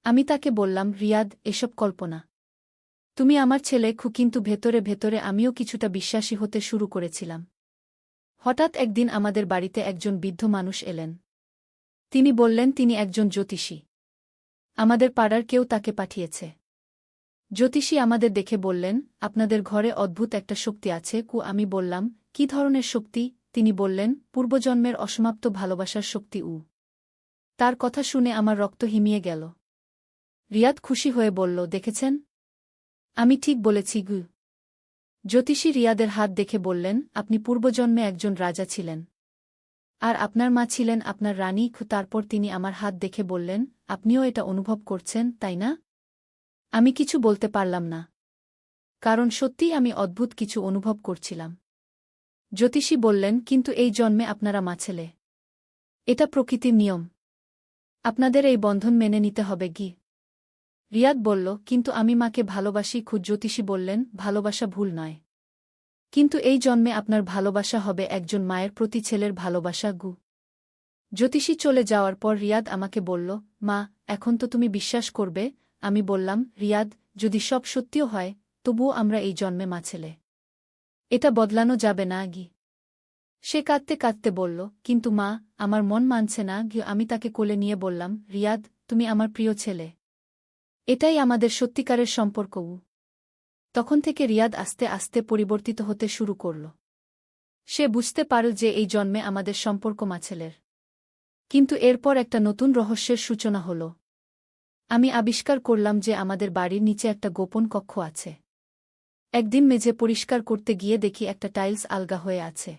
আমি তাকে বললাম, রিয়াদ, এসব কল্পনা। তুমি আমার ছেলে কিন্তু ভেতরে ভেতরে আমিও কিছুটা বিশ্বাসী হতে শুরু করেছিলাম। হঠাৎ একদিন আমাদের বাড়িতে একজন বৃদ্ধ মানুষ এলেন। তিনি বললেন তিনি একজন জ্যোতিষী। আমাদের পাড়ার কেউ তাকে পাঠিয়েছে। জ্যোতিষী আমাদের দেখে বললেন, আপনাদের ঘরে অদ্ভুত একটা শক্তি আছে। আমি বললাম, কি ধরনের শক্তি? তিনি বললেন, পূর্বজন্মের অসমাপ্ত ভালোবাসার শক্তি। তার কথা শুনে আমার রক্ত হিমিয়ে গেল। রিয়াদ খুশি হয়ে বলল, দেখেছেন, আমি ঠিক বলেছি। জ্যোতিষী রিয়াদের হাত দেখে বললেন, আপনি পূর্বজন্মে একজন রাজা ছিলেন। আর আপনার মা ছিলেন আপনার রানী। তারপর তিনি আমার হাত দেখে বললেন, আপনিও এটা অনুভব করছেন, তাই না? আমি কিছু বলতে পারলাম না, কারণ সত্যিই আমি অদ্ভুত কিছু অনুভব করছিলাম। জ্যোতিষী বললেন, কিন্তু এই জন্মে আপনারা মা ছেলে। এটা প্রকৃতির নিয়ম। আপনাদের এই বন্ধন মেনে নিতে হবে। রিয়াদ বলল, কিন্তু আমি মাকে ভালোবাসি। জ্যোতিষী বললেন, ভালোবাসা ভুল নয়, কিন্তু এই জন্মে আপনার ভালোবাসা হবে একজন মায়ের প্রতি ছেলের ভালোবাসা। জ্যোতিষী চলে যাওয়ার পর রিয়াদ আমাকে বলল, মা, এখন তো তুমি বিশ্বাস করবে। আমি বললাম, রিয়াদ, যদি সব সত্যিও হয়, তবুও আমরা এই জন্মে মা ছেলে। এটা বদলানো যাবে না। সে কাঁদতে কাঁদতে বলল, কিন্তু মা, আমার মন মানছে না। আমি তাকে কোলে নিয়ে বললাম, রিয়াদ, তুমি আমার প্রিয় ছেলে। এটাই আমাদের সত্যিকারের সম্পর্ক। তখন থেকে রিয়াদ আস্তে আস্তে পরিবর্তিত হতে শুরু করল। সে বুঝতে পারল যে এই জন্মে আমাদের সম্পর্ক মা ছেলের। কিন্তু এরপর একটা নতুন রহস্যের সূচনা হল। আমি আবিষ্কার করলাম যে আমাদের বাড়ির নিচে একটা গোপন কক্ষ আছে। একদিন মেঝে পরিষ্কার করতে গিয়ে দেখি একটা টাইলস আলগা হয়ে আছে।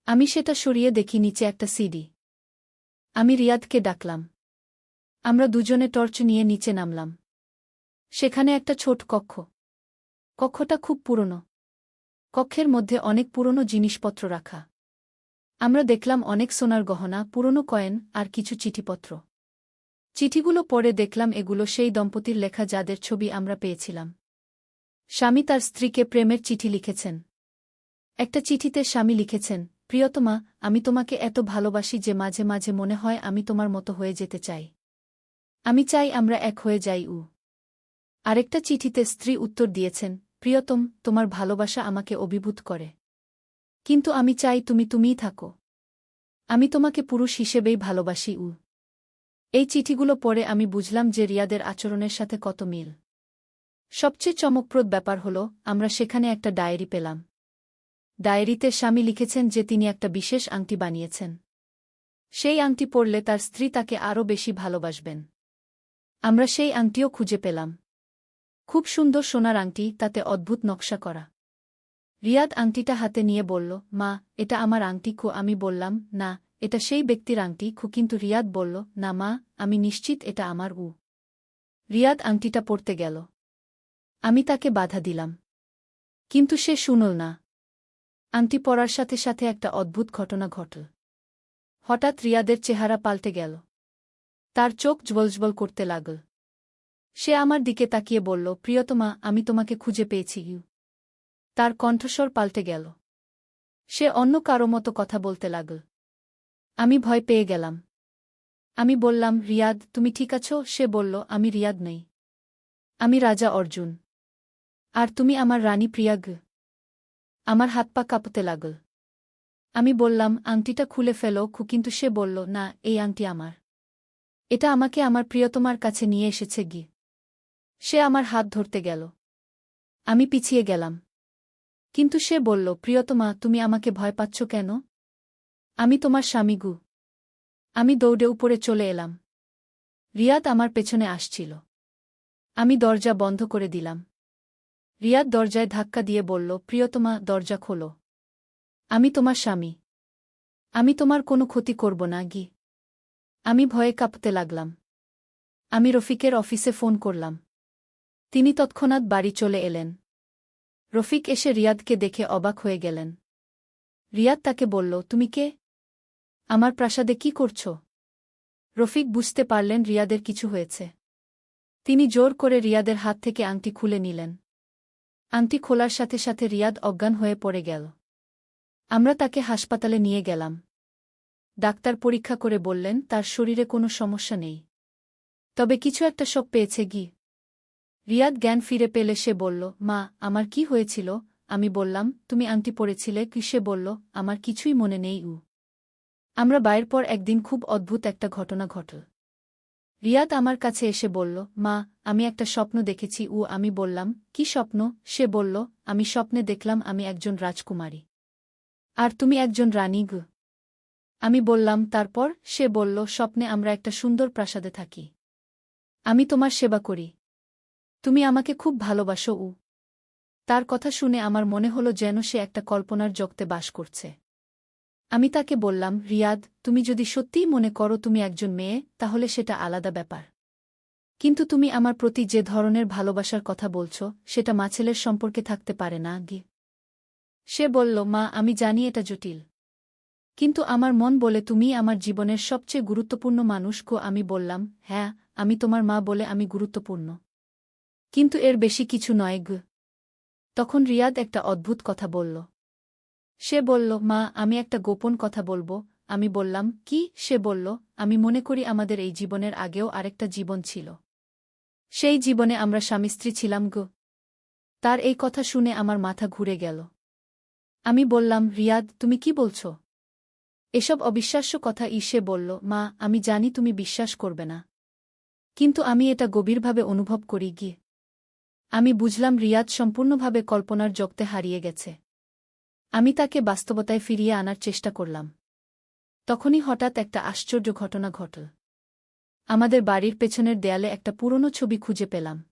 আমি সেটা সরিয়ে দেখি নিচে একটা সিডি। আমি রিয়াদকে ডাকলাম। আমরা দুজনে টর্চ নিয়ে নিচে নামলাম। সেখানে একটা ছোট কক্ষ। কক্ষটা খুব পুরনো। কক্ষের মধ্যে অনেক পুরনো জিনিসপত্র রাখা। আমরা দেখলাম অনেক সোনার গহনা, পুরনো কয়েন আর কিছু চিঠিপত্র। চিঠিগুলো পড়ে দেখলাম এগুলো সেই দম্পতির লেখা যাদের ছবি আমরা পেয়েছিলাম। স্বামী তার স্ত্রীকে প্রেমের চিঠি লিখেছেন। একটা চিঠিতে স্বামী লিখেছেন, প্রিয়তমা, আমি তোমাকে এত ভালোবাসি যে মাঝে মাঝে মনে হয় আমি তোমার মতো হয়ে যেতে চাই। আমি চাই আমরা এক হয়ে যাই। আরেকটা চিঠিতে স্ত্রী উত্তর দিয়েছেন, প্রিয়তম, তোমার ভালোবাসা আমাকে অভিভূত করে। কিন্তু আমি চাই তুমি তুমিই থাকো। আমি তোমাকে পুরুষ হিসেবেই ভালোবাসি। এই চিঠিগুলো পড়ে আমি বুঝলাম যে রিয়াদের আচরণের সাথে কত মিল। সবচেয়ে চমকপ্রদ ব্যাপার হল, আমরা সেখানে একটা ডায়েরি পেলাম। ডায়েরিতে স্বামী লিখেছেন যে তিনি একটা বিশেষ আংটি বানিয়েছেন। সেই আংটি পরলে তার স্ত্রী তাকে আরও বেশি ভালোবাসবেন। আমরা সেই আংটিও খুঁজে পেলাম। খুব সুন্দর সোনার আংটি, তাতে অদ্ভুত নকশা করা। রিয়াদ আংটিটা হাতে নিয়ে বলল, মা, এটা আমার আংটি। আমি বললাম, না, এটা সেই ব্যক্তির আংটি। কিন্তু রিয়াদ বলল, না মা, আমি নিশ্চিত এটা আমার। রিয়াদ আংটিটা পরতে গেল। আমি তাকে বাধা দিলাম, কিন্তু সে শুনল না। আংটি পরার সাথে সাথে একটা অদ্ভুত ঘটনা ঘটল। হঠাৎ রিয়াদের চেহারা পাল্টে গেল। তার চোখ জ্বলজ্বল করতে লাগল। সে আমার দিকে তাকিয়ে বলল, প্রিয়তমা, আমি তোমাকে খুঁজে পেয়েছি। তার কণ্ঠস্বর পাল্টে গেল। সে অন্য কারো মতো কথা বলতে লাগল। আমি ভয় পেয়ে গেলাম। আমি বললাম, রিয়াদ, তুমি ঠিক আছো? সে বলল, আমি রিয়াদ নই। আমি রাজা অর্জুন। আর তুমি আমার রানী প্রিয়া। আমার হাত পা কাঁপতে লাগল। আমি বললাম, আংটিটা খুলে ফেলো। কিন্তু সে বলল, না, এই আংটি আমার। এটা আমাকে আমার প্রিয়তমার কাছে নিয়ে এসেছে। সে আমার হাত ধরতে গেল। আমি পিছিয়ে গেলাম। কিন্তু সে বলল, প্রিয়তমা, তুমি আমাকে ভয় পাচ্ছ কেন? আমি তোমার স্বামী। আমি দৌড়ে উপরে চলে এলাম। রিয়াদ আমার পেছনে আসছিল। আমি দরজা বন্ধ করে দিলাম। রিয়াদ দরজায় ধাক্কা দিয়ে বলল, প্রিয়তমা, দরজা খোলো। আমি তোমার স্বামী। আমি তোমার কোনো ক্ষতি করব না। আমি ভয়ে কাঁপতে লাগলাম। আমি রফিকের অফিসে ফোন করলাম। তিনি তৎক্ষণাৎ বাড়ি চলে এলেন। রফিক এসে রিয়াদকে দেখে অবাক হয়ে গেলেন। রিয়াদ তাকে বলল, তুমি কে? আমার প্রাসাদে কি করছ? রফিক বুঝতে পারলেন রিয়াদের কিছু হয়েছে। তিনি জোর করে রিয়াদের হাত থেকে আংটি খুলে নিলেন। আংটি খোলার সাথে সাথে রিয়াদ অজ্ঞান হয়ে পড়ে গেল। আমরা তাকে হাসপাতালে নিয়ে গেলাম। ডাক্তার পরীক্ষা করে বললেন তার শরীরে কোনো সমস্যা নেই। তবে কিছু একটা শক পেয়েছে গি। রিয়াদ জ্ঞান ফিরে পেলে সে বলল, মা, আমার কি হয়েছিল? আমি বললাম, তুমি আংটি পরেছিলে কি? সে বলল, আমার কিছুই মনে নেই। আমরা বাইর পর একদিন খুব অদ্ভুত একটা ঘটনা ঘটল। রিয়াদ আমার কাছে এসে বলল, মা, আমি একটা স্বপ্ন দেখেছি। আমি বললাম, কি স্বপ্ন? সে বলল, আমি স্বপ্নে দেখলাম আমি একজন রাজকুমারী। আর তুমি একজন রানী গো। আমি বললাম, তারপর? সে বলল, স্বপ্নে আমরা একটা সুন্দর প্রাসাদে থাকি। আমি তোমার সেবা করি। তুমি আমাকে খুব ভালোবাসো। তার কথা শুনে আমার মনে হলো যেন সে একটা কল্পনার জগতে বাস করছে। আমি তাকে বললাম, রিয়াদ, তুমি যদি সত্যিই মনে করো তুমি একজন মেয়ে, তাহলে সেটা আলাদা ব্যাপার। কিন্তু তুমি আমার প্রতি যে ধরনের ভালোবাসার কথা বলছ, সেটা মা-ছেলের সম্পর্কে থাকতে পারে না গি। সে বলল, মা, আমি জানি এটা জটিল। কিন্তু আমার মন বলে তুমিই আমার জীবনের সবচেয়ে গুরুত্বপূর্ণ মানুষ গো। আমি বললাম, হ্যাঁ, আমি তোমার মা বলে আমি গুরুত্বপূর্ণ। কিন্তু এর বেশি কিছু নয় গো। তখন রিয়াদ একটা অদ্ভুত কথা বলল। সে বলল, মা, আমি একটা গোপন কথা বলবো। আমি বললাম, কি? সে বলল, আমি মনে করি আমাদের এই জীবনের আগেও আরেকটা জীবন ছিল। সেই জীবনে আমরা স্বামী-স্ত্রী ছিলাম গো। তার এই কথা শুনে আমার মাথা ঘুরে গেল। আমি বললাম, রিয়াদ, তুমি কি বলছ? এসব অবিশ্বাস্য কথা। সে বলল, মা, আমি জানি তুমি বিশ্বাস করবে না। কিন্তু আমি এটা গভীরভাবে অনুভব করি গিয়ে। আমি বুঝলাম রিয়াদ সম্পূর্ণভাবে কল্পনার জগতে হারিয়ে গেছে। আমি তাকে বাস্তবতায় ফিরিয়ে আনার চেষ্টা করলাম। তখনই হঠাৎ একটা আশ্চর্য ঘটনা ঘটল। আমাদের বাড়ির পেছনের দেয়ালে একটা পুরনো ছবি খুঁজে পেলাম।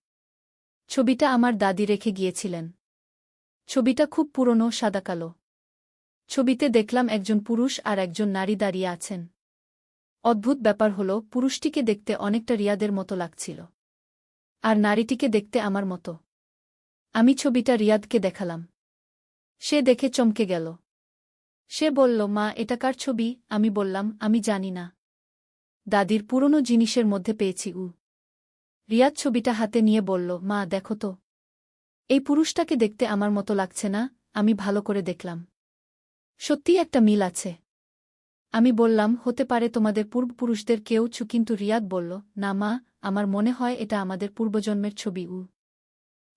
ছবিটা আমার দাদি রেখে গিয়েছিলেন। ছবিটা খুব পুরনো, সাদাকালো। ছবিতে দেখলাম একজন পুরুষ আর একজন নারী দাঁড়িয়ে আছেন। অদ্ভুত ব্যাপার হল, পুরুষটিকে দেখতে অনেকটা রিয়াদের মতো লাগছিল। আর নারীটিকে দেখতে আমার মতো। আমি ছবিটা রিয়াদকে দেখালাম। সে দেখে চমকে গেল। সে বলল, মা, এটা কার ছবি? আমি বললাম, আমি জানি না। দাদির পুরনো জিনিসের মধ্যে পেয়েছি। রিয়াদ ছবিটা হাতে নিয়ে বলল, মা, দেখো তো। এই পুরুষটাকে দেখতে আমার মতো লাগছে না? আমি ভালো করে দেখলাম। সত্যিই একটা মিল আছে। আমি বললাম, হতে পারে তোমাদের পূর্বপুরুষদের কেউ কিন্তু রিয়াদ বলল, না মা, আমার মনে হয় এটা আমাদের পূর্বজন্মের ছবি।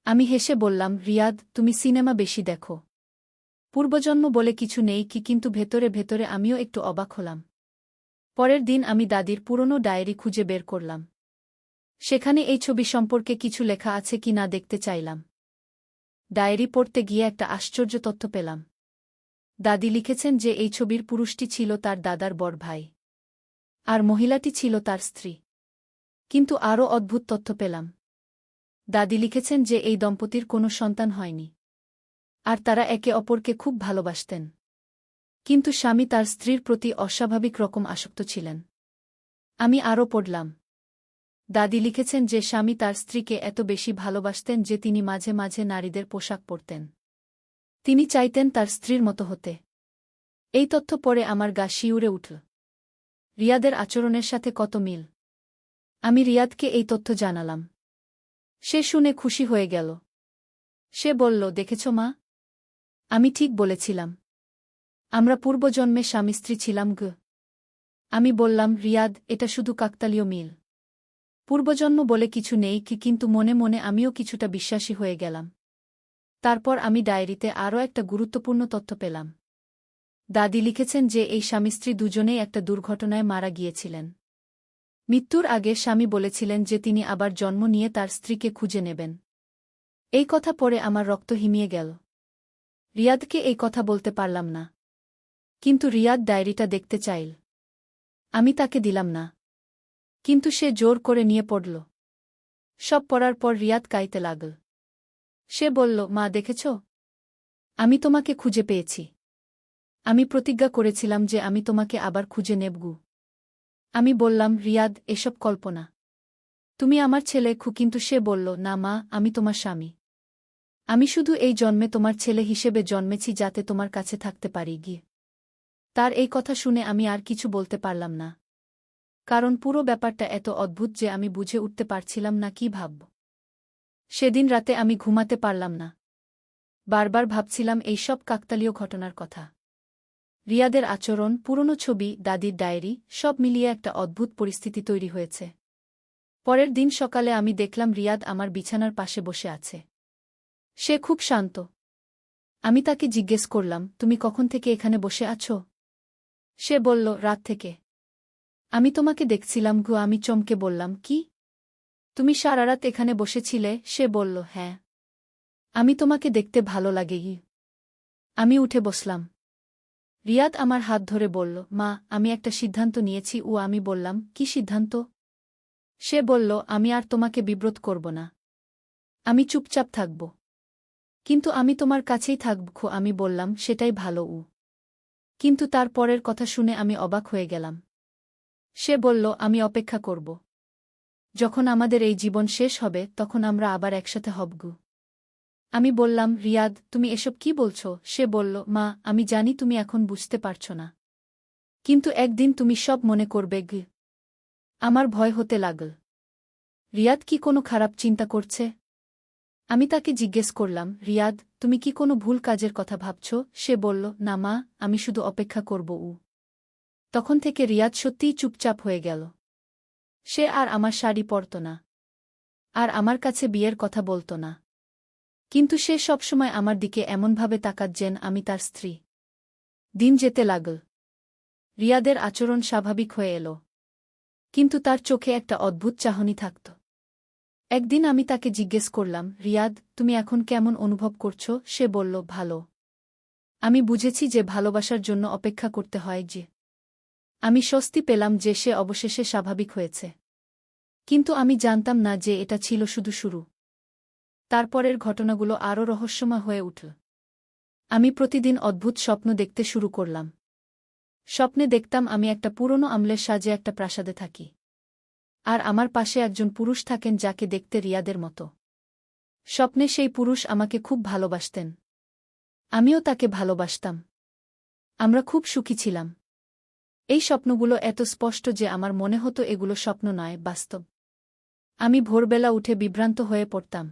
আমি হেসে বললাম, রিয়াদ, তুমি সিনেমা বেশি দেখো। পূর্বজন্ম বলে কিছু নেই কি? কিন্তু ভেতরে ভেতরে আমিও একটু অবাক হলাম। পরের দিন আমি দাদির পুরনো ডায়েরি খুঁজে বের করলাম। সেখানে এই ছবি সম্পর্কে কিছু লেখা আছে কি না দেখতে চাইলাম। ডায়েরি পড়তে গিয়ে একটা আশ্চর্য তথ্য পেলাম। দাদি লিখেছেন যে এই ছবির পুরুষটি ছিল তার দাদার বড় ভাই। আর মহিলাটি ছিল তার স্ত্রী। কিন্তু আরও অদ্ভুত তথ্য পেলাম। দাদি লিখেছেন যে এই দম্পতির কোনো সন্তান হয়নি। আর তারা একে অপরকে খুব ভালোবাসতেন। কিন্তু স্বামী তার স্ত্রীর প্রতি অস্বাভাবিক রকম আসক্ত ছিলেন। আমি আরও পড়লাম। দাদি লিখেছেন যে স্বামী তার স্ত্রীকে এত বেশি ভালোবাসতেন যে তিনি মাঝে মাঝে নারীদের পোশাক পরতেন। তিনি চাইতেন তার স্ত্রীর মতো হতে। এই তথ্য পড়ে আমার গা শিউরে উঠল। রিয়াদের আচরণের সাথে কত মিল! আমি রিয়াদকে এই তথ্য জানালাম। সে শুনে খুশি হয়ে গেল। সে বলল, দেখেছ মা, আমি ঠিক বলেছিলাম। আমরা পূর্বজন্মে স্বামী-স্ত্রী ছিলাম গো। আমি বললাম, রিয়াদ, এটা শুধু কাকতালীয় মিল। পূর্বজন্ম বলে কিছু নেই কি? কিন্তু মনে মনে আমিও কিছুটা বিশ্বাসী হয়ে গেলাম। তারপর আমি ডায়েরিতে আরও একটা গুরুত্বপূর্ণ তথ্য পেলাম। দাদি লিখেছেন যে এই স্বামী-স্ত্রী দুজনেই একটা দুর্ঘটনায় মারা গিয়েছিলেন। মৃত্যুর আগে স্বামী বলেছিলেন যে তিনি আবার জন্ম নিয়ে তার স্ত্রীকে খুঁজে নেবেন। এই কথা পড়ে আমার রক্ত হিমিয়ে গেল। রিয়াদকে এই কথা বলতে পারলাম না। কিন্তু রিয়াদ ডায়েরিটা দেখতে চাইল। আমি তাকে দিলাম না। কিন্তু সে জোর করে নিয়ে পড়ল। সব পড়ার পর রিয়াদ কাঁদতে লাগল। সে বলল, মা, দেখেছ? আমি তোমাকে খুঁজে পেয়েছি। আমি প্রতিজ্ঞা করেছিলাম যে আমি তোমাকে আবার খুঁজে নেবগু। আমি বললাম, রিয়াদ, এসব কল্পনা। তুমি আমার ছেলে কিন্তু সে বলল, না মা, আমি তোমার স্বামী। আমি শুধু এই জন্মে তোমার ছেলে হিসেবে জন্মেছি যাতে তোমার কাছে থাকতে পারি গিয়ে। তার এই কথা শুনে আমি আর কিছু বলতে পারলাম না। কারণ পুরো ব্যাপারটা এত অদ্ভুত যে আমি বুঝে উঠতে পারছিলাম না কি ভাবব। সেদিন রাতে আমি ঘুমাতে পারলাম না। বারবার ভাবছিলাম এই সব কাকতালীয় ঘটনার কথা। রিয়াদের আচরণ, পুরনো ছবি, দাদির ডায়েরি, সব মিলিয়ে একটা অদ্ভুত পরিস্থিতি তৈরি হয়েছে। পরের দিন সকালে আমি দেখলাম রিয়াদ আমার বিছানার পাশে বসে আছে। সে খুব শান্ত। আমি তাকে জিজ্ঞেস করলাম, তুমি কখন থেকে এখানে বসে আছো? সে বলল, রাত থেকে। আমি তোমাকে দেখছিলাম গো। আমি চমকে বললাম, কি? তুমি সারা রাত এখানে বসেছিলে? সে বলল, হ্যাঁ। আমি তোমাকে দেখতে ভালো লাগেই। আমি উঠে বসলাম। রিয়াদ আমার হাত ধরে বলল, মা, আমি একটা সিদ্ধান্ত নিয়েছি। আমি বললাম, কি সিদ্ধান্ত? সে বলল, আমি আর তোমাকে বিব্রত করব না। আমি চুপচাপ থাকব। কিন্তু আমি তোমার কাছেই থাকব। আমি বললাম, সেটাই ভালো। কিন্তু তার পরের কথা শুনে আমি অবাক হয়ে গেলাম। সে বলল, আমি অপেক্ষা করব। যখন আমাদের এই জীবন শেষ হবে তখন আমরা আবার একসাথে হবগ। আমি বললাম, রিয়াদ, তুমি এসব কি বলছ? সে বলল, মা, আমি জানি তুমি এখন বুঝতে পারছ না। কিন্তু একদিন তুমি সব মনে করবে গ। আমার ভয় হতে লাগল। রিয়াদ কি কোনো খারাপ চিন্তা করছে? আমি তাকে জিজ্ঞেস করলাম, রিয়াদ, তুমি কি কোনো ভুল কাজের কথা ভাবছ? সে বলল, না মা, আমি শুধু অপেক্ষা করব। তখন থেকে রিয়াদ সত্যিই চুপচাপ হয়ে গেল। সে আর আমার শাড়ি পরত না, আর আমার কাছে বিয়ের কথা বলত না। কিন্তু সে সবসময় আমার দিকে এমনভাবে তাকাত যেন আমি তার স্ত্রী। দিন যেতে লাগল। রিয়াদের আচরণ স্বাভাবিক হয়ে এল, কিন্তু তার চোখে একটা অদ্ভুত চাহনি থাকত। একদিন আমি তাকে জিজ্ঞেস করলাম, রিয়াদ, তুমি এখন কেমন অনুভব করছ? সে বলল, ভালো। আমি বুঝেছি যে ভালোবাসার জন্য অপেক্ষা করতে হয় যে। আমি স্বস্তি পেলাম যে সে অবশেষে স্বাভাবিক হয়েছে। কিন্তু আমি জানতাম না যে এটা ছিল শুধু শুরু। তারপরের ঘটনাগুলো আরও রহস্যময় হয়ে উঠল। আমি প্রতিদিন অদ্ভুত স্বপ্ন দেখতে শুরু করলাম। স্বপ্নে দেখতাম আমি একটা পুরনো আমলের সাজে একটা প্রাসাদে থাকি। আর আমার পাশে একজন পুরুষ থাকেন যাকে দেখতে রিয়াদের মতো। স্বপ্নে সেই পুরুষ আমাকে খুব ভালোবাসতেন। আমিও তাকে ভালোবাসতাম। আমরা খুব সুখী ছিলাম। এই স্বপ্নগুলো এত স্পষ্ট যে আমার মনে হতো এগুলো স্বপ্ন নয়, বাস্তব। আমি ভোরবেলা উঠে বিভ্রান্ত হয়ে পড়তাম।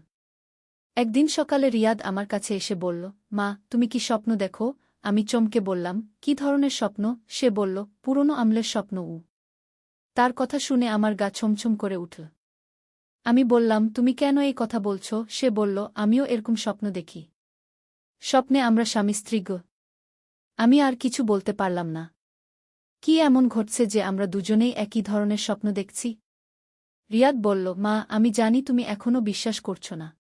একদিন সকালে রিয়াদ আমার কাছে এসে বলল, মা, তুমি কি স্বপ্ন দেখো? আমি চমকে বললাম, কি ধরনের স্বপ্ন? সে বলল, পুরনো আমলের স্বপ্ন। তার কথা শুনে আমার গা ছমছম করে উঠল। আমি বললাম, তুমি কেন এই কথা বলছ? সে বলল, আমিও এরকম স্বপ্ন দেখি। স্বপ্নে আমরা স্বামী স্ত্রী গো। আমি আর কিছু বলতে পারলাম না। কি এমন ঘটছে যে আমরা দুজনেই একই ধরনের স্বপ্ন দেখছি? রিয়াদ বলল, মা, আমি জানি তুমি এখনও বিশ্বাস করছ না।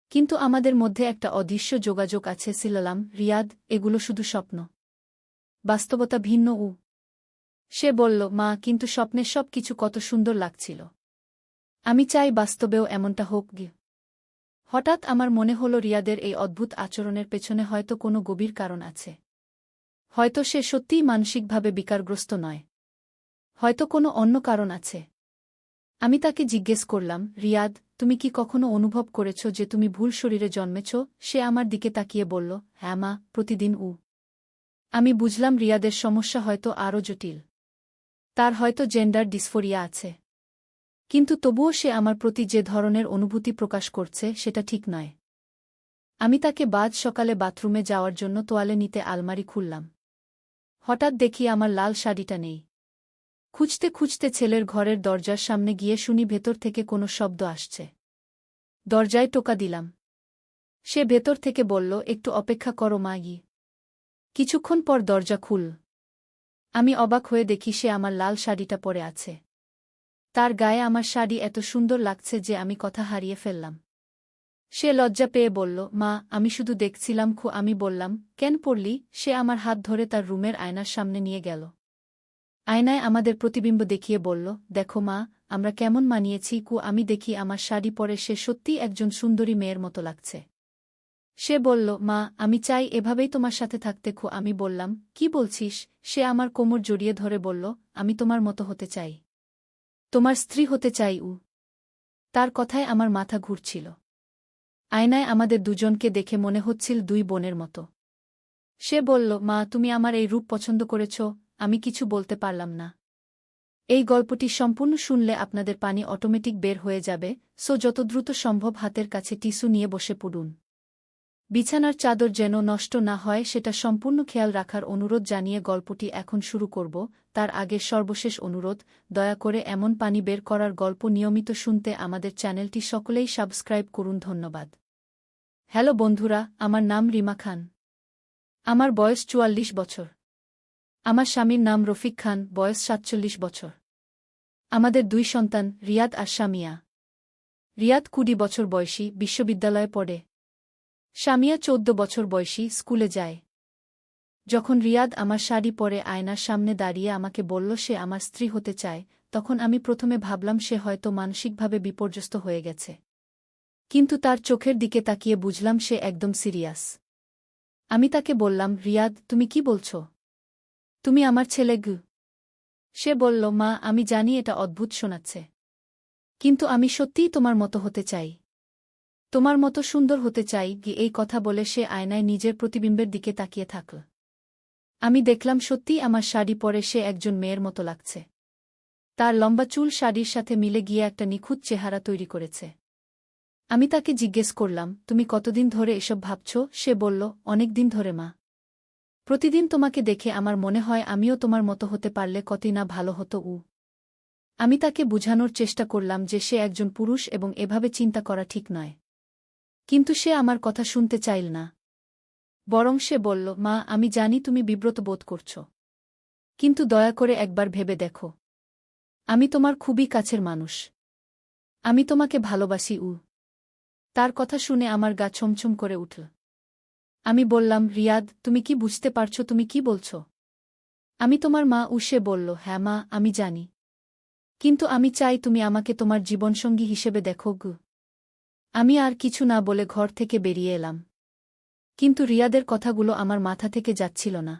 কিন্তু আমাদের মধ্যে একটা অদৃশ্য যোগাযোগ আছে। সিলালাম, রিয়াদ, এগুলো শুধু স্বপ্ন। বাস্তবতা ভিন্ন। সে বলল, মা, কিন্তু স্বপ্নের সব কিছু কত সুন্দর লাগছিল। আমি চাই বাস্তবেও এমনটা হোক গে। হঠাৎ আমার মনে হল রিয়াদের এই অদ্ভুত আচরণের পেছনে হয়তো কোনো গভীর কারণ আছে। হয়তো সে সত্যিই মানসিকভাবে বিকারগ্রস্ত নয়। হয়তো কোনো অন্য কারণ আছে। আমি তাকে জিজ্ঞেস করলাম, রিয়াদ, তুমি কি কখনো অনুভব করেছ যে তুমি ভুল শরীরে জন্মেছ? সে আমার দিকে তাকিয়ে বলল, হ্যাঁ মা, প্রতিদিন। আমি বুঝলাম রিয়াদের সমস্যা হয়তো আরও জটিল। তার হয়তো জেন্ডার ডিসফোরিয়া আছে। কিন্তু তবুও সে আমার প্রতি যে ধরনের অনুভূতি প্রকাশ করছে সেটা ঠিক নয়। আমি তাকে বাদ সকালে বাথরুমে যাওয়ার জন্য তোয়ালে নিতে আলমারি খুললাম। হঠাৎ দেখি আমার লাল শাড়িটা নেই। খুঁজতে খুঁজতে ছেলের ঘরের দরজার সামনে গিয়ে শুনি ভেতর থেকে কোনো শব্দ আসছে। দরজায় টোকা দিলাম। সে ভেতর থেকে বলল, একটু অপেক্ষা করো মা। কিছুক্ষণ পর দরজা খুল। আমি অবাক হয়ে দেখি সে আমার লাল শাড়িটা পরে আছে। তার গায়ে আমার শাড়ি এত সুন্দর লাগছে যে আমি কথা হারিয়ে ফেললাম। সে লজ্জা পেয়ে বলল, মা, আমি শুধু দেখছিলাম। আমি বললাম, কেন পড়লি? সে আমার হাত ধরে তার রুমের আয়নার সামনে নিয়ে গেল। আয়নায় আমাদের প্রতিবিম্ব দেখিয়ে বলল, দেখো মা, আমরা কেমন মানিয়েছি। আমি দেখি আমার শাড়ি পরে সে সত্যিই একজন সুন্দরী মেয়ের মতো লাগছে। সে বলল, মা, আমি চাই এভাবেই তোমার সাথে থাকতে। আমি বললাম, কি বলছিস? সে আমার কোমর জড়িয়ে ধরে বলল, আমি তোমার মতো হতে চাই। তোমার স্ত্রী হতে চাই। তার কথায় আমার মাথা ঘুরছিল। আয়নায় আমাদের দুজনকে দেখে মনে হচ্ছিল দুই বোনের মতো। সে বলল, মা, তুমি আমার এই রূপ পছন্দ করেছ? আমি কিছু বলতে পারলাম না। এই গল্পটি সম্পূর্ণ শুনলে আপনাদের পানি অটোমেটিক বের হয়ে যাবে, সো যত দ্রুত সম্ভব হাতের কাছে টিস্যু নিয়ে বসে পড়ুন। বিছানার চাদর যেন নষ্ট না হয় সেটা সম্পূর্ণ খেয়াল রাখার অনুরোধ জানিয়ে গল্পটি এখন শুরু করব। তার আগে সর্বশেষ অনুরোধ, দয়া করে এমন পানি বের করার গল্প নিয়মিত শুনতে আমাদের চ্যানেলটি সকলেই সাবস্ক্রাইব করুন। ধন্যবাদ। হ্যালো বন্ধুরা, আমার নাম রিমা খান। আমার বয়স ৪৪ বছর। আমার স্বামীর নাম রফিক খান, বয়স ৪৭ বছর। আমাদের ২ সন্তান, রিয়াদ আর শামিয়া। রিয়াদ ২০ বছর বয়সী, বিশ্ববিদ্যালয়ে পড়ে। শামিয়া ১৪ বছর বয়সী, স্কুলে যায়। যখন রিয়াদ আমার শাড়ি পরে আয়নার সামনে দাঁড়িয়ে আমাকে বলল সে আমার স্ত্রী হতে চায়, তখন আমি প্রথমে ভাবলাম সে হয়তো মানসিকভাবে বিপর্যস্ত হয়ে গেছে। কিন্তু তার চোখের দিকে তাকিয়ে বুঝলাম সে একদম সিরিয়াস। আমি তাকে বললাম, রিয়াদ, তুমি কি বলছ? তুমি আমার ছেলে গু। সে বলল, মা, আমি জানি এটা অদ্ভুত শোনাচ্ছে, কিন্তু আমি সত্যিই তোমার মতো হতে চাই। তোমার মতো সুন্দর হতে চাই। এই কথা বলে সে আয়নায় নিজের প্রতিবিম্বের দিকে তাকিয়ে থাকল। আমি দেখলাম সত্যিই আমার শাড়ি পরে সে একজন মেয়ের মতো লাগছে। তার লম্বা চুল শাড়ির সাথে মিলে গিয়ে একটা নিখুঁত চেহারা তৈরি করেছে। আমি তাকে জিজ্ঞেস করলাম, তুমি কতদিন ধরে এসব ভাবছ? সে বলল, অনেক দিন ধরে মা। প্রতিদিন তোমাকে দেখে আমার মনে হয় আমিও তোমার মতো হতে পারলে কতই না ভালো হতো। আমি তাকে বুঝানোর চেষ্টা করলাম যে সে একজন পুরুষ এবং এভাবে চিন্তা করা ঠিক নয়। কিন্তু সে আমার কথা শুনতে চাইল না। বরং সে বলল, মা, আমি জানি তুমি বিব্রত বোধ করছ, কিন্তু দয়া করে একবার ভেবে দেখো। আমি তোমার খুবই কাছের মানুষ। আমি তোমাকে ভালোবাসি। তার কথা শুনে আমার গা ছমছম করে উঠল। আমি বললাম, রিয়াদ, তুমি কি বুঝতে পারছ তুমি কি বলছ? আমি তোমার মা। সে বলল, হ্যাঁ মা, আমি জানি। কিন্তু আমি চাই তুমি আমাকে তোমার জীবনসঙ্গী হিসেবে দেখো। আমি আর কিছু না বলে ঘর থেকে বেরিয়ে এলাম। কিন্তু রিয়াদের কথাগুলো আমার মাথা থেকে যাচ্ছিল না।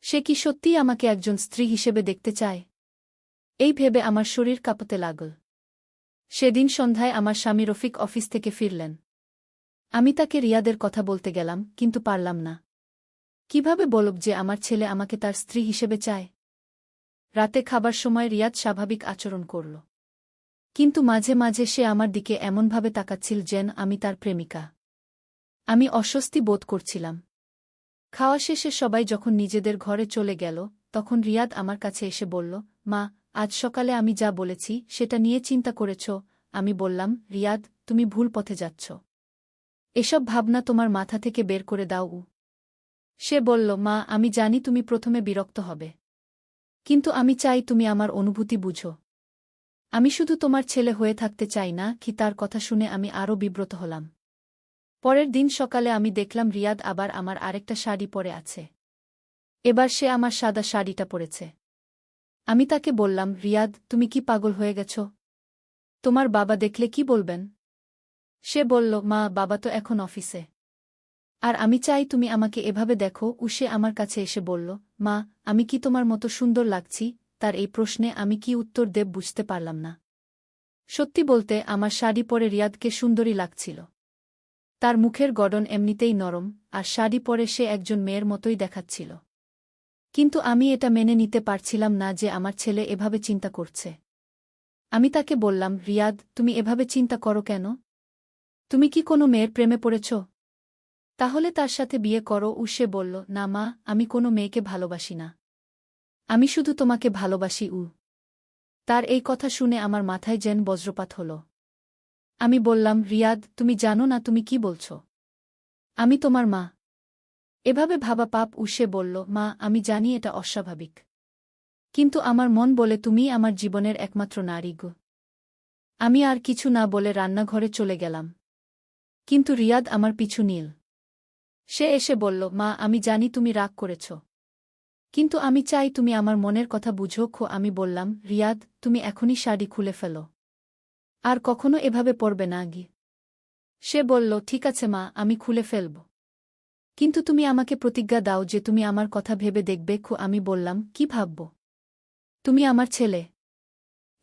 সে কি সত্যিই আমাকে একজন স্ত্রী হিসেবে দেখতে চায়? এই ভেবে আমার শরীর কাঁপতে লাগল। সেদিন সন্ধ্যায় আমার স্বামী রফিক অফিস থেকে ফিরলেন। আমি তাকে রিয়াদের কথা বলতে গেলাম, কিন্তু পারলাম না। কিভাবে বলব যে আমার ছেলে আমাকে তার স্ত্রী হিসেবে চায়? রাতে খাবার সময় রিয়াদ স্বাভাবিক আচরণ করল, কিন্তু মাঝে মাঝে সে আমার দিকে এমনভাবে তাকাচ্ছিল যেন আমি তার প্রেমিকা। আমি অস্বস্তি বোধ করছিলাম। খাওয়া শেষে সবাই যখন নিজেদের ঘরে চলে গেল, তখন রিয়াদ আমার কাছে এসে বলল, মা, আজ সকালে আমি যা বলেছি সেটা নিয়ে চিন্তা করেছ? আমি বললাম, রিয়াদ, তুমি ভুল পথে যাচ্ছ। এসব ভাবনা তোমার মাথা থেকে বের করে দাও। সে বলল, মা, আমি জানি তুমি প্রথমে বিরক্ত হবে, কিন্তু আমি চাই তুমি আমার অনুভূতি বুঝো। আমি শুধু তোমার ছেলে হয়ে থাকতে চাই না কি? তার কথা শুনে আমি আরও বিব্রত হলাম। পরের দিন সকালে আমি দেখলাম রিয়াদ আবার আমার আরেকটা শাড়ি পরে আছে। এবার সে আমার সাদা শাড়িটা পরেছে। আমি তাকে বললাম, রিয়াদ, তুমি কি পাগল হয়ে গেছ? তোমার বাবা দেখলে কি বলবেন? সে বলল, মা, বাবা তো এখন অফিসে। আর আমি চাই তুমি আমাকে এভাবে দেখো। সে আমার কাছে এসে বলল, মা, আমি কি তোমার মতো সুন্দর লাগছি? তার এই প্রশ্নে আমি কি উত্তর দেব বুঝতে পারলাম না। সত্যি বলতে আমার শাড়ি পরে রিয়াদকে সুন্দরী লাগছিল। তার মুখের গড়ন এমনিতেই নরম, আর শাড়ি পরে সে একজন মেয়ের মতোই দেখাচ্ছিল। কিন্তু আমি এটা মেনে নিতে পারছিলাম না যে আমার ছেলে এভাবে চিন্তা করছে। আমি তাকে বললাম, রিয়াদ, তুমি এভাবে চিন্তা করো কেন? তুমি কি কোনো মেয়ের প্রেমে পড়েছ? তাহলে তার সাথে বিয়ে করো। সে বলল, না মা, আমি কোনো মেয়েকে ভালোবাসি না। আমি শুধু তোমাকে ভালোবাসি। তার এই কথা শুনে আমার মাথায় যেন বজ্রপাত হল। আমি বললাম, রিয়াদ, তুমি জানো না তুমি কি বলছ? আমি তোমার মা। এভাবে ভাবা পাপ। সে বলল, মা, আমি জানি এটা অস্বাভাবিক, কিন্তু আমার মন বলে তুমিই আমার জীবনের একমাত্র নারী। আমি আর কিছু না বলে রান্নাঘরে চলে গেলাম। কিন্তু রিয়াদ আমার পিছু নিল। সে এসে বলল, মা, আমি জানি তুমি রাগ করেছ, কিন্তু আমি চাই তুমি আমার মনের কথা বুঝো। আমি বললাম, রিয়াদ, তুমি এখনই শাড়ি খুলে ফেলো। আর কখনো এভাবে পরবে না। সে বলল, ঠিক আছে মা, আমি খুলে ফেলব, কিন্তু তুমি আমাকে প্রতিজ্ঞা দাও যে তুমি আমার কথা ভেবে দেখবে। আমি বললাম, কি ভাবব? তুমি আমার ছেলে,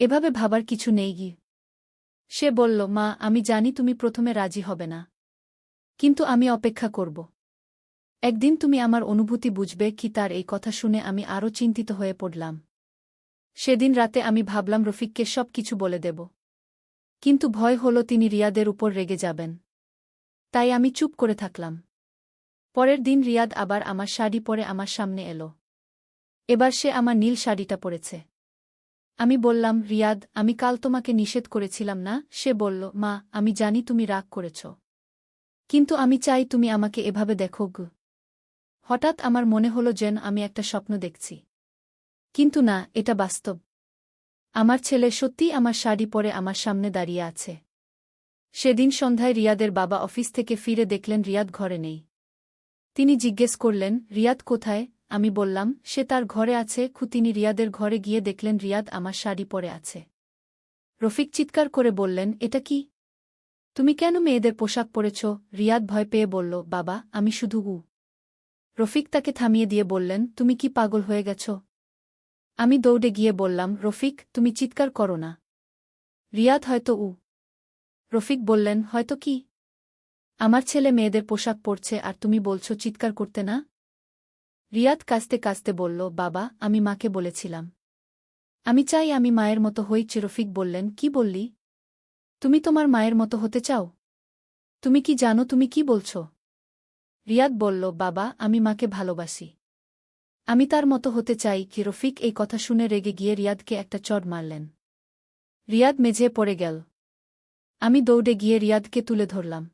এভাবে ভাবার কিছু নেই। সে বলল, মা, আমি জানি তুমি প্রথমে রাজি হবে না, কিন্তু আমি অপেক্ষা করব। একদিন তুমি আমার অনুভূতি বুঝবে। তার এই কথা শুনে আমি আরও চিন্তিত হয়ে পড়লাম। সেদিন রাতে আমি ভাবলাম রফিককে সব কিছু বলে দেব, কিন্তু ভয় হল তিনি রিয়াদের উপর রেগে যাবেন। তাই আমি চুপ করে থাকলাম। পরের দিন রিয়াদ আবার আমার শাড়ি পরে আমার সামনে এলো। এবার সে আমার নীল শাড়িটা পরেছে। আমি বললাম, রিয়াদ, আমি কাল তোমাকে নিষেধ করেছিলাম না? সে বলল, মা, আমি জানি তুমি রাগ করেছ। কিন্তু আমি চাই তুমি আমাকে এভাবে দেখো গো। হঠাৎ আমার মনে হলো যেন আমি একটা স্বপ্ন দেখছি। কিন্তু না, এটা বাস্তব। আমার ছেলে সত্যিই আমার শাড়ি পরে আমার সামনে দাঁড়িয়ে আছে। সেদিন সন্ধ্যায় রিয়াদের বাবা অফিস থেকে ফিরে দেখলেন রিয়াদ ঘরে নেই। তিনি জিজ্ঞেস করলেন, রিয়াদ কোথায়? আমি বললাম, সে তার ঘরে আছে। তিনি রিয়াদের ঘরে গিয়ে দেখলেন রিয়াদ আমার শাড়ি পরে আছে। রফিক চিৎকার করে বললেন, এটা কি? তুমি কেন মেয়েদের পোশাক পরেছ? রিয়াদ ভয় পেয়ে বলল, বাবা, আমি শুধু রফিক তাকে থামিয়ে দিয়ে বললেন, তুমি কি পাগল হয়ে গেছ? আমি দৌড়ে গিয়ে বললাম, রফিক, তুমি চিৎকার করো না। রিয়াদ, হয়তো রফিক বললেন, হয়তো কি? আমার ছেলে মেয়েদের পোশাক পরছে আর তুমি বলছো চিৎকার করতে না? রিয়াদ কাঁদতে কাঁদতে বলল, বাবা, আমি মাকে বলেছিলাম। আমি চাই আমি মায়ের মতো হই। রফিক বললেন, কি বললি? তুমি তোমার মায়ের মতো হতে চাও? তুমি কি জানো তুমি কি বলছ? রিয়াদ বলল, বাবা, আমি মাকে ভালোবাসি। আমি তার মতো হতে চাই। রফিক এই কথা শুনে রেগে গিয়ে রিয়াদকে একটা চড় মারলেন। রিয়াদ মেঝে পড়ে গেল। আমি দৌড়ে গিয়ে রিয়াদকে তুলে ধরলাম।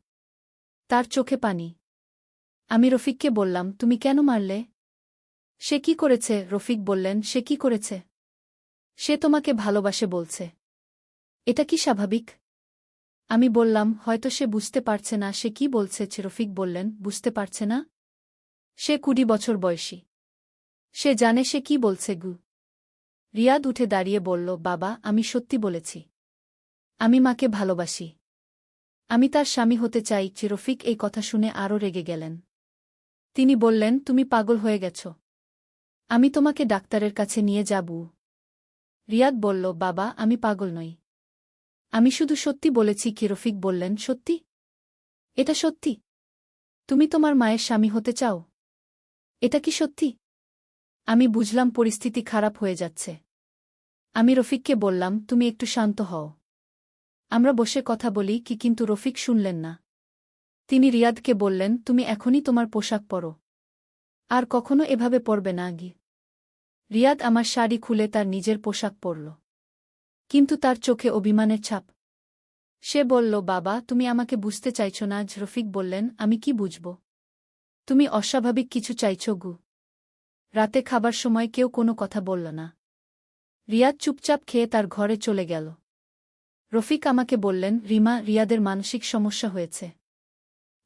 তার চোখে পানি। আমি রফিককে বললাম, তুমি কেন মারলে? সে কি করেছে? রফিক বললেন, সে কি করেছে? সে তোমাকে ভালোবাসে বলছে। এটা কি স্বাভাবিক? আমি বললাম, হয়তো সে বুঝতে পারছে না সে কি বলছে। রফিক বললেন, বুঝতে পারছে না? সে 20 বছর বয়সী। সে জানে সে কি বলছে গু। রিয়াদ উঠে দাঁড়িয়ে বলল, বাবা, আমি সত্যি বলেছি। আমি মাকে ভালোবাসি। আমি তার স্বামী হতে চাই। রফিক এই কথা শুনে আরও রেগে গেলেন। তিনি বললেন, তুমি পাগল হয়ে গেছ। আমি তোমাকে ডাক্তারের কাছে নিয়ে যাব। রিয়াদ বলল, বাবা, আমি পাগল নই। আমি শুধু সত্যি বলেছি। রফিক বললেন, সত্যি? এটা সত্যি? তুমি তোমার মায়ের স্বামী হতে চাও? এটা কি সত্যি? আমি বুঝলাম পরিস্থিতি খারাপ হয়ে যাচ্ছে। আমি রফিককে বললাম, তুমি একটু শান্ত হও। আমরা বসে কথা বলি। কিন্তু রফিক শুনলেন না। তিনি রিয়াদকে বললেন, তুমি এখনই তোমার পোশাক পরো। আর কখনো এভাবে পরবে না গি। রিয়াদ আমার শাড়ি খুলে তার নিজের পোশাক পরল। কিন্তু তার চোখে অভিমানের ছাপ। সে বলল, বাবা, তুমি আমাকে বুঝতে চাইছ না। রফিক বললেন, আমি কি বুঝব? তুমি অস্বাভাবিক কিছু চাইছ গু। রাতে খাবার সময় কেউ কোনো কথা বলল না। রিয়াদ চুপচাপ খেয়ে তার ঘরে চলে গেল। রফিক আমাকে বললেন, রিমা, রিয়াদের মানসিক সমস্যা হয়েছে।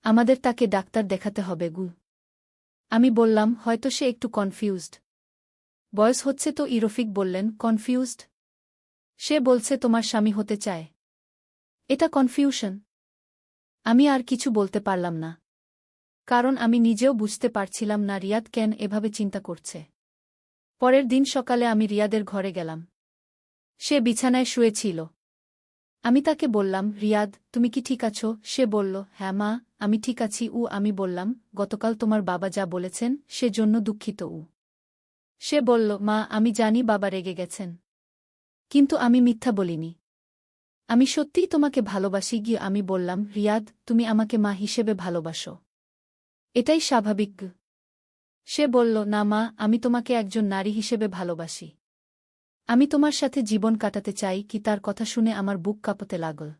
আমাদের তাকে ডাক্তার দেখাতে হবে গু। আমি বললাম, হয়তো সে একটু কনফিউজড। বয়স হচ্ছে তো। রফিক বললেন, কনফিউজড? সে বলছে তোমার স্বামী হতে চায়। এটা কনফিউশন? আমি আর কিছু বলতে পারলাম না। কারণ আমি নিজেও বুঝতে পারছিলাম না রিয়াদ কেন এভাবে চিন্তা করছে। পরের দিন সকালে আমি রিয়াদের ঘরে গেলাম। সে বিছানায় শুয়েছিল। আমি তাকে বললাম, রিয়াদ, তুমি কি ঠিক আছো? সে বলল, হ্যাঁ মা, আমি ঠিক আছি। আমি বললাম, গতকাল তোমার বাবা যা বলেছেন সেজন্য দুঃখিত। সে বলল, মা, আমি জানি বাবা রেগে গেছেন। কিন্তু আমি মিথ্যা বলিনি। আমি সত্যিই তোমাকে ভালোবাসি। আমি বললাম, রিয়াদ, তুমি আমাকে মা হিসেবে ভালোবাসো। এটাই স্বাভাবিক। সে বলল, না মা, আমি তোমাকে একজন নারী হিসেবে ভালোবাসি। আমি তোমার সাথে জীবন কাটাতে চাই। তার কথা শুনে আমার বুক কাঁপতে লাগল।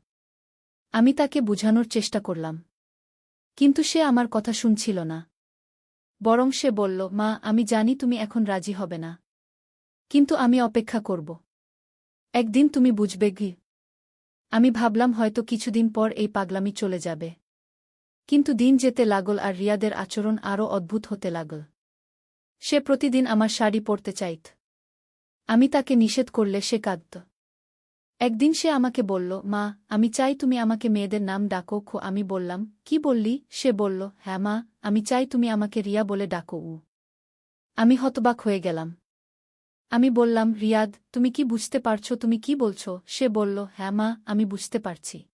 আমি তাকে বুঝানোর চেষ্টা করলাম। কিন্তু সে আমার কথা শুনছিল না। বরং সে বলল, মা, আমি জানি তুমি এখন রাজি হবে না। কিন্তু আমি অপেক্ষা করব। একদিন তুমি বুঝবে গি। আমি ভাবলাম হয়তো কিছুদিন পর এই পাগলামি চলে যাবে। কিন্তু দিন যেতে লাগল আর রিয়াদের আচরণ আরও অদ্ভুত হতে লাগল। সে প্রতিদিন আমার শাড়ি পরতে চাইত। আমি তাকে নিষেধ করলে সে কাঁদত। একদিন সে আমাকে বলল, মা, আমি চাই তুমি আমাকে মেয়েদের নাম ডাকো। আমি বললাম, কি বললি? সে বলল, হ্যাঁ মা, আমি চাই তুমি আমাকে রিয়া বলে ডাকো। আমি হতবাক হয়ে গেলাম। আমি বললাম, রিয়াদ, তুমি কি বুঝতে পারছো তুমি কি বলছো? সে বলল, হ্যাঁ মা, আমি বুঝতে পারছি।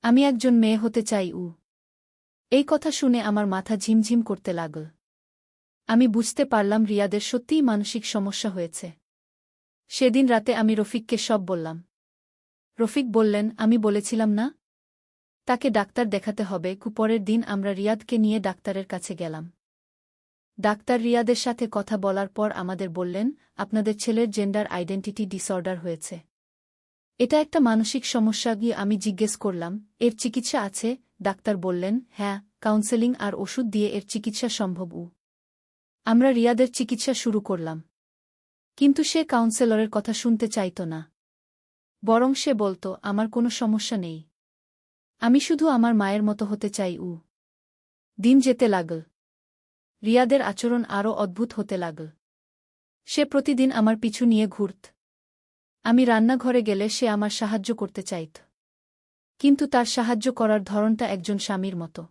আমি একজন মেয়ে হতে চাই। এই কথা শুনে আমার মাথা ঝিমঝিম করতে লাগল। আমি বুঝতে পারলাম রিয়াদের সত্যিই মানসিক সমস্যা হয়েছে। সেদিন রাতে আমি রফিককে সব বললাম। রফিক বললেন, আমি বলেছিলাম না? তাকে ডাক্তার দেখাতে হবে। পরের দিন আমরা রিয়াদকে নিয়ে ডাক্তারের কাছে গেলাম। ডাক্তার রিয়াদের সাথে কথা বলার পর আমাদের বললেন, আপনাদের ছেলের জেন্ডার আইডেন্টিটি ডিসঅর্ডার হয়েছে। এটা একটা মানসিক সমস্যা। গিয়ে আমি জিজ্ঞেস করলাম, এর চিকিৎসা আছে? ডাক্তার বললেন, হ্যাঁ, কাউন্সেলিং আর ওষুধ দিয়ে এর চিকিৎসা সম্ভব। আমরা রিয়াদের চিকিৎসা শুরু করলাম। কিন্তু সে কাউন্সেলরের কথা শুনতে চাইত না। বরং সে বলত, আমার কোনো সমস্যা নেই, আমি শুধু আমার মায়ের মতো হতে চাই। দিন যেতে লাগল। রিয়াদের আচরণ আরও অদ্ভুত হতে লাগল। সে প্রতিদিন আমার পিছু নিয়ে ঘুরত। আমি রান্নাঘরে গেলে সে আমার সাহায্য করতে চাইত, কিন্তু তার সাহায্য করার ধরনটা একজন স্বামীর মতো।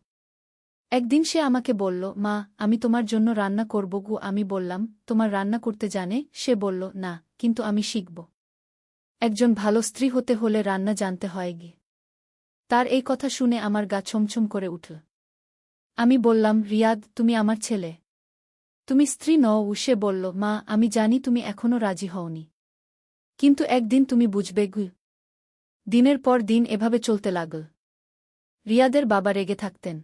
একদিন সে আমাকে বলল, মা, আমি তোমার জন্য রান্না করব। আমি বললাম, তোমার রান্না করতে জানে? সে বলল, না, কিন্তু আমি শিখব। একজন ভালো স্ত্রী হতে হলে রান্না জানতে হয়। তার এই কথা শুনে আমার গা ছমছম করে উঠল। আমি বললাম, রিয়াদ, তুমি আমার ছেলে, তুমি স্ত্রী নও। সে বলল, মা, আমি জানি তুমি এখনও রাজি হওনি, কিন্তু একদিন তুমি বুঝবে। দিনের পর দিন এভাবে চলতে লাগল। রিয়াদের বাবা রেগে থাকতেন।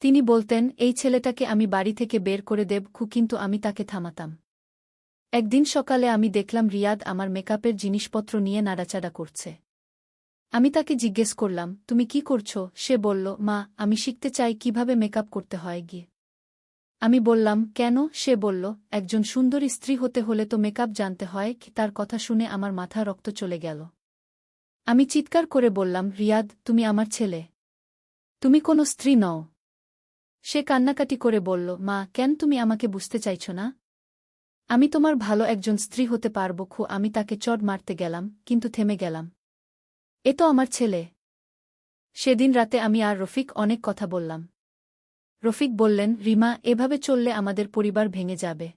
তিনি বলতেন, এই ছেলেটাকে আমি বাড়ি থেকে বের করে দেব। কিন্তু আমি তাকে থামাতাম। একদিন সকালে আমি দেখলাম রিয়াদ আমার মেকআপের জিনিসপত্র নিয়ে নাড়াচাড়া করছে। আমি তাকে জিজ্ঞেস করলাম, তুমি কি করছো? সে বলল, মা, আমি শিখতে চাই কিভাবে মেকআপ করতে হয়। আমি বললাম, কেন? সে বলল, একজন সুন্দরী স্ত্রী হতে হলে তো মেকআপ জানতে হয়। তার কথা শুনে আমার মাথা রক্ত চলে গেল। আমি চিৎকার করে বললাম, রিয়াদ, তুমি আমার ছেলে, তুমি কোনো স্ত্রী নও। সে কান্নাকাটি করে বলল, মা, কেন তুমি আমাকে বুঝতে চাইছ না? আমি তোমার ভালো একজন স্ত্রী হতে পারব। আমি তাকে চড় মারতে গেলাম, কিন্তু থেমে গেলাম। এ তো আমার ছেলে। সেদিন রাতে আমি আর রফিক অনেক কথা বললাম। রফিক বললেন, রিমা, এভাবে চললে আমাদের পরিবার ভেঙে যাবে,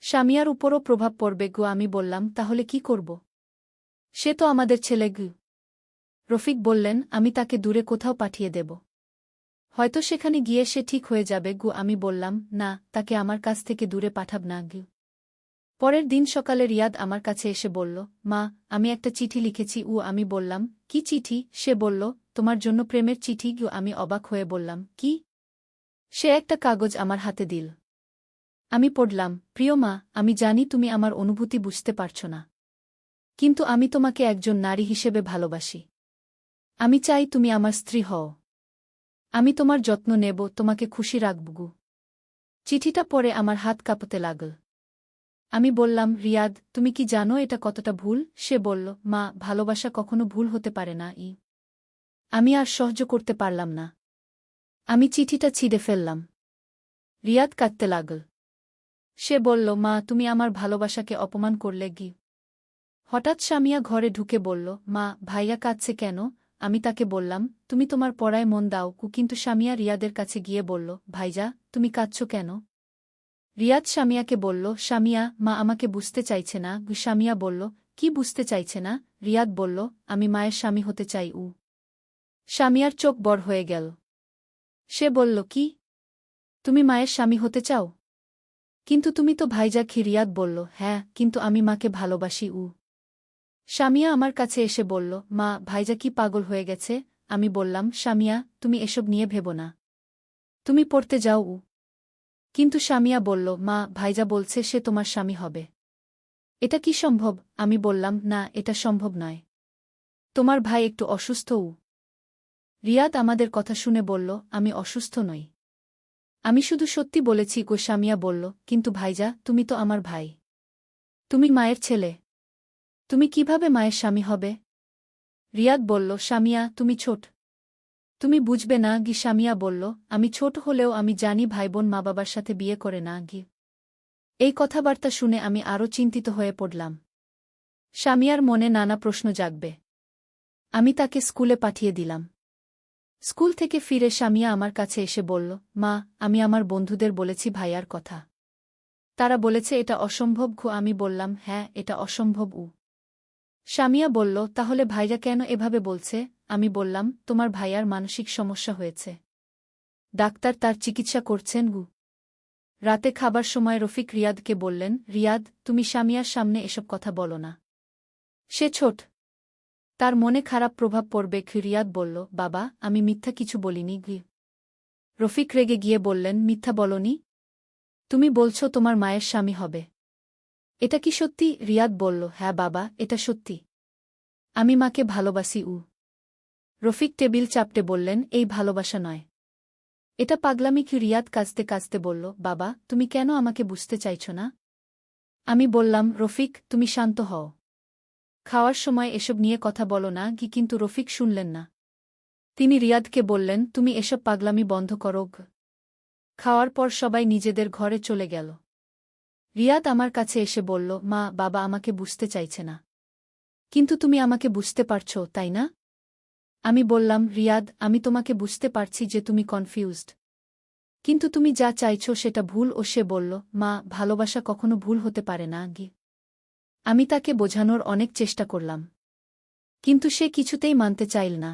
স্বামীয়ার উপরও প্রভাব পড়বে। আমি বললাম, তাহলে কি করব? সে তো আমাদের ছেলে। রফিক বললেন, আমি তাকে দূরে কোথাও পাঠিয়ে দেব, হয়তো সেখানে গিয়ে সে ঠিক হয়ে যাবে। আমি বললাম, না, তাকে আমার কাছ থেকে দূরে পাঠাব না। পরের দিন সকালে রিয়াদ আমার কাছে এসে বলল, মা, আমি একটা চিঠি লিখেছি। আমি বললাম, কি চিঠি? সে বলল, তোমার জন্য প্রেমের চিঠি। আমি অবাক হয়ে বললাম, কি? সে একটা কাগজ আমার হাতে দিল। আমি পড়লাম, প্রিয় মা, আমি জানি তুমি আমার অনুভূতি বুঝতে পারছ না, কিন্তু আমি তোমাকে একজন নারী হিসেবে ভালোবাসি। আমি চাই তুমি আমার স্ত্রী হও। আমি তোমার যত্ন নেব, তোমাকে খুশি রাখব। চিঠিটা পড়ে আমার হাত কাঁপতে লাগল। আমি বললাম, রিয়াদ, তুমি কি জানো এটা কতটা ভুল? সে বলল, মা, ভালোবাসা কখনো ভুল হতে পারে না। আমি আর সহ্য করতে পারলাম না। আমি চিঠিটা ছিঁড়ে ফেললাম। রিয়াদ কাঁদতে লাগল। সে বলল, মা, তুমি আমার ভালোবাসাকে অপমান করলে। হঠাৎ স্বামীয়া ঘরে ঢুকে বলল, মা, ভাইয়া কাঁদছে কেন? আমি তাকে বললাম, তুমি তোমার পড়ায় মন দাও। কিন্তু স্বামীয়া রিয়াদের কাছে গিয়ে বলল, ভাইজা, তুমি কাঁদছ কেন? রিয়াদ স্বামীয়াকে বলল, স্বামীয়া, মা আমাকে বুঝতে চাইছে না। স্বামীয়া বলল, কি বুঝতে চাইছে না? রিয়াদ বলল, আমি মায়ের স্বামী হতে চাই। স্বামীয়ার চোখ বড় হয়ে গেল। সে বলল, কি? তুমি মায়ের স্বামী হতে চাও? কিন্তু তুমি তো ভাইজা। রিয়াদ বলল, হ্যাঁ, কিন্তু আমি মাকে ভালোবাসি। স্বামীয়া আমার কাছে এসে বলল, মা, ভাইজা কি পাগল হয়ে গেছে? আমি বললাম, স্বামীয়া, তুমি এসব নিয়ে ভেবো না, তুমি পড়তে যাও। কিন্তু স্বামীয়া বলল, মা, ভাইজা বলছে সে তোমার স্বামী হবে। এটা কি সম্ভব? আমি বললাম, না, এটা সম্ভব নয়, তোমার ভাই একটু অসুস্থ। রিয়াদ আমাদের কথা শুনে বলল, আমি অসুস্থ নই, আমি শুধু সত্যি বলেছি। স্বামীয়া বলল, কিন্তু ভাইজা, তুমি তো আমার ভাই, তুমি মায়ের ছেলে, তুমি কিভাবে মায়ের স্বামী হবে? রিয়াদ বলল, স্বামীয়া, তুমি ছোট, তুমি বুঝবে না। স্বামীয়া বলল, আমি ছোট হলেও আমি জানি ভাইবোন মা বাবার সাথে বিয়ে করে না। এই কথাবার্তা শুনে আমি আরও চিন্তিত হয়ে পড়লাম। স্বামীয়ার মনে নানা প্রশ্ন জাগবে। আমি তাকে স্কুলে পাঠিয়ে দিলাম। স্কুল থেকে ফিরে স্বামীয়া আমার কাছে এসে বলল, মা, আমি আমার বন্ধুদের বলেছি ভাইয়ার কথা, তারা বলেছে এটা অসম্ভব। আমি বললাম, হ্যাঁ, এটা অসম্ভব। স্বামীয়া বলল, তাহলে ভাইয়া কেন এভাবে বলছে? আমি বললাম, তোমার ভাইয়ার মানসিক সমস্যা হয়েছে, ডাক্তার তার চিকিৎসা করছেন। রাতে খাবার সময় রফিক রিয়াদকে বললেন, রিয়াদ, তুমি স্বামীয়ার সামনে এসব কথা বলো না, সে ছোট, তার মনে খারাপ প্রভাব পড়বে। রিয়াদ বলল, বাবা, আমি মিথ্যা কিছু বলিনি। রফিক রেগে গিয়ে বললেন, মিথ্যা বলনি? তুমি বলছো তোমার মায়ের স্বামী হবে। এটা কি সত্যি? রিয়াদ বলল, হ্যাঁ বাবা, এটা সত্যি। আমি মাকে ভালোবাসি। রফিক টেবিল চাপটে বললেন, এই ভালোবাসা নয়, এটা পাগলামি। রিয়াদ কাঁদতে কাঁদতে বলল, বাবা, তুমি কেন আমাকে বুঝতে চাইছ না? আমি বললাম, রফিক, তুমি শান্ত হও। খাওয়ার সময় এসব নিয়ে কথা বলো না। কিন্তু রফিক শুনলেন না। তিনি রিয়াদকে বললেন, তুমি এসব পাগলামি বন্ধ করো। খাওয়ার পর সবাই নিজেদের ঘরে চলে গেল। রিয়াদ আমার কাছে এসে বলল, মা, বাবা আমাকে বুঝতে চাইছে না। কিন্তু তুমি আমাকে বুঝতে পারছ, তাই না? আমি বললাম, রিয়াদ, আমি তোমাকে বুঝতে পারছি যে তুমি কনফিউজড। কিন্তু তুমি যা চাইছ সেটা ভুল। সে বলল, মা, ভালোবাসা কখনো ভুল হতে পারে না। আমি তাকে বোঝানোর অনেক চেষ্টা করলাম, কিন্তু সে কিছুতেই মানতে চাইল না।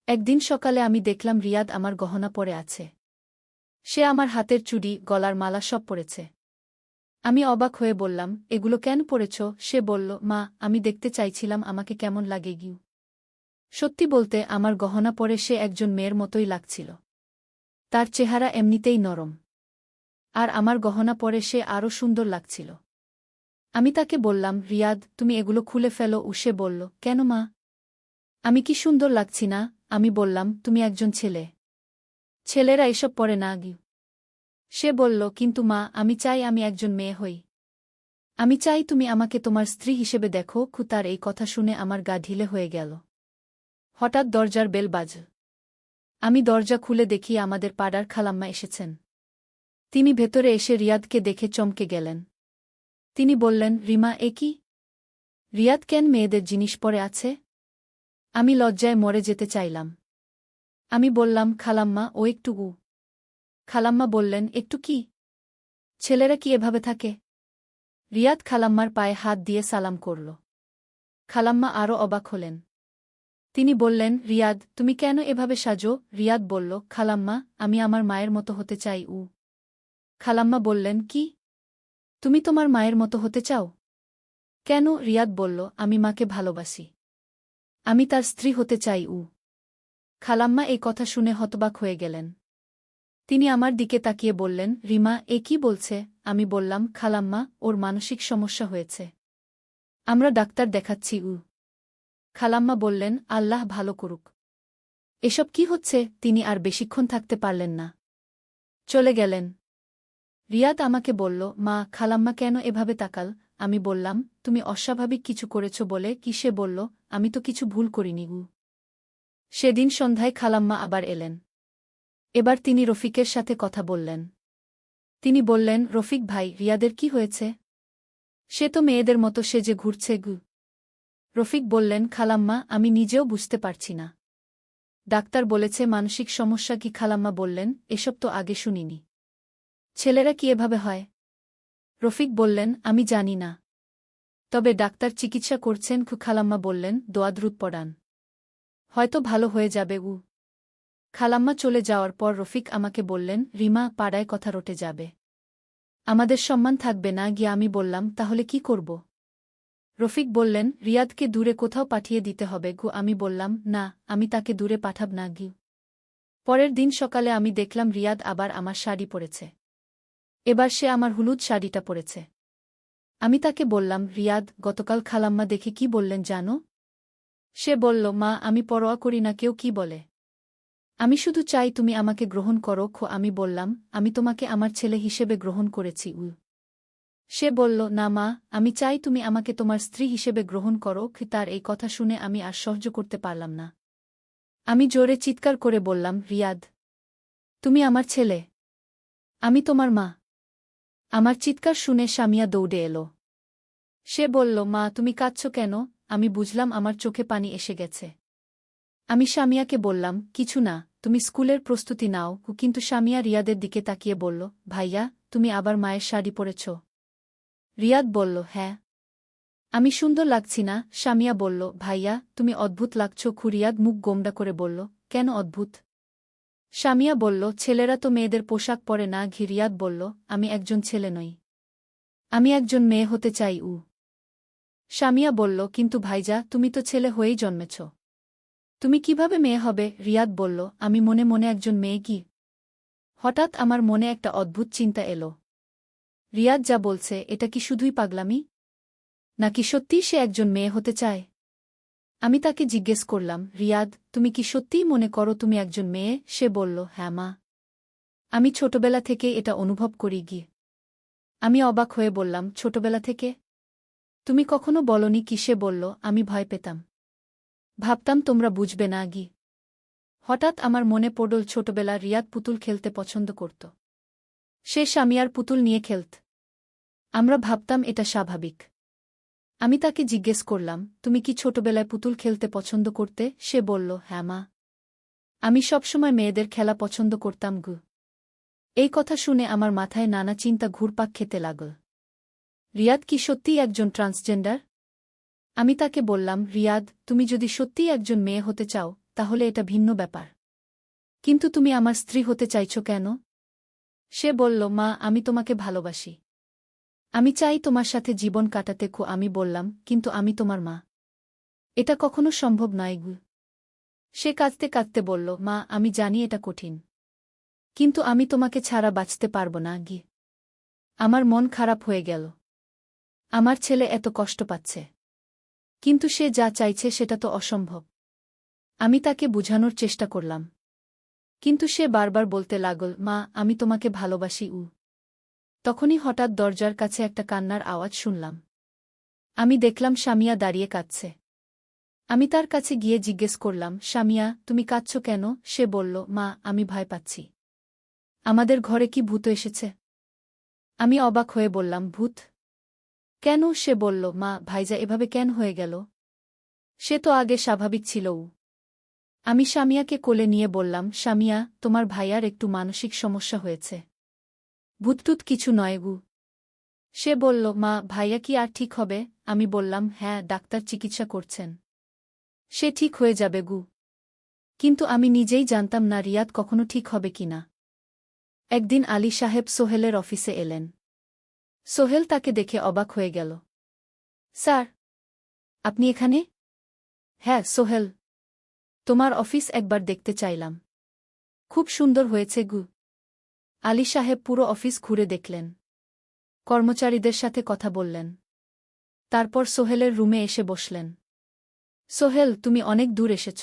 একদিন সকালে আমি দেখলাম রিয়াদ আমার গহনা পরে আছে। সে আমার হাতের চুড়ি, গলার মালা সব পরেছে। আমি অবাক হয়ে বললাম, এগুলো কেন পরেছ? সে বলল, মা, আমি দেখতে চাইছিলাম আমাকে কেমন লাগে। সত্যি বলতে, আমার গহনা পরে সে একজন মেয়ের মতোই লাগছিল। তার চেহারা এমনিতেই নরম, আর আমার গহনা পরে সে আরও সুন্দর লাগছিল। আমি তাকে বললাম, রিয়াদ, তুমি এগুলো খুলে ফেলো। সে বলল, কেন মা? আমি কি সুন্দর লাগছি না? আমি বললাম, তুমি একজন ছেলে, ছেলেরা এসব পরে না। সে বলল, কিন্তু মা, আমি চাই আমি একজন মেয়ে হই। আমি চাই তুমি আমাকে তোমার স্ত্রী হিসেবে দেখো। তার এই কথা শুনে আমার গা ঢিলে হয়ে গেল। হঠাৎ দরজার বেল বাজ। আমি দরজা খুলে দেখি আমাদের পাড়ার খালাম্মা এসেছেন। তিনি ভেতরে এসে রিয়াদকে দেখে চমকে গেলেন। তিনি বললেন, রিমা, এ কি? রিয়াদ কেন মেয়েদের জিনিস পরে আছে? আমি লজ্জায় মরে যেতে চাইলাম। আমি বললাম, খালাম্মা, ও একটু। খালাম্মা বললেন, একটু কি? ছেলেরা কি এভাবে থাকে? রিয়াদ খালাম্মার পায়ে হাত দিয়ে সালাম করল। খালাম্মা আরও অবাক হলেন। তিনি বললেন, রিয়াদ, তুমি কেন এভাবে সাজো? রিয়াদ বলল, খালাম্মা, আমি আমার মায়ের মতো হতে চাই। খালাম্মা বললেন, কি? তুমি তোমার মায়ের মতো হতে চাও? কেন? রিয়াদ বলল, আমি মাকে ভালোবাসি। আমি তার স্ত্রী হতে চাই। খালাম্মা এই কথা শুনে হতবাক হয়ে গেলেন। তিনি আমার দিকে তাকিয়ে বললেন, রিমা, এ কি বলছে? আমি বললাম, খালাম্মা, ওর মানসিক সমস্যা হয়েছে। আমরা ডাক্তার দেখাচ্ছি। খালাম্মা বললেন, আল্লাহ ভালো করুক। এসব কি হচ্ছে? তিনি আর বেশিক্ষণ থাকতে পারলেন না, চলে গেলেন। রিয়াদ আমাকে বলল, মা, খালাম্মা কেন এভাবে তাকাল? আমি বললাম, তুমি অস্বাভাবিক কিছু করেছ বলে। কি? সে বলল, আমি তো কিছু ভুল করিনি। সেদিন সন্ধ্যায় খালাম্মা আবার এলেন। এবার তিনি রফিকের সাথে কথা বললেন। তিনি বললেন, রফিক ভাই, রিয়াদের কি হয়েছে? সে তো মেয়েদের মতো সেজে ঘুরছে। রফিক বললেন, খালাম্মা, আমি নিজেও বুঝতে পারছি না। ডাক্তার বলেছে মানসিক সমস্যা। কি? খালাম্মা বললেন, এসব তো আগে শুনিনি। ছেলেরা কি এভাবে হয়? রফিক বললেন, আমি জানি না, তবে ডাক্তার চিকিৎসা করছেন। খালাম্মা বললেন, দোয়া দ্রুত পড়ান, হয়তো ভালো হয়ে যাবে। খালাম্মা চলে যাওয়ার পর রফিক আমাকে বললেন, রিমা, পাড়ায় কথা রটে যাবে, আমাদের সম্মান থাকবে না। আমি বললাম, তাহলে কি করব? রফিক বললেন, রিয়াদকে দূরে কোথাও পাঠিয়ে দিতে হবে। আমি বললাম, না, আমি তাকে দূরে পাঠাব না। পরের দিন সকালে আমি দেখলাম রিয়াদ আবার আমার শাড়ি পরেছে। এবার সে আমার হলুদ শাড়িটা পরেছে। আমি তাকে বললাম, রিয়াদ, গতকাল খালাম্মা দেখে কি বললেন জানো? সে বলল, মা, আমি পরোয়া করি না কেউ কি বলে। আমি শুধু চাই তুমি আমাকে গ্রহণ করো। আমি বললাম, আমি তোমাকে আমার ছেলে হিসেবে গ্রহণ করেছি। সে বলল, না মা, আমি চাই তুমি আমাকে তোমার স্ত্রী হিসেবে গ্রহণ করো। তার এই কথা শুনে আমি আর সহ্য করতে পারলাম না। আমি জোরে চিৎকার করে বললাম, রিয়াদ, তুমি আমার ছেলে, আমি তোমার মা। আমার চিৎকার শুনে সামিয়া দৌড়ে এলো। সে বলল, মা, তুমি কাঁদছ কেন? আমি বুঝলাম আমার চোখে পানি এসে গেছে। আমি সামিয়াকে বললাম, কিছু না, তুমি স্কুলের প্রস্তুতি নাও। কিন্তু সামিয়া রিয়াদের দিকে তাকিয়ে বলল, ভাইয়া, তুমি আবার মায়ের শাড়ি পরেছ? রিয়াদ বলল, হ্যাঁ। আমি সুন্দর লাগছি না? সামিয়া বলল, ভাইয়া, তুমি অদ্ভুত লাগছ। রিয়াদ মুখ গোমড়া করে বলল, কেন অদ্ভুত? সামিয়া বলল, ছেলেরা তো মেয়েদের পোশাক পরে না। রিয়াদ বলল, আমি একজন ছেলে নই, আমি একজন মেয়ে হতে চাই। সামিয়া বলল, কিন্তু ভাইজা, তুমি তো ছেলে হয়েই জন্মেছ। তুমি কিভাবে মেয়ে হবে? রিয়াদ বলল, আমি মনে মনে একজন মেয়ে কি? হঠাৎ আমার মনে একটা অদ্ভুত চিন্তা এলো। রিয়াদ যা বলছে, এটা কি শুধুই পাগলামি, নাকি সত্যিই সে একজন মেয়ে হতে চায়? আমি তাকে জিজ্ঞেস করলাম, রিয়াদ, তুমি কি সত্যিই মনে করো তুমি একজন মেয়ে? সে বলল, হ্যাঁ মা, আমি ছোটবেলা থেকেই এটা অনুভব করি গি। আমি অবাক হয়ে বললাম, ছোটবেলা থেকে? তুমি কখনো বলনি কি? সে বলল, আমি ভয় পেতাম, ভাবতাম তোমরা বুঝবে না গি। হঠাৎ আমার মনে পড়ল, ছোটবেলা রিয়াদ পুতুল খেলতে পছন্দ করত। সে সামিয়ার পুতুল নিয়ে খেলত। আমরা ভাবতাম এটা স্বাভাবিক। আমি তাকে জিজ্ঞেস করলাম, তুমি কি ছোটবেলায় পুতুল খেলতে পছন্দ করতে? সে বলল, হ্যাঁ মা, আমি সবসময় মেয়েদের খেলা পছন্দ করতাম গু। এই কথা শুনে আমার মাথায় নানা চিন্তা ঘুরপাক খেতে লাগল। রিয়াদ কি সত্যিই একজন ট্রান্সজেন্ডার? আমি তাকে বললাম, রিয়াদ, তুমি যদি সত্যিই একজন মেয়ে হতে চাও, তাহলে এটা ভিন্ন ব্যাপার। কিন্তু তুমি আমার স্ত্রী হতে চাইছ কেন? সে বলল, মা, আমি তোমাকে ভালোবাসি। আমি চাই তোমার সাথে জীবন কাটাতে। আমি বললাম, কিন্তু আমি তোমার মা। এটা কখনো সম্ভব নয় গু। সে কাঁদতে কাঁদতে বলল, মা, আমি জানি এটা কঠিন, কিন্তু আমি তোমাকে ছাড়া বাঁচতে পারব না গি। আমার মন খারাপ হয়ে গেল। আমার ছেলে এত কষ্ট পাচ্ছে, কিন্তু সে যা চাইছে সেটা তো অসম্ভব। আমি তাকে বুঝানোর চেষ্টা করলাম, কিন্তু সে বারবার বলতে লাগল, মা, আমি তোমাকে ভালোবাসি। তখনই হঠাৎ দরজার কাছে একটা কান্নার আওয়াজ শুনলাম। আমি দেখলাম সামিয়া দাঁড়িয়ে কাঁদছে। আমি তার কাছে গিয়ে জিজ্ঞেস করলাম, সামিয়া, তুমি কাঁদছ কেন? সে বলল, মা, আমি ভয় পাচ্ছি। আমাদের ঘরে কি ভূত এসেছে? আমি অবাক হয়ে বললাম, ভূত? কেন? সে বলল, মা, ভাইজা এভাবে কেন হয়ে গেল? সে তো আগে স্বাভাবিক ছিল। আমি সামিয়াকে কোলে নিয়ে বললাম, সামিয়া, তোমার ভাইয়ার একটু মানসিক সমস্যা হয়েছে। ভূতটুত কিছু নয় গু। সে বলল, মা, ভাইয়া কি আর ঠিক হবে? আমি বললাম, হ্যাঁ, ডাক্তার চিকিৎসা করছেন, সে ঠিক হয়ে যাবে গু। কিন্তু আমি নিজেই জানতাম না রিয়াদ কখনো ঠিক হবে কিনা। একদিন আলী সাহেব সোহেলের অফিসে এলেন। সোহেল তাকে দেখে অবাক হয়ে গেল। স্যার, আপনি এখানে? হ্যাঁ সোহেল, তোমার অফিস একবার দেখতে চাইলাম। খুব সুন্দর হয়েছে গু। আলী সাহেব পুরো অফিস ঘুরে দেখলেন, কর্মচারীদের সাথে কথা বললেন, তারপর সোহেলের রুমে এসে বসলেন। সোহেল, তুমি অনেক দূর এসেছ।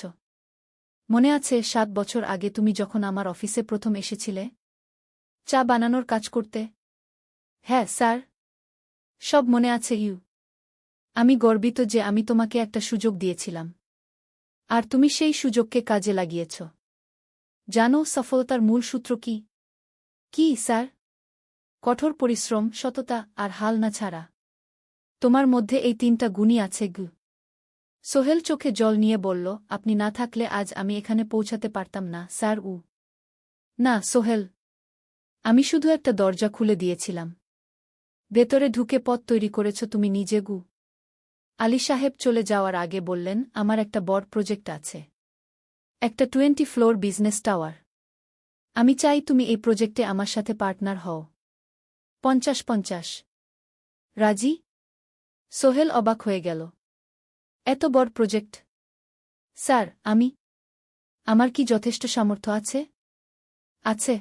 মনে আছে 7 বছর আগে তুমি যখন আমার অফিসে প্রথম এসেছিলে চা বানানোর কাজ করতে? হ্যাঁ স্যার, সব মনে আছে। আমি গর্বিত যে আমি তোমাকে একটা সুযোগ দিয়েছিলাম, আর তুমি সেই সুযোগকে কাজে লাগিয়েছ। জানো সফলতার মূল সূত্র কি? কি স্যার? কঠোর পরিশ্রম, সততা আর হাল না ছাড়া। তোমার মধ্যে এই 3টা গুণই আছে গু। সোহেল চোখে জল নিয়ে বলল, আপনি না থাকলে আজ আমি এখানে পৌঁছাতে পারতাম না স্যার। না সোহেল, আমি শুধু একটা দরজা খুলে দিয়েছিলাম, ভেতরে ঢুকে পথ তৈরি করেছ তুমি নিজে গু। আলী সাহেব চলে যাওয়ার আগে বললেন, আমার একটা বড় প্রজেক্ট আছে, একটা 20 ফ্লোর বিজনেস টাওয়ার। আমি চাই তুমি এই প্রজেক্টে আমার সাথে পার্টনার হও। 50-50 রাজি? সোহেল অবাক হয়ে গেল। এত বড় প্রজেক্ট? স্যার, আমার কি যথেষ্ট সামর্থ্য আছে? আছে,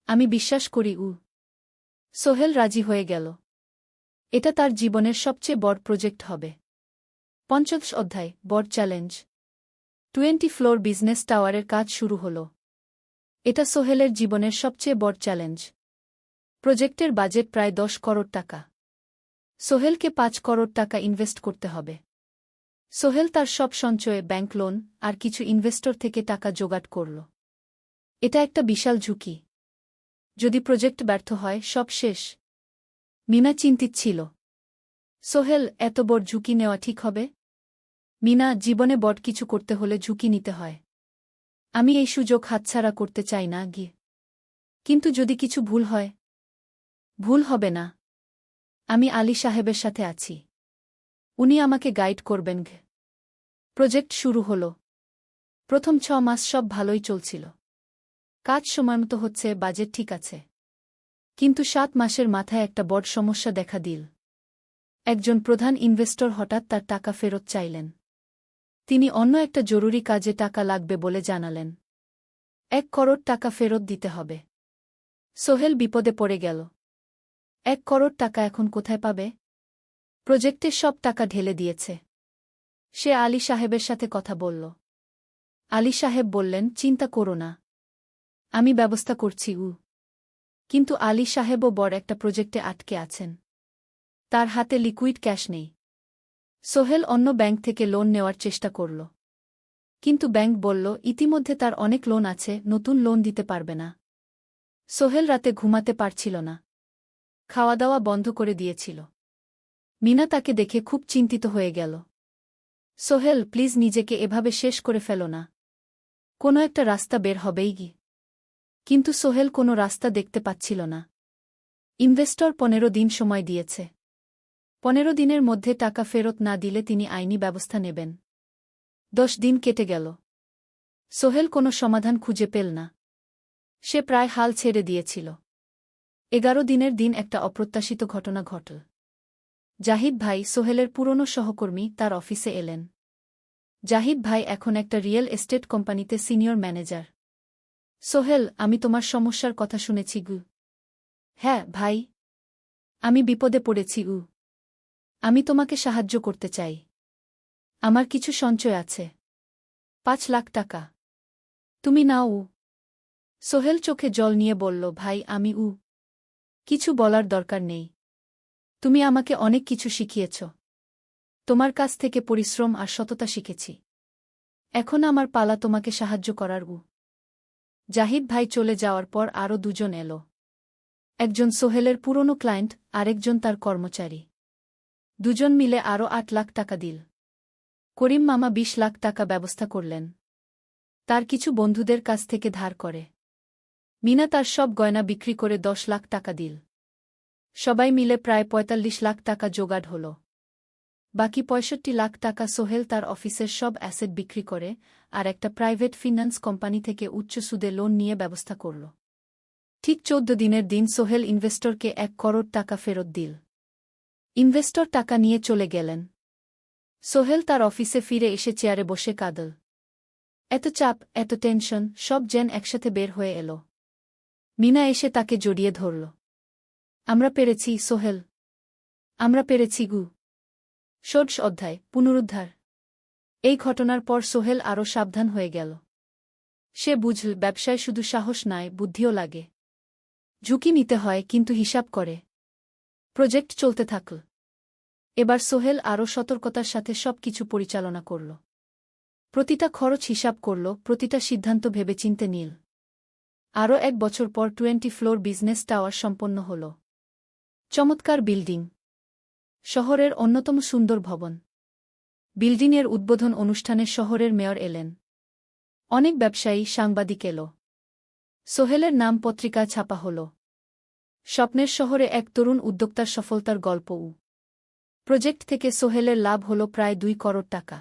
আমি বিশ্বাস করি। সোহেল রাজি হয়ে গেল। এটা তার জীবনের সবচেয়ে বড় প্রজেক্ট হবে। 50 অধ্যায়, বড় চ্যালেঞ্জ। 20 ফ্লোর বিজনেস টাওয়ারের কাজ শুরু হল। এটা সোহেলের জীবনের সবচেয়ে বড় চ্যালেঞ্জ। প্রজেক্টের বাজেট প্রায় 10 করোড় টাকা। সোহেলকে 5 করোড় টাকা ইনভেস্ট করতে হবে। সোহেল তার সব সঞ্চয়ে, ব্যাংক লোন আর কিছু ইনভেস্টর থেকে টাকা জোগাড় করল। এটা একটা বিশাল ঝুঁকি। যদি প্রজেক্ট ব্যর্থ হয়, সব শেষ। মিনা চিন্তিত ছিল। সোহেল, এত বড় ঝুঁকি নেওয়া ঠিক হবে? মিনা, জীবনে বড় কিছু করতে হলে ঝুঁকি নিতে হয়। আমি এই সুযোগ হাতছাড়া করতে চাই না গিয়ে। কিন্তু যদি কিছু ভুল হয়? ভুল হবে না। আমি আলী সাহেবের সাথে আছি, উনি আমাকে গাইড করবেন। প্রজেক্ট শুরু হল। প্রথম 6 মাস সব ভালোই চলছিল, কাজ সময়মতো হচ্ছে, বাজেট ঠিক আছে। কিন্তু 7 মাসের মাথায় একটা বড় সমস্যা দেখা দিল। একজন প্রধান ইনভেস্টর হঠাৎ তার টাকা ফেরত চাইলেন। তিনি অন্য একটা জরুরি কাজে টাকা লাগবে বলে জানালেন। 1 করোড় টাকা ফেরত দিতে হবে। সোহেল বিপদে পড়ে গেল। 1 করোড় টাকা এখন কোথায় পাবে? প্রজেক্টের সব টাকা ঢেলে দিয়েছে। সে আলী সাহেবের সাথে কথা বলল। আলী সাহেব বললেন, চিন্তা করো না, আমি ব্যবস্থা করছি। কিন্তু আলী সাহেবও বড় একটা প্রজেক্টে আটকে আছেন। তার হাতে লিকুইড ক্যাশ নেই। সোহেল অন্য ব্যাংক থেকে লোন নেওয়ার চেষ্টা করল। কিন্তু ব্যাংক বলল, ইতিমধ্যে তার অনেক লোন আছে, নতুন লোন দিতে পারবে না। সোহেল রাতে ঘুমাতে পারছিল না। খাওয়া দাওয়া বন্ধ করে দিয়েছিল। মিনা তাকে দেখে খুব চিন্তিত হয়ে গেল। সোহেল, প্লিজ নিজেকে এভাবে শেষ করে ফেলো না। কোনো একটা রাস্তা বের হবেই কি। কিন্তু সোহেল কোনো রাস্তা দেখতে পাচ্ছিল না। ইনভেস্টর 15 দিন সময় দিয়েছে। 15 দিনের মধ্যে টাকা ফেরত না দিলে তিনি আইনি ব্যবস্থা নেবেন। 10 দিন কেটে গেল। সোহেল কোনো সমাধান খুঁজে পেল না। সে প্রায় হাল ছেড়ে দিয়েছিল। 11 দিনের দিন একটা অপ্রত্যাশিত ঘটনা ঘটল। জাহিদ ভাই, সোহেলের পুরনো সহকর্মী, তার অফিসে এলেন। জাহিদ ভাই এখন একটা রিয়েল এস্টেট কোম্পানিতে সিনিয়র ম্যানেজার। সোহেল, আমি তোমার সমস্যার কথা শুনেছি গু। হ্যাঁ ভাই, আমি বিপদে পড়েছি। আমি তোমাকে সাহায্য করতে চাই। আমার কিছু সঞ্চয় আছে, 5 লাখ টাকা। তুমি নাও। সোহেল চোখে জল নিয়ে বলল, ভাই আমি কিছু বলার দরকার নেই। তুমি আমাকে অনেক কিছু শিখিয়েছ। তোমার কাছ থেকে পরিশ্রম আর সততা শিখেছি। এখন আমার পালা তোমাকে সাহায্য করার। জাহিদ ভাই চলে যাওয়ার পর আরও 2 জন এলো। একজন সোহেলের পুরনো ক্লায়েন্ট, আরেকজন তার কর্মচারী। 2 জন মিলে আরও 8 লাখ টাকা দিল। করিম মামা 20 লাখ টাকা ব্যবস্থা করলেন। তার কিছু বন্ধুদের কাছ থেকে ধার করে। মিনা তার সব গয়না বিক্রি করে 10 লাখ টাকা দিল। সবাই মিলে প্রায় 45 লাখ টাকা জোগাড় হল। বাকি 65 লাখ টাকা সোহেল তার অফিসের সব অ্যাসেট বিক্রি করে আর একটা প্রাইভেট ফিন্যান্স কোম্পানি থেকে উচ্চ সুদে লোন নিয়ে ব্যবস্থা করল। ঠিক 14 দিনের দিন সোহেল ইনভেস্টরকে 1 করোড় টাকা ফেরত দিল। ইনভেস্টর টাকা নিয়ে চলে গেলেন। সোহেল তার অফিসে ফিরে এসে চেয়ারে বসে কাঁদল। এত চাপ, এত টেনশন, সব যেন একসাথে বের হয়ে এলো। মিনা এসে তাকে জড়িয়ে ধরল। আমরা পেরেছি সোহেল, আমরা পেরেছি গু। ষোড়শ অধ্যায়, পুনরুদ্ধার। এই ঘটনার পর সোহেল আরও সাবধান হয়ে গেল। সে বুঝল, ব্যবসায় শুধু সাহস নয়, বুদ্ধিও লাগে। ঝুঁকি নিতে হয়, কিন্তু হিসাব করে। প্রজেক্ট চলতে থাকল। এবার সোহেল আরও সতর্কতার সাথে সবকিছু পরিচালনা করল। প্রতিটা খরচ হিসাব করল, প্রতিটা সিদ্ধান্ত ভেবেচিন্তে নিল। আরও 1 বছর পর 20 ফ্লোর বিজনেস টাওয়ার সম্পন্ন হল। চমৎকার বিল্ডিং, শহরের অন্যতম সুন্দর ভবন। বিল্ডিংয়ের উদ্বোধন অনুষ্ঠানে শহরের মেয়র এলেন। অনেক ব্যবসায়ী, সাংবাদিক এল। সোহেলের নাম পত্রিকা ছাপা হল। স্বপ্নের শহরে এক তরুণ উদ্যোক্তার সফলতার গল্প। প্রজেক্ট থেকে সোহেলের লাভ হল প্রায় 2 করোড় টাকা।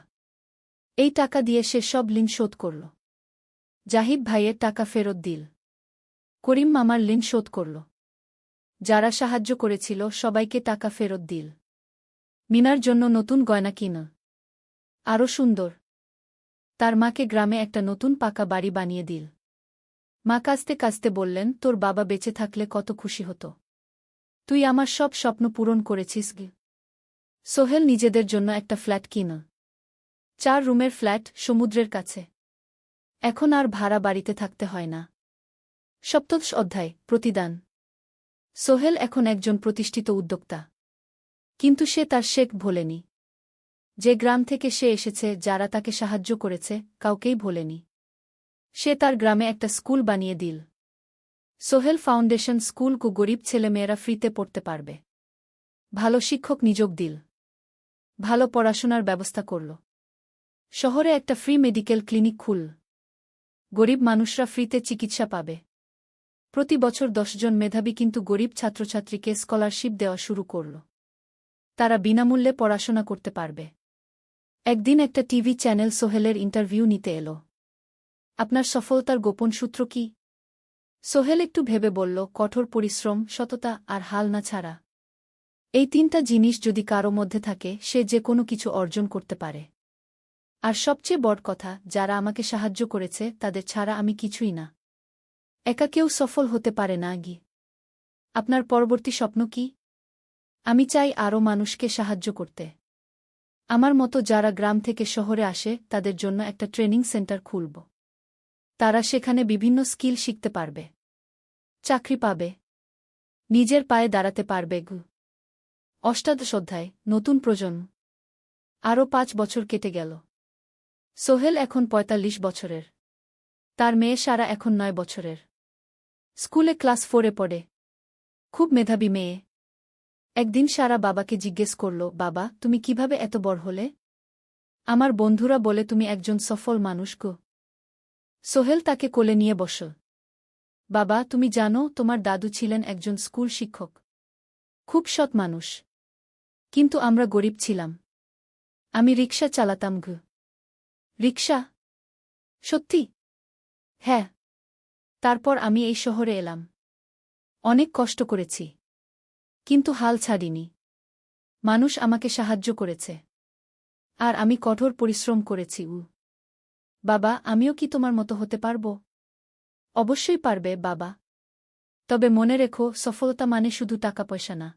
এই টাকা দিয়ে সে সব ঋণ শোধ করল। জাহিদ ভাইয়ের টাকা ফেরত দিল। করিম মামার ঋণ শোধ করল। যারা সাহায্য করেছিল সবাইকে টাকা ফেরত দিল। মিনার জন্য নতুন গয়না কিন। আরও সুন্দর। তার মাকে গ্রামে একটা নতুন পাকা বাড়ি বানিয়ে দিল। মা কাঁদতে কাঁদতে বললেন, তোর বাবা বেঁচে থাকলে কত খুশি হতো। তুই আমার সব স্বপ্ন পূরণ করেছিস গে। সোহেল নিজেদের জন্য একটা ফ্ল্যাট কিন। 4 রুমের ফ্ল্যাট, সমুদ্রের কাছে। এখন আর ভাড়া বাড়িতে থাকতে হয় না। সপ্তদশ অধ্যায়, প্রতিদান। সোহেল এখন একজন প্রতিষ্ঠিত উদ্যোক্তা। কিন্তু সে তার শেখ ভোলেনি। যে গ্রাম থেকে সে এসেছে, যারা তাকে সাহায্য করেছে, কাউকেই ভোলেনি। সে তার গ্রামে একটা স্কুল বানিয়ে দিল। সোহেল ফাউন্ডেশন স্কুল কো গরিব ছেলেমেয়েরা ফ্রিতে পড়তে পারবে। ভালো শিক্ষক নিযোগ দিল। ভালো পড়াশোনার ব্যবস্থা করল। শহরে একটা ফ্রি মেডিকেল ক্লিনিক খুল। গরিব মানুষরা ফ্রিতে চিকিৎসা পাবে। প্রতি বছর 10 জন মেধাবী কিন্তু গরিব ছাত্রছাত্রীকে স্কলারশিপ দেওয়া শুরু করল। তারা বিনামূল্যে পড়াশোনা করতে পারবে। একদিন একটা টিভি চ্যানেল সোহেলের ইন্টারভিউ নিতে এলো। আপনার সফলতার গোপন সূত্র কি? সোহেল একটু ভেবে বলল, কঠোর পরিশ্রম, সততা আর হাল না ছাড়া। এই তিনটা জিনিস যদি কারো মধ্যে থাকে সে যে কোনো কিছু অর্জন করতে পারে। আর সবচেয়ে বড় কথা, যারা আমাকে সাহায্য করেছে তাদের ছাড়া আমি কিছুই না। একা কেউ সফল হতে পারে না। আপনার পরবর্তী স্বপ্ন কি? আমি চাই আরও মানুষকে সাহায্য করতে। আমার মতো যারা গ্রাম থেকে শহরে আসে তাদের জন্য একটা ট্রেনিং সেন্টার খুলব। তারা সেখানে বিভিন্ন স্কিল শিখতে পারবে, চাকরি পাবে, নিজের পায়ে দাঁড়াতে পারবে। অষ্টাদশ অধ্যায়, নতুন প্রজন্ম। আরও 5 বছর কেটে গেল। সোহেল এখন ৪৫ বছরের। তার মেয়ে সারা এখন 9 বছরের। স্কুলে ক্লাস 4-এ পড়ে। খুব মেধাবী মেয়ে। একদিন সারা বাবাকে জিজ্ঞেস করল, বাবা, তুমি কিভাবে এত বড় হলে? আমার বন্ধুরা বলে তুমি একজন সফল মানুষ গো। সোহেল তাকে কোলে নিয়ে বসল। বাবা, তুমি জানো তোমার দাদু ছিলেন একজন স্কুল শিক্ষক। খুব সৎ মানুষ। কিন্তু আমরা গরিব ছিলাম। আমি রিকশা চালাতাম। রিকশা? সত্যি? হ্যাঁ। তারপর আমি এই শহরে এলাম। অনেক কষ্ট করেছি। কিন্তু হাল ছাড়িনি। মানুষ আমাকে সাহায্য করেছে। আর আমি কঠোর পরিশ্রম করেছি। বাবা, আমিও কি তোমার মতো হতে পারব? অবশ্যই পারবে বাবা। তবে মনে রেখো, সফলতা মানে শুধু টাকা পয়সা না।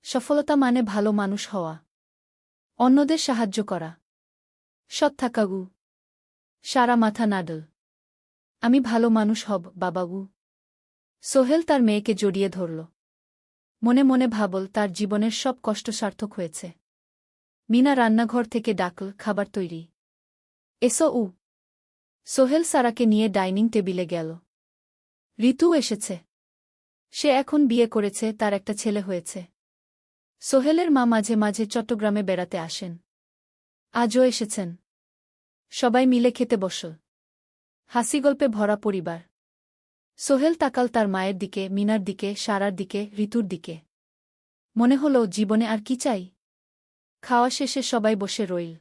সফলতা মানে ভালো মানুষ হওয়া, অন্যদের সাহায্য করা, সৎ থাকা। সারা মাথা নাড়ল। আমি ভালো মানুষ হব বাবা। সোহেল তার মেয়েকে জড়িয়ে ধরল। মনে মনে ভাবল তার জীবনের সব কষ্ট সার্থক হয়েছে। মিনা রান্নাঘর থেকে ডাকল, খাবার তৈরি। এসো। সোহেল সারাকে নিয়ে ডাইনিং টেবিলে গেল। ঋতু এসেছে। সে এখন বিয়ে করেছে, তার একটা ছেলে হয়েছে। সোহেলের মা মাঝে মাঝে চট্টগ্রামে বেড়াতে আসেন। আজও এসেছেন। সবাই মিলে খেতে বসল। হাসিগল্পে ভরা পরিবার। সোহেল তাকাল তার মায়ের দিকে, মিনার দিকে, সারার দিকে, ঋতুর দিকে। মনে হল জীবনে আর কি চাই। খাওয়া শেষে সবাই বসে রইল।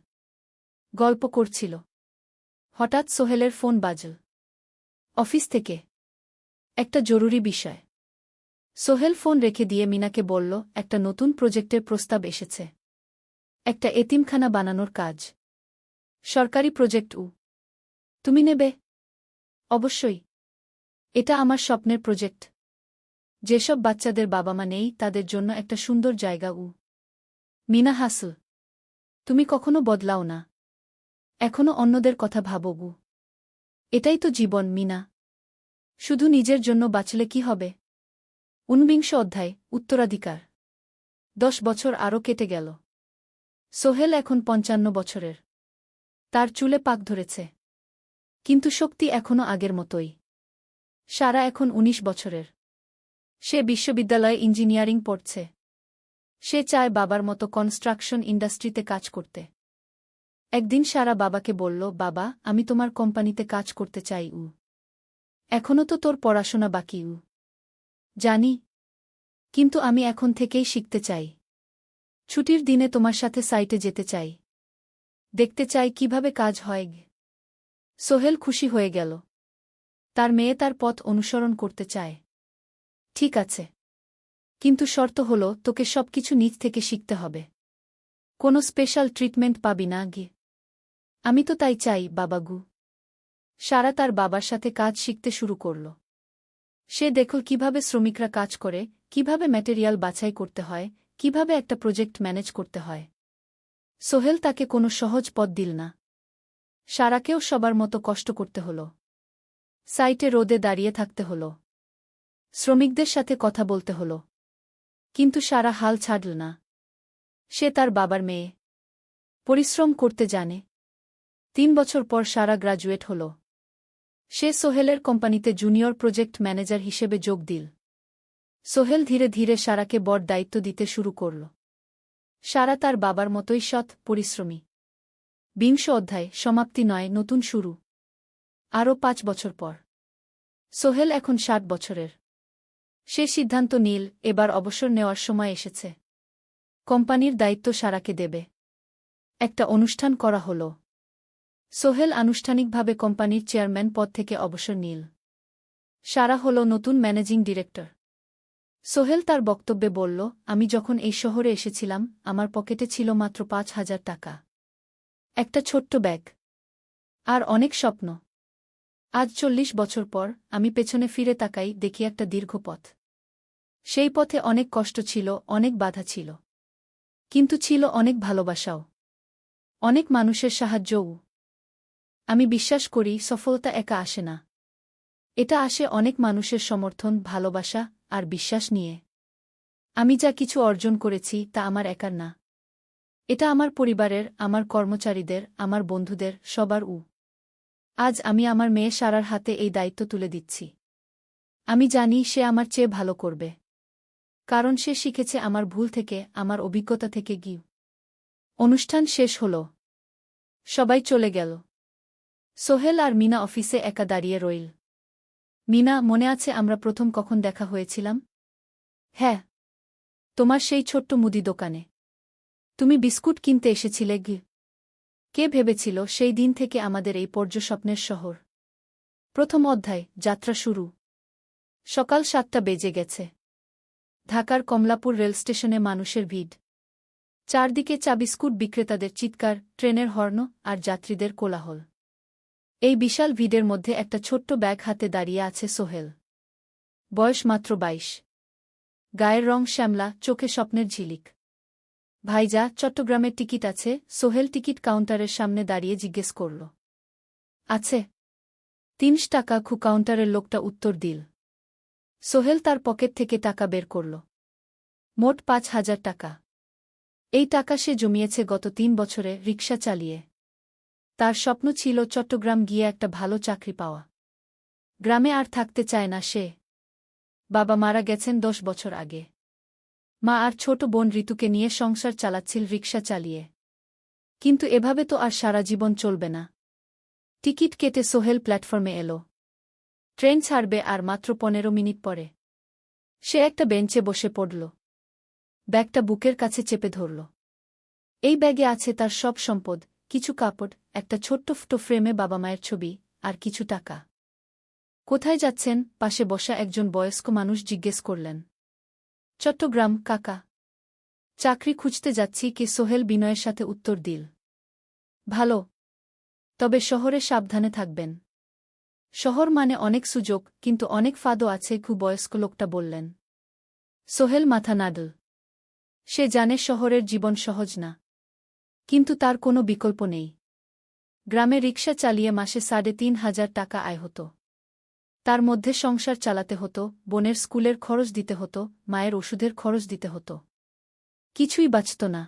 গল্প করছিল। হঠাৎ সোহেলের ফোন বাজল। অফিস থেকে। একটা জরুরি বিষয়। সোহেল ফোন রেখে দিয়ে মিনাকে বলল, একটা নতুন প্রজেক্টের প্রস্তাব এসেছে। একটা এতিমখানা বানানোর কাজ। সরকারি প্রজেক্ট। তুমি নেবে? অবশ্যই। এটা আমার স্বপ্নের প্রজেক্ট। যেসব বাচ্চাদের বাবা মা নেই তাদের জন্য একটা সুন্দর জায়গা। মিনা হাসল। তুমি কখনো বদলাও না। এখনো অন্যদের কথা ভাবো। এটাই তো জীবন মিনা। শুধু নিজের জন্য বাঁচলে কি হবে? 49 অধ্যায়, উত্তরাধিকার। 10 বছর আরও কেটে গেল। সোহেল এখন 55 বছরের। তার চুলে পাক ধরেছে। কিন্তু শক্তি এখনো আগের মতোই। সারা এখন 19 বছরের। সে বিশ্ববিদ্যালয়ে ইঞ্জিনিয়ারিং পড়ছে। সে চায় বাবার মতো কনস্ট্রাকশন ইন্ডাস্ট্রিতে কাজ করতে। একদিন সারা বাবাকে বলল, বাবা, আমি তোমার কোম্পানিতে কাজ করতে চাই। এখনো তো তোর পড়াশোনা বাকি। জানি। কিন্তু আমি এখন থেকেই শিখতে চাই। ছুটির দিনে তোমার সাথে সাইটে যেতে চাই। দেখতে চাই কিভাবে কাজ হয়। সোহেল খুশি হয়ে গেল। তার মেয়ে তার পথ অনুসরণ করতে চায়। ঠিক আছে। কিন্তু শর্ত হলো, তোকে সবকিছু নিজ থেকে শিখতে হবে। কোনো স্পেশাল ট্রিটমেন্ট পাবি না। আমি তো তাই চাই বাবাগু। সারা তার বাবার সাথে কাজ শিখতে শুরু করল। সে দেখল কিভাবে শ্রমিকরা কাজ করে, কিভাবে ম্যাটেরিয়াল বাছাই করতে হয়, কিভাবে একটা প্রজেক্ট ম্যানেজ করতে হয়। সোহেল তাকে কোনো সহজ পথ দিল না। সারাকেও সবার মতো কষ্ট করতে হল। সাইটে রোদে দাঁড়িয়ে থাকতে হল। শ্রমিকদের সাথে কথা বলতে হল। কিন্তু সারা হাল ছাড়ল না। সে তার বাবার মেয়ে। পরিশ্রম করতে জানে। 3 বছর পর সারা গ্রাজুয়েট হল। সে সোহেলের কোম্পানিতে জুনিয়র প্রজেক্ট ম্যানেজার হিসেবে যোগ দিল। সোহেল ধীরে ধীরে সারাকে বড় দায়িত্ব দিতে শুরু করল। সারা তার বাবার মতোই সৎ, পরিশ্রমী। 20 অধ্যায়, সমাপ্তি নয়, নতুন শুরু। আরও 5 বছর পর। সোহেল এখন 60 বছরের। সে সিদ্ধান্ত নিল, এবার অবসর নেওয়ার সময় এসেছে। কোম্পানির দায়িত্ব সারাকে দেবে। একটা অনুষ্ঠান করা হল। সোহেল আনুষ্ঠানিকভাবে কোম্পানির চেয়ারম্যান পদ থেকে অবসর নিল। সারা হল নতুন ম্যানেজিং ডিরেক্টর। সোহেল তার বক্তব্যে বলল, আমি যখন এই শহরে এসেছিলাম আমার পকেটে ছিল মাত্র ৫,০০০ টাকা। একটা ছোট্ট ব্যাগ। আর অনেক স্বপ্ন। আজ ৪০ বছর পর আমি পেছনে ফিরে তাকাই, দেখি একটা দীর্ঘ পথ। সেই পথে অনেক কষ্ট ছিল, অনেক বাধা ছিল। কিন্তু ছিল অনেক ভালোবাসাও। অনেক মানুষের সাহায্যও। আমি বিশ্বাস করি সফলতা একা আসে না। এটা আসে অনেক মানুষের সমর্থন, ভালোবাসা আর বিশ্বাস নিয়ে। আমি যা কিছু অর্জন করেছি তা আমার একার না। এটা আমার পরিবারের, আমার কর্মচারীদের, আমার বন্ধুদের, সবার। আজ আমি আমার মেয়ে সারার হাতে এই দায়িত্ব তুলে দিচ্ছি। আমি জানি সে আমার চেয়ে ভালো করবে। কারণ সে শিখেছে আমার ভুল থেকে, আমার অভিজ্ঞতা থেকে। অনুষ্ঠান শেষ হল। সবাই চলে গেল। সোহেল আর মিনা অফিসে একা দাঁড়িয়ে রইল। মিনা, মনে আছে আমরা প্রথম কখন দেখা হয়েছিলাম? হ্যাঁ, তোমার সেই ছোট্ট মুদি দোকানে। তুমি বিস্কুট কিনতে এসেছিলে। কে ভেবেছিল সেই দিন থেকে আমাদের এই পর্যস্বপ্নের শহর। প্রথম অধ্যায়, যাত্রা শুরু। সকাল ৭টা বেজে গেছে। ঢাকার কমলাপুর রেলস্টেশনে মানুষের ভিড়। চারদিকে চা বিস্কুট বিক্রেতাদের চিৎকার, ট্রেনের হর্ন আর যাত্রীদের কোলাহল। এই বিশাল ভিড়ের মধ্যে একটা ছোট্ট ব্যাগ হাতে দাঁড়িয়ে আছে সোহেল। বয়স মাত্র ২২। গায়ের রং শ্যামলা, চোখে স্বপ্নের ঝিলিক। ভাইজা, চট্টগ্রামের টিকিট আছে? সোহেল টিকিট কাউন্টারের সামনে দাঁড়িয়ে জিজ্ঞেস করল। আছে। ৩০ টাকা। কাউন্টারের লোকটা উত্তর দিল। সোহেল তার পকেট থেকে টাকা বের করল। মোট ৫,০০০ টাকা। এই টাকা সে জমিয়েছে গত ৩ বছরে রিকশা চালিয়ে। তার স্বপ্ন ছিল চট্টগ্রাম গিয়ে একটা ভালো চাকরি পাওয়া। গ্রামে আর থাকতে চায় না সে। বাবা মারা গেছেন ১০ বছর আগে। মা আর ছোট বোন ঋতুকে নিয়ে সংসার চালাচ্ছিল রিকশা চালিয়ে। কিন্তু এভাবে তো আর সারা জীবন চলবে না। টিকিট কেটে সোহেল প্ল্যাটফর্মে এল। ট্রেন ছাড়বে আর মাত্র ১৫ মিনিট পরে। সে একটা বেঞ্চে বসে পড়ল। ব্যাগটা বুকের কাছে চেপে ধরল। এই ব্যাগে আছে তার সব সম্পদ, কিছু কাপড়, একটা ছোট্ট ফটো ফ্রেমে বাবা মায়ের ছবি, আর কিছু টাকা। কোথায় যাচ্ছেন? পাশে বসা একজন বয়স্ক মানুষ জিজ্ঞেস করলেন। চট্টগ্রাম কাকা। চাকরি খুঁজতে যাচ্ছি। কে? সোহেল বিনয়ের সাথে উত্তর দিল। ভালো। তবে শহরে সাবধানে থাকবেন। শহর মানে অনেক সুযোগ, কিন্তু অনেক ফাঁদও আছে। বয়স্ক লোকটা বললেন। সোহেল মাথা নাড়ল। সে জানে শহরের জীবন সহজ না। কিন্তু তার কোনো বিকল্প নেই। গ্রামে রিকশা চালিয়ে মাসে ৩,৫০০ টাকা আয় হতো। তার মধ্যে সংসার চালাতে হতো, বোনের স্কুলের খরচ দিতে হতো, মায়ের ওষুধের খরচ দিতে হতো। কিছুই বাঁচত না।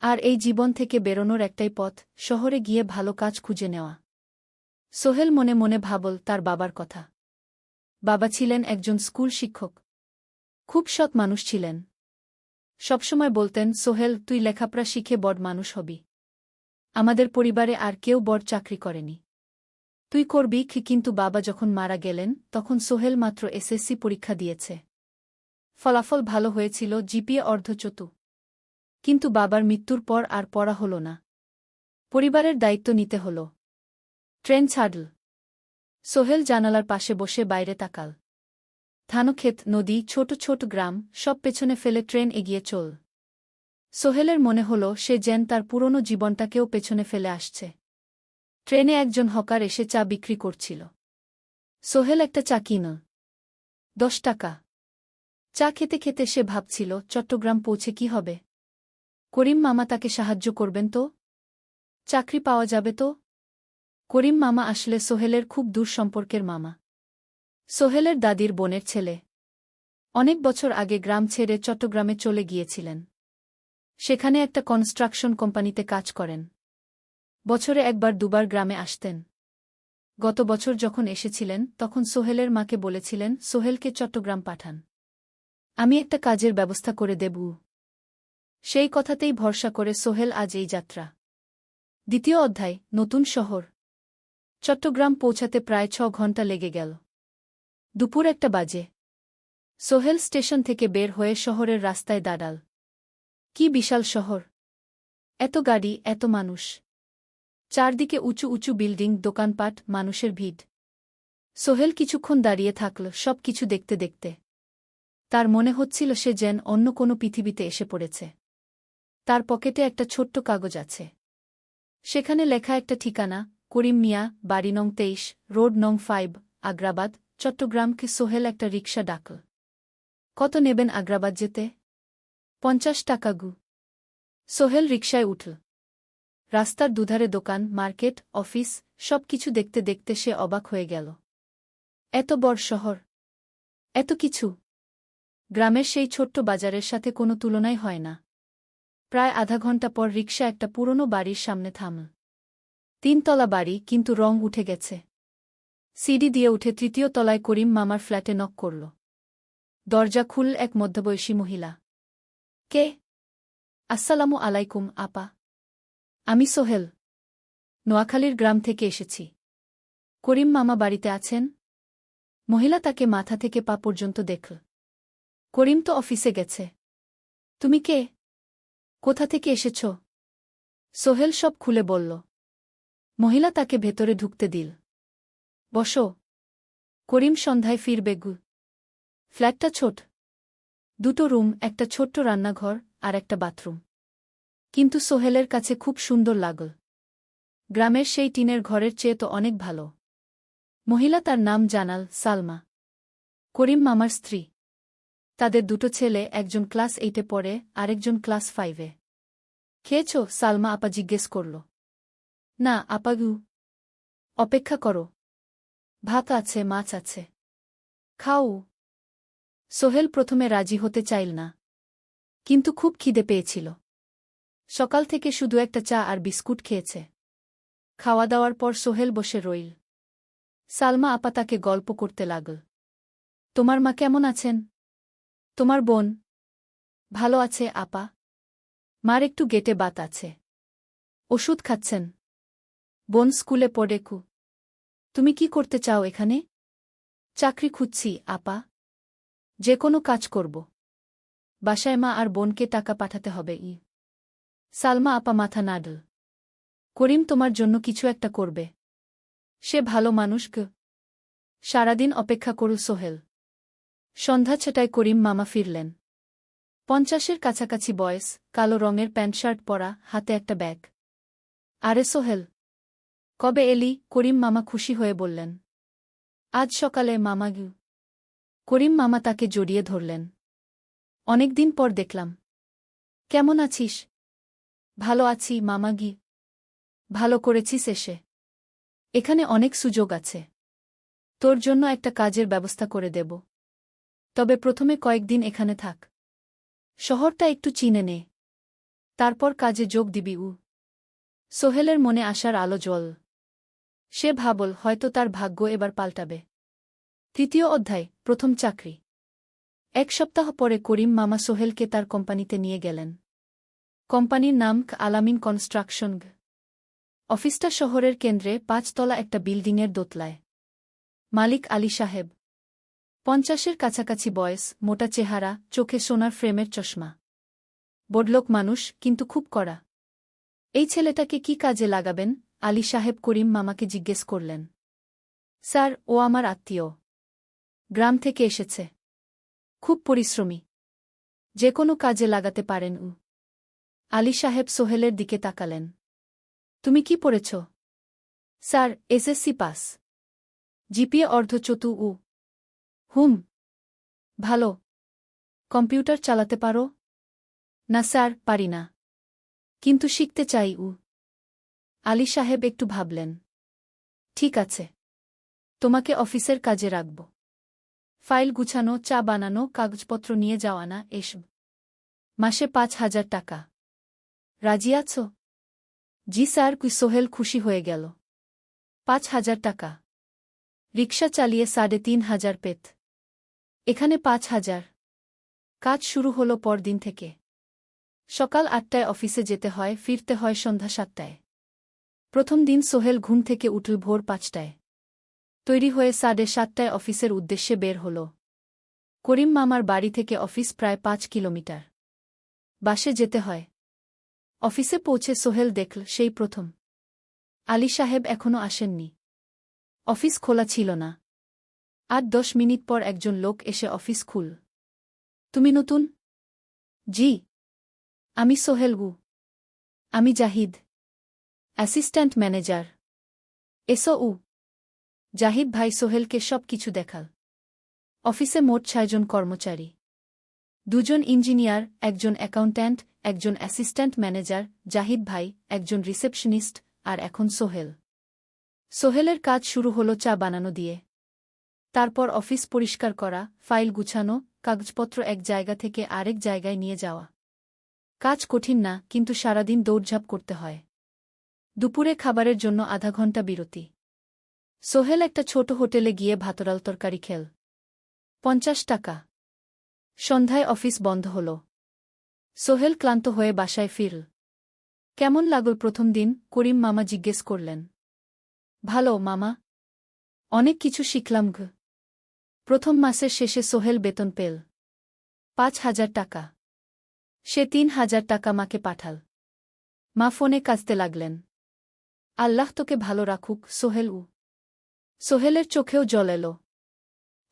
আর এই জীবন থেকে বেরোনোর একটাই পথ, শহরে গিয়ে ভালো কাজ খুঁজে নেওয়া। সোহেল মনে মনে ভাবল তার বাবার কথা। বাবা ছিলেন একজন স্কুল শিক্ষক। খুব সৎ মানুষ ছিলেন। সবসময় বলতেন, সোহেল, তুই লেখাপড়া শিখে বড় মানুষ হবি। আমাদের পরিবারে আর কেউ বড় চাকরি করেনি। তুই করবি। কিন্তু বাবা যখন মারা গেলেন তখন সোহেল মাত্র এসএসসি পরীক্ষা দিয়েছে। ফলাফল ভালো হয়েছিল, জিপিএ অর্ধচতু। কিন্তু বাবার মৃত্যুর পর আর পড়া হল না। পরিবারের দায়িত্ব নিতে হল। ট্রেন ছাড়ল। সোহেল জানালার পাশে বসে বাইরে তাকাল। ধানক্ষেত, নদী, ছোট ছোট গ্রাম, সব পেছনে ফেলে ট্রেন এগিয়ে চল। সোহেলের মনে হল সে যেন তার পুরনো জীবনটাকেও পেছনে ফেলে আসছে। ট্রেনে একজন হকার এসে চা বিক্রি করছিল। সোহেল একটা চা কিনল। ১০ টাকা। চা খেতে খেতে সে ভাবছিল, চট্টগ্রাম পৌঁছে কি হবে? করিম মামা তাকে সাহায্য করবেন তো? চাকরি পাওয়া যাবে তো? করিম মামা আসলে সোহেলের খুব দূর সম্পর্কের মামা। সোহেলের দাদির বোনের ছেলে। অনেক বছর আগে গ্রাম ছেড়ে চট্টগ্রামে চলে গিয়েছিলেন। সেখানে একটা কনস্ট্রাকশন কোম্পানিতে কাজ করেন। বছরে একবার দুবার গ্রামে আসতেন। গত বছর যখন এসেছিলেন তখন সোহেলের মাকে বলেছিলেন, সোহেলকে চট্টগ্রাম পাঠান। আমি একটা কাজের ব্যবস্থা করে দেব। সেই কথাতেই ভরসা করে সোহেল আজ এই যাত্রা। দ্বিতীয় অধ্যায়, নতুন শহর। চট্টগ্রাম পৌঁছাতে প্রায় ৬ ঘণ্টা লেগে গেল। দুপুর ১টা বাজে। সোহেল স্টেশন থেকে বের হয়ে শহরের রাস্তায় দাঁড়াল। কি বিশাল শহর! এত গাড়ি, এত মানুষ। চারদিকে উঁচু উঁচু বিল্ডিং, দোকানপাট, মানুষের ভিড়। সোহেল কিছুক্ষণ দাঁড়িয়ে থাকল, সব কিছু দেখতে দেখতে। তার মনে হচ্ছিল সে যেন অন্য কোনো পৃথিবীতে এসে পড়েছে। তার পকেটে একটা ছোট্ট কাগজ আছে। সেখানে লেখা একটা ঠিকানা, করিম মিয়া, বাড়ি নং 23, রোড নং 5, আগ্রাবাদ, চট্টগ্রামকে। সোহেল একটা রিকশা ডাকল। কত নেবেন আগ্রাবাদ যেতে? 50 টাকা গু। সোহেল রিকশায় উঠল। রাস্তার দুধারে দোকান, মার্কেট, অফিস, সব কিছু দেখতে দেখতে সে অবাক হয়ে গেল। এত বড় শহর, এত কিছু! গ্রামের সেই ছোট্ট বাজারের সাথে কোনো তুলনাই হয় না। প্রায় আধা ঘণ্টা পর রিকশা একটা পুরনো বাড়ির সামনে থামল। 3 তলা বাড়ি, কিন্তু রং উঠে গেছে। সিঁড়ি দিয়ে উঠে 3য় তলায় করিম মামার ফ্ল্যাটে নক করল। দরজা খুলল এক মধ্যবয়সী মহিলা। কে? আসসালামু আলাইকুম আপা। আমি সোহেল। নোয়াখালীর গ্রাম থেকে এসেছি। করিম মামা বাড়িতে আছেন? মহিলা তাকে মাথা থেকে পা পর্যন্ত দেখল। করিম তো অফিসে গেছে। তুমি কে? কোথা থেকে এসেছ? সোহেল সব খুলে বলল। মহিলা তাকে ভেতরে ঢুকতে দিল। বসো। করিম সন্ধ্যায় ফিরবে গু। ফ্ল্যাটটা ছোট। 2টো রুম, একটা ছোট্ট রান্নাঘর আর একটা বাথরুম। কিন্তু সোহেলের কাছে খুব সুন্দর লাগল। গ্রামের সেই টিনের ঘরের চেয়ে তো অনেক ভালো। মহিলা তার নাম জানাল সালমা। করিম মামার স্ত্রী। তাদের 2টো ছেলে, একজন ক্লাস 8-এ পড়ে, আরেকজন ক্লাস 5-এ। খেয়েছ? সালমা আপা জিজ্ঞেস করল। না আপা গু। অপেক্ষা করো। ভাত আছে, মাছ আছে। খাও। সোহেল প্রথমে রাজি হতে চাইল না, কিন্তু খুব খিদে পেয়েছিল। সকাল থেকে শুধু একটা চা আর বিস্কুট খেয়েছে। খাওয়া দাওয়ার পর সোহেল বসে রইল। সালমা আপা তাকে গল্প করতে লাগল। তোমার মা কেমন আছেন? তোমার বোন? ভালো আছে আপা। মার একটু গেটে বাত আছে। ওষুধ খাচ্ছেন। বোন স্কুলে পড়ে কু। তুমি কি করতে চাও এখানে? চাকরি খুঁজছি আপা। যে কোনো কাজ করব। বাসায় মা আর বোনকে টাকা পাঠাতে হবে। সালমা আপা মাথা নাড়ল। করিম তোমার জন্য কিছু একটা করবে। সে ভালো মানুষ গ। সারাদিন অপেক্ষা করু সোহেল। সন্ধ্যা 6টায় করিম মামা ফিরলেন। 50-এর কাছাকাছি বয়স, কালো রঙের প্যান্ট শার্ট পরা, হাতে একটা ব্যাগ। আরে সোহেল, কবে এলি? করিম মামা খুশি হয়ে বললেন। আজ সকালে মামা গু। করিম মামা তাকে জড়িয়ে ধরলেন। অনেকদিন পর দেখলাম। কেমন আছিস? ভালো আছি মামা গি। ভালো করেছিস এসে। এখানে অনেক সুযোগ আছে। তোর জন্য একটা কাজের ব্যবস্থা করে দেব। তবে প্রথমে কয়েকদিন এখানে থাক। শহরটা একটু চিনে নে। তারপর কাজে যোগ দিবি। সোহেলের মনে আসার আলো জ্বল। সে ভাবল হয়তো তার ভাগ্য এবার পাল্টাবে। 3য় অধ্যায়, প্রথম চাকরি। 1 সপ্তাহ পরে করিম মামা সোহেলকে তার কোম্পানিতে নিয়ে গেলেন। কোম্পানির নাম আলামিন কনস্ট্রাকশন। অফিসটা শহরের কেন্দ্রে, 5 তলা একটা বিল্ডিংয়ের দোতলায়। মালিক আলী সাহেব। 50-এর কাছাকাছি বয়স, মোটা চেহারা, চোখে সোনার ফ্রেমের চশমা। বড়লোক মানুষ, কিন্তু খুব কড়া। এই ছেলেটাকে কি কাজে লাগাবেন? আলী সাহেব করিম মামাকে জিজ্ঞেস করলেন। স্যার, ও আমার আত্মীয়। গ্রাম থেকে এসেছে। খুব পরিশ্রমী। যে কোনো কাজে লাগাতে পারেন। আলী সাহেব সোহেলের দিকে তাকালেন। তুমি কি পড়েছ? Sir, SSC pass. জিপিএ অর্ধচতু। হুম। ভালো। কম্পিউটার চালাতে পারো? না স্যার, পারি না। কিন্তু শিখতে চাই। আলী সাহেব একটু ভাবলেন। ঠিক আছে। তোমাকে অফিসের কাজে রাখব। ফাইল গুছানো, চা বানানো, কাগজপত্র নিয়ে যাওয়া, না এসব। মাসে 5,000 টাকা। রাজি আছো? জি স্যার। সোহেল খুশি হয়ে গেল। 5,000 টাকা। রিকশা চালিয়ে 3,500 পেত। এখানে 5,000। কাজ শুরু হলো পরদিন থেকে। সকাল 8টায় অফিসে যেতে হয়, ফিরতে হয় সন্ধ্যা 7টায়। প্রথম দিন সোহেল ঘুম থেকে উঠল ভোর 5টায়। তৈরি হয়ে 7:30টায় অফিসের উদ্দেশ্যে বের হল। করিম মামার বাড়ি থেকে অফিস প্রায় 5 কিলোমিটার। বাসে যেতে হয়। অফিসে পৌঁছে সোহেল দেখল সেই প্রথম আলী সাহেব এখনো আসেননি। অফিস খোলা ছিল না। 8-10 মিনিট পর একজন লোক এসে অফিস খুল। তুমি নতুন? জি। আমি সোহেল গু। আমি জাহিদ, অ্যাসিস্ট্যান্ট ম্যানেজার। এসো উ। জাহিদ ভাই সোহেলকে সব কিছু দেখাল। অফিসে মোট ৬ জন কর্মচারী। ২ জন ইঞ্জিনিয়ার, একজন অ্যাকাউন্ট্যান্ট, একজন অ্যাসিস্ট্যান্ট ম্যানেজার, জাহিদ ভাই, একজন রিসেপশনিস্ট, আর এখন সোহেল। সোহেলের কাজ শুরু হলো চা বানানো দিয়ে। তারপর অফিস পরিষ্কার করা, ফাইল গুছানো, কাগজপত্র এক জায়গা থেকে আরেক জায়গায় নিয়ে যাওয়া। কাজ কঠিন না, কিন্তু সারাদিন দৌড়ঝাঁপ করতে হয়। দুপুরে খাবারের জন্য আধা ঘণ্টা বিরতি। সোহেল একটা ছোট হোটেলে গিয়ে ভাতরাল তরকারি খেল। ৫০ টাকা। সন্ধ্যায় অফিস বন্ধ হল। সোহেল ক্লান্ত হয়ে বাসায় ফিরল। কেমন লাগল প্রথম দিন? করিম মামা জিজ্ঞেস করলেন। ভালো মামা। অনেক কিছু শিখলাম গ। প্রথম মাসের শেষে সোহেল বেতন পেল ৫,০০০ টাকা। সে ৩,০০০ টাকা মাকে পাঠাল। মা ফোনে কাঁদতে লাগলেন। আল্লাহ তোকে ভালো রাখুক সোহেল উ। সোহেলের চোখেও জল এল।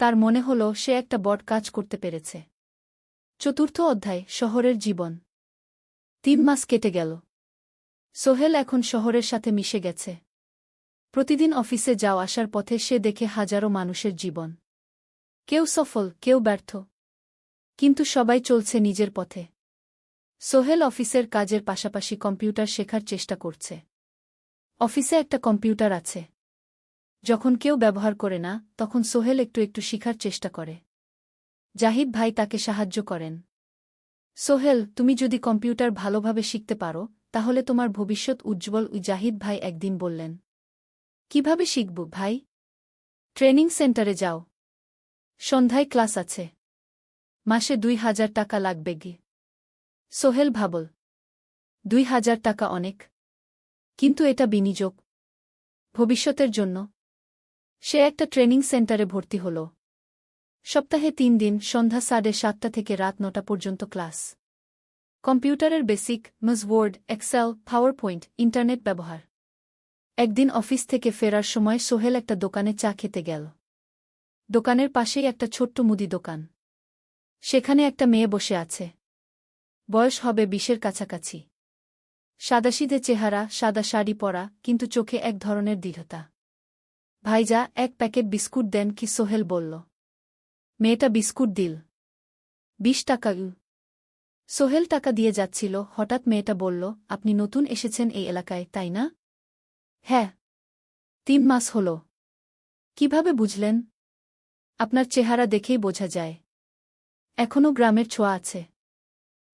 তার মনে হল সে একটা বড় কাজ করতে পেরেছে। চতুর্থ অধ্যায়, শহরের জীবন। ৩ মাস কেটে গেল। সোহেল এখন শহরের সাথে মিশে গেছে। প্রতিদিন অফিসে যাও আসার পথে সে দেখে হাজারো মানুষের জীবন। কেউ সফল, কেউ ব্যর্থ, কিন্তু সবাই চলছে নিজের পথে। সোহেল অফিসের কাজের পাশাপাশি কম্পিউটার শেখার চেষ্টা করছে। অফিসে একটা কম্পিউটার আছে। যখন কেউ ব্যবহার করে না, তখন সোহেল একটু একটু শিখার চেষ্টা করে। জাহিদ ভাই তাকে সাহায্য করেন। সোহেল, তুমি যদি কম্পিউটার ভালোভাবে শিখতে পারো, তাহলে তোমার ভবিষ্যৎ উজ্জ্বল। জাহিদ ভাই একদিন বললেন। কিভাবে শিখব ভাই? ট্রেনিং সেন্টারে যাও। সন্ধ্যায় ক্লাস আছে। মাসে ২,০০০ টাকা লাগবে গে। সোহেল ভাবল। ২,০০০ টাকা অনেক, কিন্তু এটা বিনিয়োগ, ভবিষ্যতের জন্য। সে একটা ট্রেনিং সেন্টারে ভর্তি হল। সপ্তাহে ৩ দিন, সন্ধ্যা ৭:৩০ থেকে রাত ৯টা পর্যন্ত ক্লাস। কম্পিউটারের basic, MS Word, Excel, PowerPoint, internet ব্যবহার। একদিন অফিস থেকে ফেরার সময় সোহেল একটা দোকানে চা খেতে গেল। দোকানের পাশেই একটা ছোট্ট মুদি দোকান। সেখানে একটা মেয়ে বসে আছে। বয়স হবে ২০-এর কাছাকাছি। সাদাসিধে চেহারা, সাদা শাড়ি পরা, কিন্তু চোখে এক ধরনের দৃঢ়তা। ভাইজা, এক প্যাকেট বিস্কুট দেন কি? সোহেল বলল। মেয়েটা বিস্কুট দিল। ২০ টাকা। সোহেল টাকা দিয়ে যাচ্ছিল, হঠাৎ মেয়েটা বলল, আপনি নতুন এসেছেন এই এলাকায়, তাই না? হ্যাঁ। ৩ মাস হল। কিভাবে বুঝলেন? আপনার চেহারা দেখেই বোঝা যায়। এখনও গ্রামের ছোঁয়া আছে।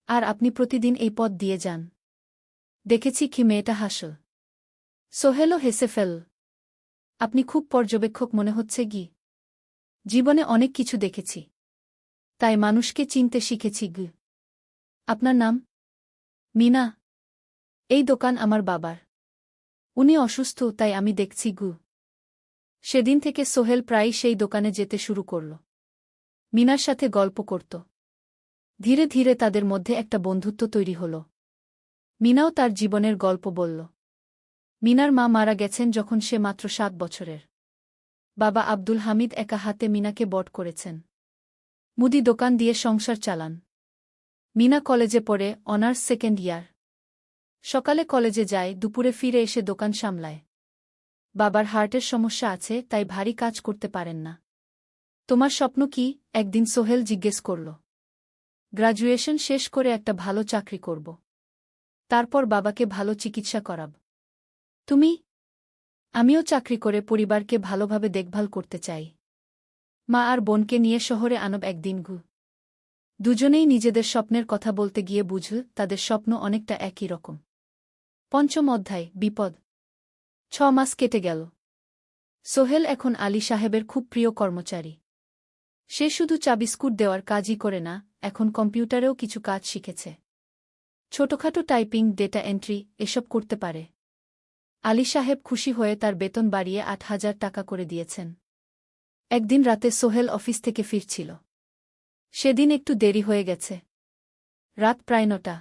আর আপনি প্রতিদিন এই পথ দিয়ে যান। দেখেছি কি? মেয়েটা হাসল। সোহেলও হেসে ফেল। আপনি খুব পর্যবেক্ষক মনে হচ্ছে গি। জীবনে অনেক কিছু দেখেছি, তাই মানুষকে চিনতে শিখেছি গ। আপনার নাম? মিনা। এই দোকান আমার বাবার। উনি অসুস্থ, তাই আমি দেখছি গু। সেদিন থেকে সোহেল প্রায়ই সেই দোকানে যেতে শুরু করল। মিনার সাথে গল্প করত। ধীরে ধীরে তাদের মধ্যে একটা বন্ধুত্ব তৈরি হল। মিনাও তার জীবনের গল্প বলল। মিনার মা মারা গেছেন যখন সে মাত্র ৭ বছরের। বাবা আব্দুল হামিদ একা হাতে মিনাকে বড় করেছেন। মুদি দোকান দিয়ে সংসার চালান। মিনা কলেজে পড়ে, অনার্স সেকেন্ড ইয়ার। সকালে কলেজে যায়, দুপুরে ফিরে এসে দোকান সামলায়। বাবার হার্টের সমস্যা আছে, তাই ভারী কাজ করতে পারেন না। তোমার স্বপ্ন কি? একদিন সোহেল জিজ্ঞেস করল। গ্র্যাজুয়েশন শেষ করে একটা ভালো চাকরি করব। তারপর বাবাকে ভালো চিকিৎসা করাব। তুমি? আমিও চাকরি করে পরিবারকে ভালোভাবে দেখভাল করতে চাই। মা আর বোনকে নিয়ে শহরে আনব একদিন গু। দুজনেই নিজেদের স্বপ্নের কথা বলতে গিয়ে বুঝল তাদের স্বপ্ন অনেকটা একই রকম। পঞ্চম অধ্যায়, বিপদ। ৬ মাস কেটে গেল। সোহেল এখন আলী সাহেবের খুব প্রিয় কর্মচারী। সে শুধু চা বিস্কুট দেওয়ার কাজই করে না, এখন কম্পিউটারেও কিছু কাজ শিখেছে। ছোটখাটো টাইপিং, ডেটা এন্ট্রি, এসব করতে পারে। আলী সাহেব খুশি হয়ে তার বেতন বাড়িয়ে ৮,০০০ টাকা করে দিয়েছেন। একদিন রাতে সোহেল অফিস থেকে ফিরছিল। সেদিন একটু দেরি হয়ে গেছে। রাত প্রায় ৯টা।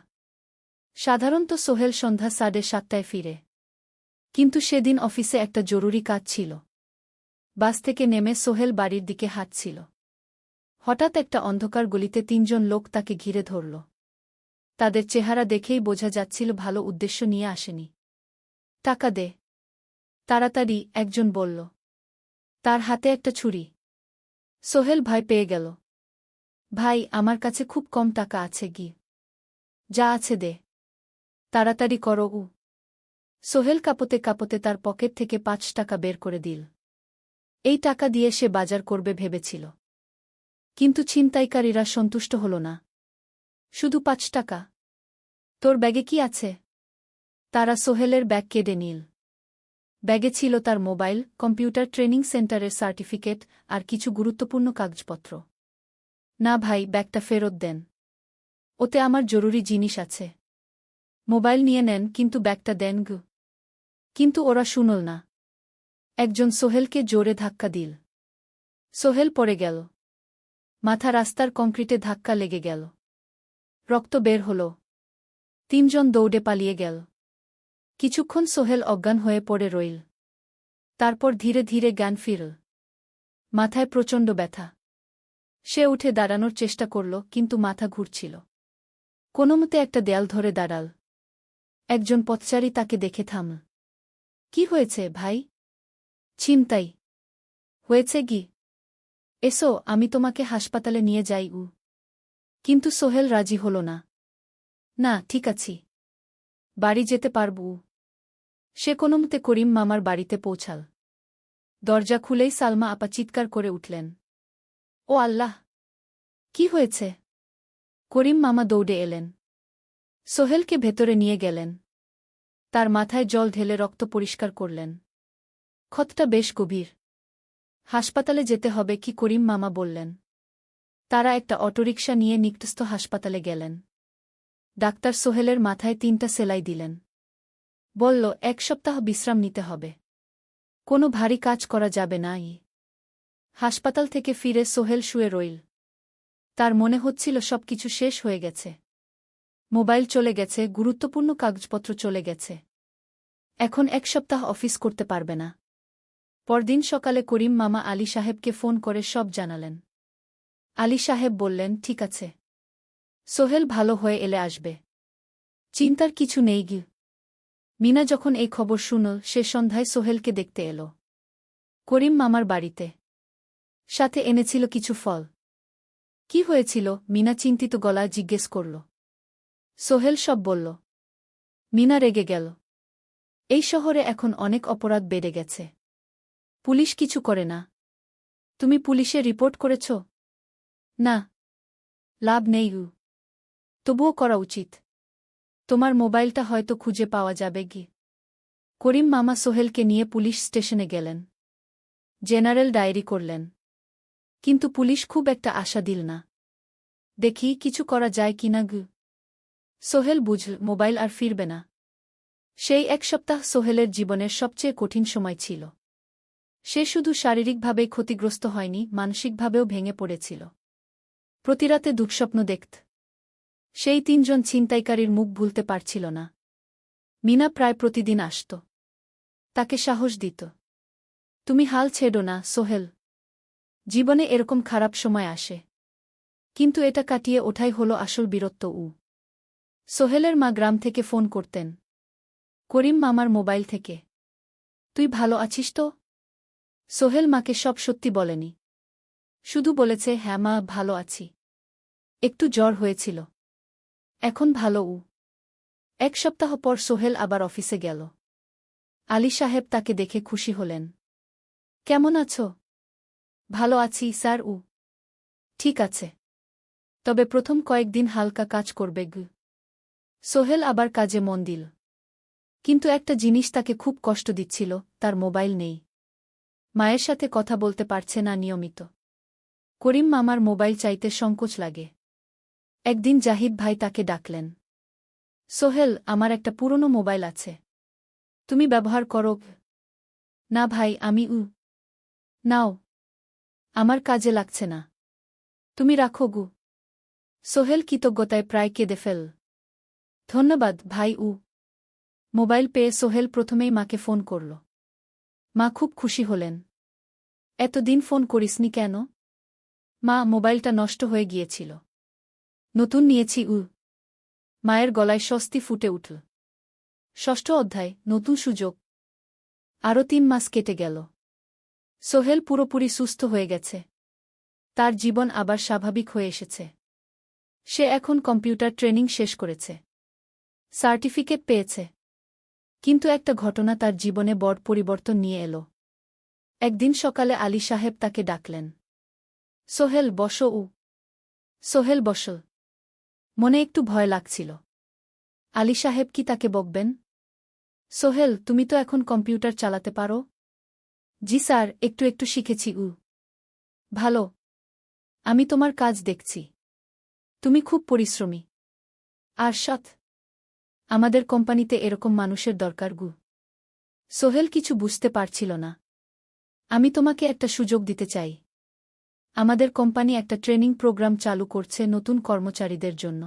সাধারণত সোহেল সন্ধ্যা ৭:৩০টায় ফিরে। কিন্তু সেদিন অফিসে একটা জরুরি কাজ ছিল। বাস থেকে নেমে সোহেল বাড়ির দিকে হাঁটছিল। হঠাৎ একটা অন্ধকার গলিতে ৩ জন লোক তাকে ঘিরে ধরল। তাদের চেহারা দেখেই বোঝা যাচ্ছিল ভালো উদ্দেশ্য নিয়ে আসেনি। টাকা দে, তাড়াতাড়ি, একজন বলল। তার হাতে একটা ছুরি। সোহেল ভয় পেয়ে গেল। ভাই, আমার কাছে খুব কম টাকা আছে গি। যা আছে দে, তাড়াতাড়ি করো। সোহেল কাঁপতে কাঁপতে তার পকেট থেকে ৫ টাকা বের করে দিল। এই টাকা দিয়ে সে বাজার করবে ভেবেছিল। কিন্তু ছিনতাইকারীরা সন্তুষ্ট হল না। শুধু ৫ টাকা? তোর ব্যাগে কি আছে? তারা সোহেলের ব্যাগ কেড়ে নিল। ব্যাগে ছিল তার মোবাইল, কম্পিউটার ট্রেনিং সেন্টারের সার্টিফিকেট আর কিছু গুরুত্বপূর্ণ কাগজপত্র। না ভাই, ব্যাগটা ফেরত দেন। ওতে আমার জরুরি জিনিস আছে। মোবাইল নিয়ে নেন, কিন্তু ব্যাগটা দেন গু। কিন্তু ওরা শুনল না। একজন সোহেলকে জোরে ধাক্কা দিল। সোহেল পড়ে গেল। মাথা রাস্তার কংক্রিটে ধাক্কা লেগে গেল। রক্ত বের হল। ৩ জন দৌড়ে পালিয়ে গেল। কিছুক্ষণ সোহেল অজ্ঞান হয়ে পড়ে রইল। তারপর ধীরে ধীরে জ্ঞান ফিরল। মাথায় প্রচণ্ড ব্যথা। সে উঠে দাঁড়ানোর চেষ্টা করল, কিন্তু মাথা ঘুরছিল। কোনোমতে একটা দেয়াল ধরে দাঁড়াল। একজন পথচারী তাকে দেখে থামল। কি হয়েছে ভাই? ছিনতাই হয়েছে গি? এসো, আমি তোমাকে হাসপাতালে নিয়ে যাই। কিন্তু সোহেল রাজি হল না। না, ঠিক আছি, বাড়ি যেতে পারব। সে কোনোমতে করিম মামার বাড়িতে পৌঁছাল। দরজা খুলেই সালমা আপা চিৎকার করে উঠলেন। ও আল্লাহ! কি হয়েছে? করিম মামা দৌড়ে এলেন। সোহেলকে ভেতরে নিয়ে গেলেন। তার মাথায় জল ঢেলে রক্ত পরিষ্কার করলেন। ক্ষতটা বেশ গভীর। হাসপাতালে যেতে হবে কি? করিম মামা বললেন। তারা একটা অটোরিকশা নিয়ে নিকটস্থ হাসপাতালে গেলেন। ডাক্তার সোহেলের মাথায় ৩টা সেলাই দিলেন। বলল, ১ সপ্তাহ বিশ্রাম নিতে হবে। কোনো ভারী কাজ করা যাবে না। হাসপাতাল থেকে ফিরে সোহেল শুয়ে রইল। তার মনে হচ্ছিল সবকিছু শেষ হয়ে গেছে। মোবাইল চলে গেছে, গুরুত্বপূর্ণ কাগজপত্র চলে গেছে। এখন ১ সপ্তাহ অফিস করতে পারবে না। পরদিন সকালে করিম মামা আলী সাহেবকে ফোন করে সব জানালেন। আলী সাহেব বললেন, ঠিক আছে, সোহেল ভালো হয়ে এলে আসবে, চিন্তার কিছু নেই গি। মিনা যখন এই খবর শুনল, সে সন্ধ্যায় সোহেলকে দেখতে এলো করিম মামার বাড়িতে। সাথে এনেছিল কিছু ফল। কি হয়েছিল? মিনা চিন্তিত গলায় জিজ্ঞেস করল। সোহেল সব বলল। মিনা রেগে গেল। এই শহরে এখন অনেক অপরাধ বেড়ে গেছে। পুলিশ কিছু করে না। তুমি পুলিশে রিপোর্ট করেছ? না। লাভ নেই। তবুও করা উচিত। তোমার মোবাইলটা হয়তো খুঁজে পাওয়া যাবে গি। করিম মামা সোহেলকে নিয়ে পুলিশ স্টেশনে গেলেন। জেনারেল ডায়েরি করলেন। কিন্তু পুলিশ খুব একটা আশা দিল না। দেখি কিছু করা যায় কিনা গু। সোহেল বুঝল মোবাইল আর ফিরবে না। সেই ১ সপ্তাহ সোহেলের জীবনের সবচেয়ে কঠিন সময় ছিল। সে শুধু শারীরিকভাবেই ক্ষতিগ্রস্ত হয়নি, মানসিকভাবেও ভেঙে পড়েছিল। প্রতিরাতে দুঃস্বপ্ন দেখত। সেই ৩ জন ছিনতাইকারীর মুখ ভুলতে পারছিল না। মিনা প্রায় প্রতিদিন আসত। তাকে সাহস দিত। তুমি হাল ছেড়ো না সোহেল। জীবনে এরকম খারাপ সময় আসে, কিন্তু এটা কাটিয়ে ওঠাই হলো আসল বীরত্ব। সোহেলের মা গ্রাম থেকে ফোন করতেন, করিম মামার মোবাইল থেকে। তুই ভালো আছিস তো? সোহেল মাকে সব সত্যি বলেনি। শুধু বলেছে, হ্যাঁ মা, ভালো আছি। একটু জ্বর হয়েছিল। এখন ভালো। ১ সপ্তাহ পর সোহেল আবার অফিসে গেল। আলী সাহেব তাকে দেখে খুশি হলেন। কেমন আছো? ভালো আছি স্যার। ঠিক আছে, তবে প্রথম কয়েকদিন হালকা কাজ করবে গু। সোহেল আবার কাজে মন দিল। কিন্তু একটা জিনিস তাকে খুব কষ্ট দিচ্ছিল, তার মোবাইল নেই। মায়ের সাথে কথা বলতে পারছে না নিয়মিত। করিম মামার মোবাইল চাইতে সংকোচ লাগে। একদিন জাহিদ ভাই তাকে ডাকলেন। সোহেল, আমার একটা পুরনো মোবাইল আছে, তুমি ব্যবহার করো? না ভাই, আমি নাও, আমার কাজে লাগছে না, তুমি রাখো গু। সোহেল কৃতজ্ঞতায় প্রায় কেঁদে ফেল। ধন্যবাদ ভাই। মোবাইল পেয়ে সোহেল প্রথমেই মাকে ফোন করল। মা খুব খুশি হলেন। এতদিন ফোন করিসনি কেন? মা, মোবাইলটা নষ্ট হয়ে গিয়েছিল। নতুন নিয়েছি। মায়ের গলায় স্বস্তি ফুটে উঠল। ষষ্ঠ অধ্যায়, নতুন সুযোগ। আরও 3 মাস কেটে গেল। সোহেল পুরোপুরি সুস্থ হয়ে গেছে। তার জীবন আবার স্বাভাবিক হয়ে এসেছে। সে এখন কম্পিউটার ট্রেনিং শেষ করেছে। সার্টিফিকেট পেয়েছে। কিন্তু একটা ঘটনা তার জীবনে বড় পরিবর্তন নিয়ে এল। একদিন সকালে আলী সাহেব তাকে ডাকলেন। সোহেল, বসো। সোহেল বসল। মনে একটু ভয় লাগছিল। আলী সাহেব কি তাকে বকবেন? সোহেল, তুমি তো এখন কম্পিউটার চালাতে পারো? জি স্যার, একটু একটু শিখেছি। ভালো। আমি তোমার কাজ দেখছি। তুমি খুব পরিশ্রমী। আর সৎ। আমাদের কোম্পানিতে এরকম মানুষের দরকার। সোহেল কিছু বুঝতে পারছিল না। আমি তোমাকে একটা সুযোগ দিতে চাই। আমাদের কোম্পানি একটা ট্রেনিং প্রোগ্রাম চালু করছে নতুন কর্মচারীদের জন্য।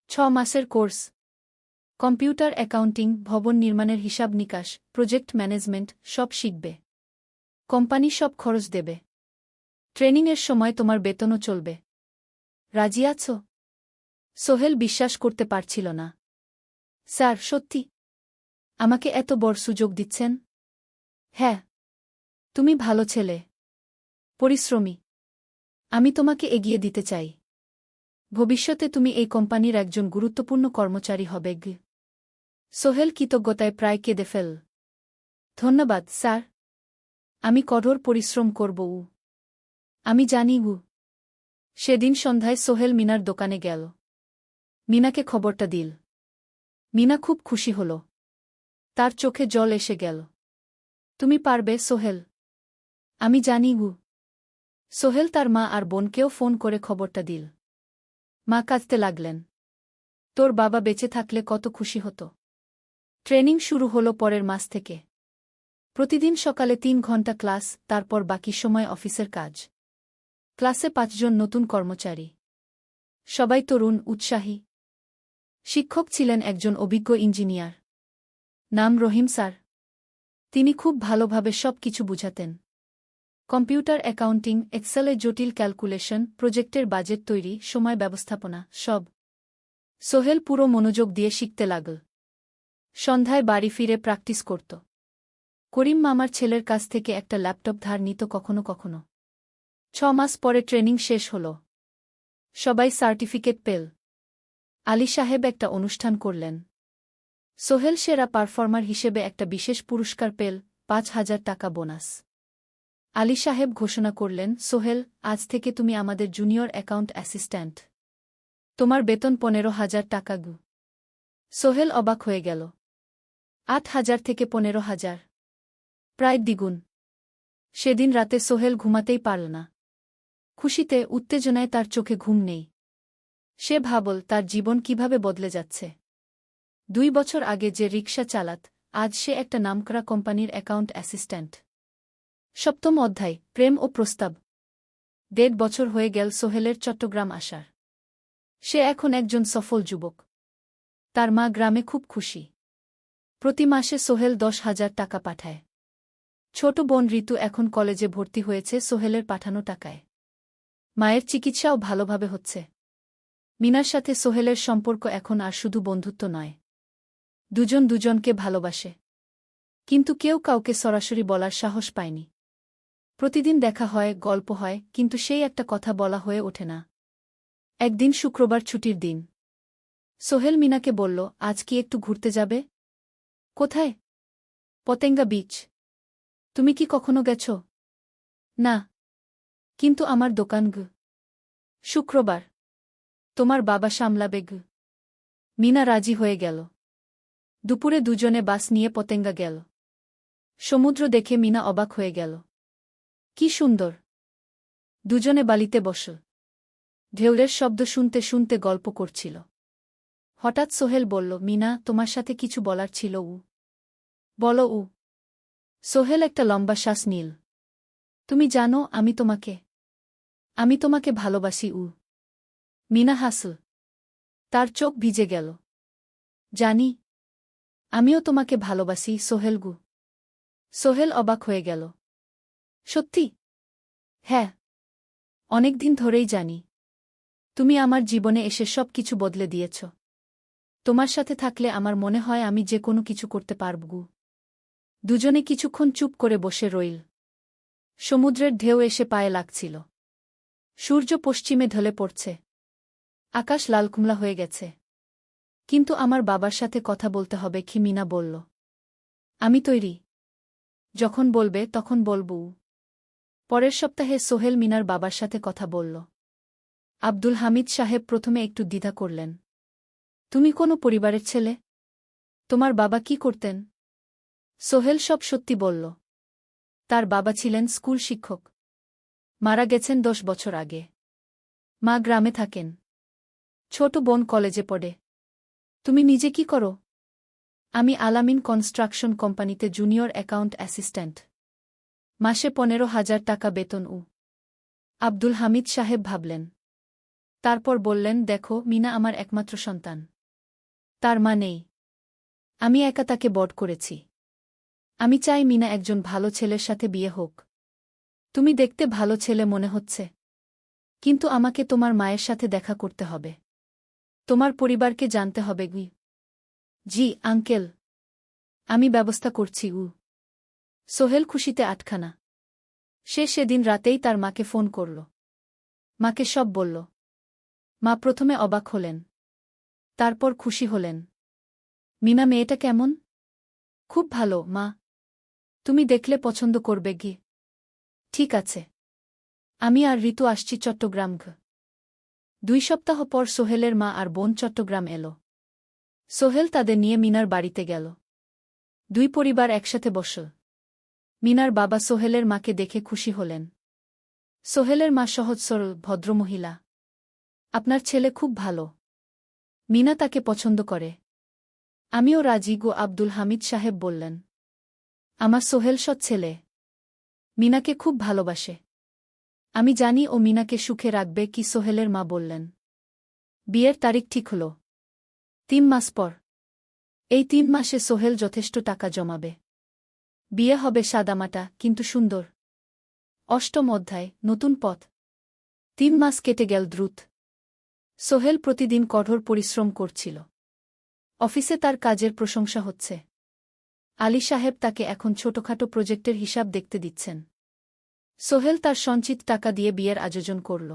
6 মাসের কোর্স। কম্পিউটার অ্যাকাউন্টিং, ভবন নির্মাণের হিসাব নিকাশ, প্রজেক্ট ম্যানেজমেন্ট সব শিখবে। কোম্পানি সব খরচ দেবে। ট্রেনিংয়ের সময় তোমার বেতনও চলবে। রাজি আছো? সোহেল বিশ্বাস করতে পারছিল না। স্যার, সত্যি? আমাকে এত বড় সুযোগ দিচ্ছেন? হ্যাঁ। তুমি ভালো ছেলে। পরিশ্রমী। আমি তোমাকে এগিয়ে দিতে চাই। ভবিষ্যতে তুমি এই কোম্পানির একজন গুরুত্বপূর্ণ কর্মচারী হবে। সোহেল কৃতজ্ঞতায় প্রায় কেঁদে ফেল। ধন্যবাদ স্যার। আমি কঠোর পরিশ্রম করব। আমি জানি। সেদিন সন্ধ্যায় সোহেল মিনার দোকানে গেল। মিনাকে খবরটা দিল। মিনা খুব খুশি হল। তার চোখে জল এসে গেল। তুমি পারবে সোহেল। আমি জানি। সোহেল তার মা আর বোনকেও ফোন করে খবরটা দিল। মা কাঁদতে লাগলেন। তোর বাবা বেঁচে থাকলে কত খুশি হতো। ট্রেনিং শুরু হলো পরের মাস থেকে। প্রতিদিন সকালে 3 ঘন্টা ক্লাস, তারপর বাকি সময় অফিসের কাজ। ক্লাসে 5 জন নতুন কর্মচারী। সবাই তরুণ, উৎসাহী। শিক্ষক ছিলেন একজন অভিজ্ঞ ইঞ্জিনিয়ার। নাম রহিম স্যার। তিনি খুব ভালোভাবে সব কিছু বুঝাতেন। কম্পিউটার অ্যাকাউন্টিং, এক্সেলে জটিল ক্যালকুলেশন, প্রজেক্টের বাজেট তৈরি, সময় ব্যবস্থাপনা সব। সোহেল পুরো মনোযোগ দিয়ে শিখতে লাগল। সন্ধ্যায় বাড়ি ফিরে প্র্যাকটিস করত। করিম মামার ছেলের কাছ থেকে একটা ল্যাপটপ ধার নিত কখনো কখনো। 6 মাস পরে ট্রেনিং শেষ হল। সবাই সার্টিফিকেট পেল। আলী সাহেব একটা অনুষ্ঠান করলেন। সোহেল সেরা পারফর্মার হিসেবে একটা বিশেষ পুরস্কার পেল, 5,000 টাকা বোনাস। আলী সাহেব ঘোষণা করলেন, সোহেল, আজ থেকে তুমি আমাদের জুনিয়র অ্যাকাউন্ট অ্যাসিস্ট্যান্ট। তোমার বেতন 15,000 টাকা। সোহেল অবাক হয়ে গেল। 8,000 থেকে 15,000। প্রায় দ্বিগুণ। সেদিন রাতে সোহেল ঘুমাতেই পারল না। খুশিতে, উত্তেজনায় তার চোখে ঘুম নেই। সে ভাবল তার জীবন কিভাবে বদলে যাচ্ছে। 2 বছর আগে যে রিকশা চালাত, আজ সে একটা নামকরা কোম্পানির অ্যাকাউন্ট অ্যাসিস্ট্যান্ট। 7ম অধ্যায়, প্রেম ও প্রস্তাব। 1.5 বছর হয়ে গেল সোহেলের চট্টগ্রাম আসার। সে এখন একজন সফল যুবক। তার মা গ্রামে খুব খুশি। প্রতি মাসে সোহেল 10,000 টাকা পাঠায়। ছোট বোন ঋতু এখন কলেজে ভর্তি হয়েছে সোহেলের পাঠানো টাকায়। মায়ের চিকিৎসাও ভালোভাবে হচ্ছে। মিনার সাথে সোহেলের সম্পর্ক এখন আর শুধু বন্ধুত্ব নয়। দুজন দুজনকে ভালোবাসে। কিন্তু কেউ কাউকে সরাসরি বলার সাহস পায়নি। প্রতিদিন দেখা হয়, গল্প হয়, কিন্তু সেই একটা কথা বলা হয়ে ওঠে না। একদিন শুক্রবার ছুটির দিন। সোহেল মিনাকে বলল, আজ কি একটু ঘুরতে যাবে? কোথায়? পতেঙ্গা বিচ। তুমি কি কখনো গেছ? না। কিন্তু আমার দোকান। শুক্রবার। তোমার বাবা সামলাবে। মিনা রাজি হয়ে গেল। দুপুরে দুজনে বাস নিয়ে পতেঙ্গা গেল। সমুদ্র দেখে মিনা অবাক হয়ে গেল। কি সুন্দর। দুজনে বালিতে বসল। ঢেউয়ের শব্দ শুনতে শুনতে গল্প করছিল। হঠাৎ সোহেল বলল, মিনা, তোমার সাথে কিছু বলার ছিল। বলো। সোহেল একটা লম্বা শ্বাস নিল। তুমি জানো, আমি তোমাকে ভালোবাসি। মিনা হাসল। তার চোখ ভিজে গেল। জানি। আমিও তোমাকে ভালোবাসি সোহেল। সোহেল অবাক হয়ে গেল। সত্যি? হ্যাঁ। অনেকদিন ধরেই জানি তুমি আমার জীবনে এসে সব কিছু বদলে দিয়েছ। তোমার সাথে থাকলে আমার মনে হয় আমি যে কোনো কিছু করতে পারব। দুজনে কিছুক্ষণ চুপ করে বসে রইল। সমুদ্রের ঢেউ এসে পায়ে লাগছিল। সূর্য পশ্চিমে ঢলে পড়ছে। আকাশ লালকুমলা হয়ে গেছে। কিন্তু আমার বাবার সাথে কথা বলতে হবে কি? মিনা বলল। আমি তৈরি। যখন বলবে তখন বলবো। পরের সপ্তাহে সোহেল মিনার বাবার সাথে কথা বলল। আব্দুল হামিদ সাহেব প্রথমে একটু দ্বিধা করলেন। তুমি কোনো পরিবারের ছেলে? তোমার বাবা কি করতেন? সোহেল সব সত্যি বলল। তার বাবা ছিলেন স্কুল শিক্ষক। মারা গেছেন 10 বছর আগে। মা গ্রামে থাকেন। ছোট বোন কলেজে পড়ে। তুমি নিজে কি করো? আমি আলামিন কনস্ট্রাকশন কোম্পানিতে জুনিয়র অ্যাকাউন্ট অ্যাসিস্ট্যান্ট। মাসে 15,000 টাকা বেতন। আব্দুল হামিদ সাহেব ভাবলেন। তারপর বললেন, দেখো মিনা আমার একমাত্র সন্তান। তার মা নেই। আমি একা তাকে বড় করেছি। আমি চাই মিনা একজন ভালো ছেলের সাথে বিয়ে হোক। তুমি দেখতে ভালো ছেলে মনে হচ্ছে। কিন্তু আমাকে তোমার মায়ের সাথে দেখা করতে হবে। তোমার পরিবারকে জানতে হবে। জি আঙ্কেল, আমি ব্যবস্থা করছি। সোহেল খুশিতে আটখানা। সে সেদিন রাতেই তার মাকে ফোন করল। মাকে সব বলল। মা প্রথমে অবাক হলেন। তারপর খুশি হলেন। মিনা মেয়েটা কেমন? খুব ভালো মা। তুমি দেখলে পছন্দ করবে। ঠিক আছে। আমি আর ঋতু আসছি চট্টগ্রাম। 2 সপ্তাহ পর সোহেলের মা আর বোন চট্টগ্রাম এলো। সোহেল তাদের নিয়ে মিনার বাড়িতে গেল। 2 পরিবার একসাথে বসল। মিনার বাবা সোহেলের মাকে দেখে খুশি হলেন। সোহেলের মা সহজ সরল ভদ্রমহিলা। আপনার ছেলে খুব ভালো। মিনা তাকে পছন্দ করে। আমিও রাজি। আব্দুল হামিদ সাহেব বললেন। আমার সোহেল সৎ ছেলে। মিনাকে খুব ভালোবাসে। আমি জানি ও মিনাকে সুখে রাখবে। কি সোহেলের মা বললেন। বিয়ের তারিখ ঠিক হল 3 মাস পর। এই 3 মাসে সোহেল যথেষ্ট টাকা জমাবে। বিয়ে হবে সাদামাটা কিন্তু সুন্দর। 8ম অধ্যায়, নতুন পথ। 3 মাস কেটে গেল দ্রুত। সোহেল প্রতিদিন কঠোর পরিশ্রম করছিল। অফিসে তার কাজের প্রশংসা হচ্ছে। আলী সাহেব তাকে এখন ছোটখাটো প্রজেক্টের হিসাব দেখতে দিচ্ছেন। সোহেল তার সঞ্চিত টাকা দিয়ে বিয়ের আয়োজন করল।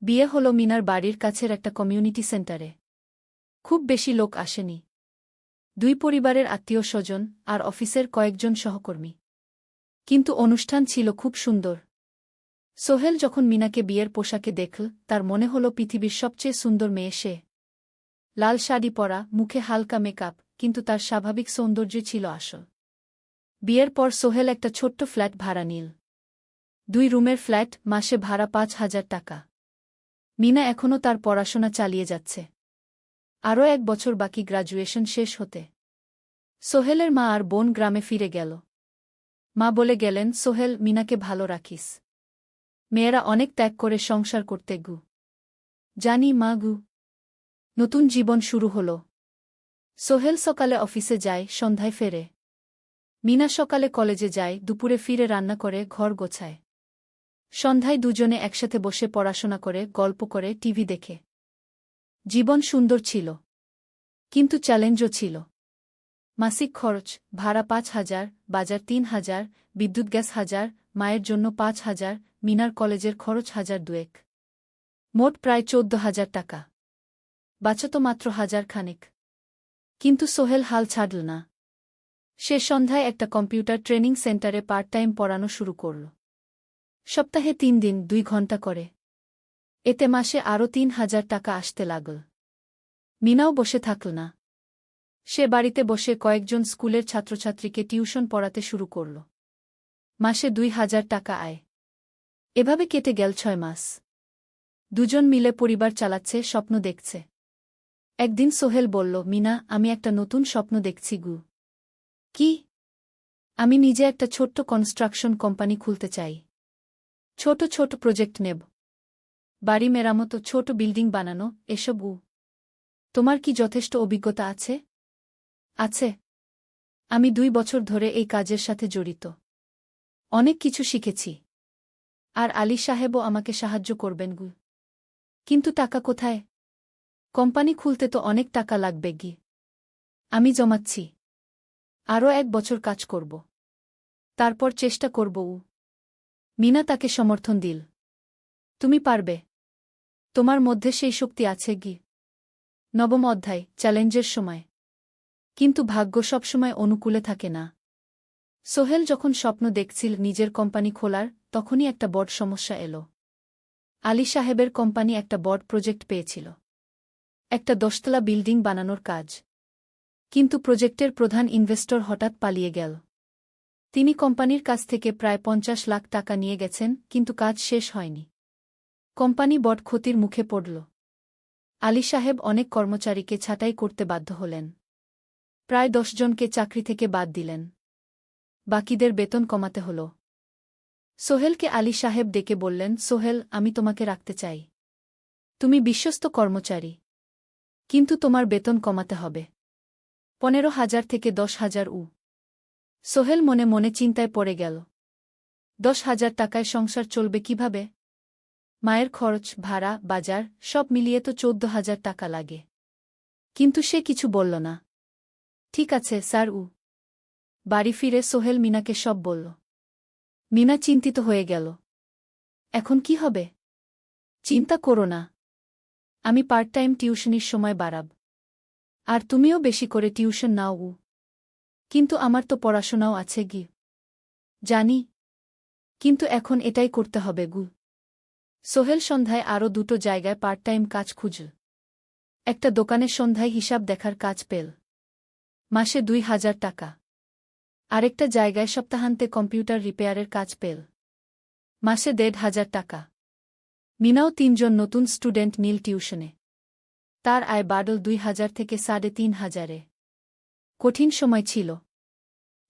বিয়ে হল মিনার বাড়ির কাছের একটা কমিউনিটি সেন্টারে। খুব বেশি লোক আসেনি। 2 পরিবারের আত্মীয় স্বজন আর অফিসের কয়েকজন সহকর্মী। কিন্তু অনুষ্ঠান ছিল খুব সুন্দর। সোহেল যখন মিনাকে বিয়ের পোশাকে দেখল, তার মনে হল পৃথিবীর সবচেয়ে সুন্দর মেয়ে সে। লাল শাড়ি পরা, মুখে হালকা মেকআপ, কিন্তু তার স্বাভাবিক সৌন্দর্য ছিল আসল। বিয়ের পর সোহেল একটা ছোট্ট ফ্ল্যাট ভাড়া নিল। 2 রুমের ফ্ল্যাট, মাসে ভাড়া 5,000 টাকা। মিনা এখনও তার পড়াশোনা চালিয়ে যাচ্ছে। আরও 1 বছর বাকি গ্র্যাজুয়েশন শেষ হতে। সোহেলের মা আর বোন গ্রামে ফিরে গেল। মা বলে গেলেন, সোহেল, মিনাকে ভালো রাখিস। মেয়েরা অনেক ত্যাগ করে সংসার করতে। জানি মা। নতুন জীবন শুরু হল। সোহেল সকালে অফিসে যায়, সন্ধ্যায় ফেরে। মিনা সকালে কলেজে যায়, দুপুরে ফিরে রান্না করে, ঘর গোছায়। সন্ধ্যায় দুজনে একসাথে বসে পড়াশোনা করে, গল্প করে, টিভি দেখে। জীবন সুন্দর ছিল। কিন্তু চ্যালেঞ্জও ছিল। মাসিক খরচ, ভাড়া 5,000, বাজার 3,000, বিদ্যুৎ গ্যাস 1,000, মায়ের জন্য 5,000, মিনার কলেজের খরচ 1,200। মোট প্রায় 14,000 টাকা। বাঁচত মাত্র 1,000 খানেক। কিন্তু সোহেল হাল ছাড়ল না। সে সন্ধ্যায় একটা কম্পিউটার ট্রেনিং সেন্টারে পার্ট টাইম পড়ানো শুরু করল। সপ্তাহে 3 দিন 2 ঘন্টা করে। এতে মাসে আরও 3,000 টাকা আসতে লাগল। মিনাও বসে থাকল না। সে বাড়িতে বসে কয়েকজন স্কুলের ছাত্রছাত্রীকে টিউশন পড়াতে শুরু করল। মাসে 2,000 টাকা আয়। এভাবে কেটে গেল 6 মাস। দুজন মিলে পরিবার চালাচ্ছে, স্বপ্ন দেখছে। একদিন সোহেল বলল, মিনা, আমি একটা নতুন স্বপ্ন দেখছি। কি? আমি নিজে একটা ছোট্ট কনস্ট্রাকশন কোম্পানি খুলতে চাই। ছোট ছোট প্রজেক্ট নেব। বাড়ি মেরামত, ছোট বিল্ডিং বানানো, এসব। তোমার কি যথেষ্ট অভিজ্ঞতা আছে? আছে। আমি 2 বছর ধরে এই কাজের সাথে জড়িত। অনেক কিছু শিখেছি। আর আলী সাহেবও আমাকে সাহায্য করবেন গু। কিন্তু টাকা কোথায়? কোম্পানি খুলতে তো অনেক টাকা লাগবে গি। আমি জমাচ্ছি। আরও 1 বছর কাজ করব। তারপর চেষ্টা করব। মিনা তাকে সমর্থন দিল। তুমি পারবে। তোমার মধ্যে সেই শক্তি আছে গি। নবম অধ্যায়, চ্যালেঞ্জের সময়। কিন্তু ভাগ্য সবসময় অনুকূলে থাকে না। সোহেল যখন স্বপ্ন দেখছিল নিজের কোম্পানি খোলার, তখনই একটা বড় সমস্যা এলো। আলী সাহেবের কোম্পানি একটা বড় প্রজেক্ট পেয়েছিল। একটা 10তলা বিল্ডিং বানানোর কাজ। কিন্তু প্রজেক্টের প্রধান ইনভেস্টর হঠাৎ পালিয়ে গেল। তিনি কোম্পানির কাছ থেকে প্রায় 50 লাখ টাকা নিয়ে গেছেন, কিন্তু কাজ শেষ হয়নি। কোম্পানি বড় ক্ষতির মুখে পড়ল। আলী সাহেব অনেক কর্মচারীকে ছাঁটাই করতে বাধ্য হলেন। প্রায় 10 জনকে চাকরি থেকে বাদ দিলেন। বাকিদের বেতন কমাতে হল। সোহেলকে আলী সাহেব ডেকে বললেন, সোহেল, আমি তোমাকে রাখতে চাই। তুমি বিশ্বস্ত কর্মচারী। কিন্তু তোমার বেতন কমাতে হবে। 15,000 থেকে 10,000 সোহেল মনে মনে চিন্তায় পড়ে গেল। 10,000 টাকায় সংসার চলবে কিভাবে? মায়ের খরচ, ভাড়া, বাজার সব মিলিয়ে তো 14,000 টাকা লাগে। কিন্তু সে কিছু বলল না। ঠিক আছে স্যার। বাড়ি ফিরে সোহেল মিনাকে সব বলল। মিনা চিন্তিত হয়ে গেল। এখন কি হবে? চিন্তা করো না। আমি পার্ট টাইম টিউশনির সময় বাড়াব। আর তুমিও বেশি করে টিউশন নাও। কিন্তু আমার তো পড়াশোনাও আছে গি। জানি। কিন্তু এখন এটাই করতে হবে গু। সোহেল সন্ধ্যায় আরও 2টো জায়গায় পার্ট টাইম কাজ খুঁজল। একটা দোকানের সন্ধ্যায় হিসাব দেখার কাজ পেল। মাসে 2,000 টাকা। আরেকটা জায়গায় সপ্তাহান্তে কম্পিউটার রিপেয়ারের কাজ পেল। মাসে 1,500 টাকা। মিনাও 3 জন নতুন স্টুডেন্ট নিল টিউশনে। তার আয় বাড়ল 2,000 থেকে 3,500-এ। কঠিন সময় ছিল।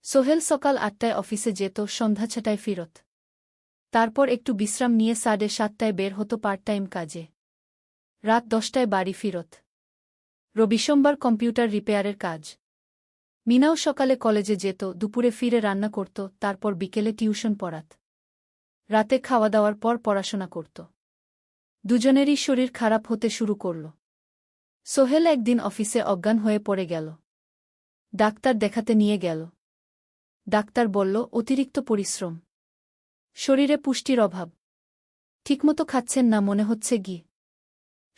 সোহেল সকাল 8টায় অফিসে যেত, সন্ধ্যা 6টায় ফিরত। তারপর একটু বিশ্রাম নিয়ে 7:30টায় বের হতো পার্ট টাইম কাজে। রাত 10টায় বাড়ি ফিরত। রবি-সোমবার কম্পিউটার রিপেয়ারের কাজ। মিনাও সকালে কলেজে যেত, দুপুরে ফিরে রান্না করত, তারপর বিকেলে টিউশন পড়াত। রাতে খাওয়া দাওয়ার পর পড়াশোনা করত। দুজনেরই শরীর খারাপ হতে শুরু করল। সোহেল একদিন অফিসে অজ্ঞান হয়ে পড়ে গেল। ডাক্তার দেখাতে নিয়ে গেল। ডাক্তার বলল, অতিরিক্ত পরিশ্রম। শরীরে পুষ্টির অভাব। ঠিকমতো খাচ্ছেন না মনে হচ্ছে গি।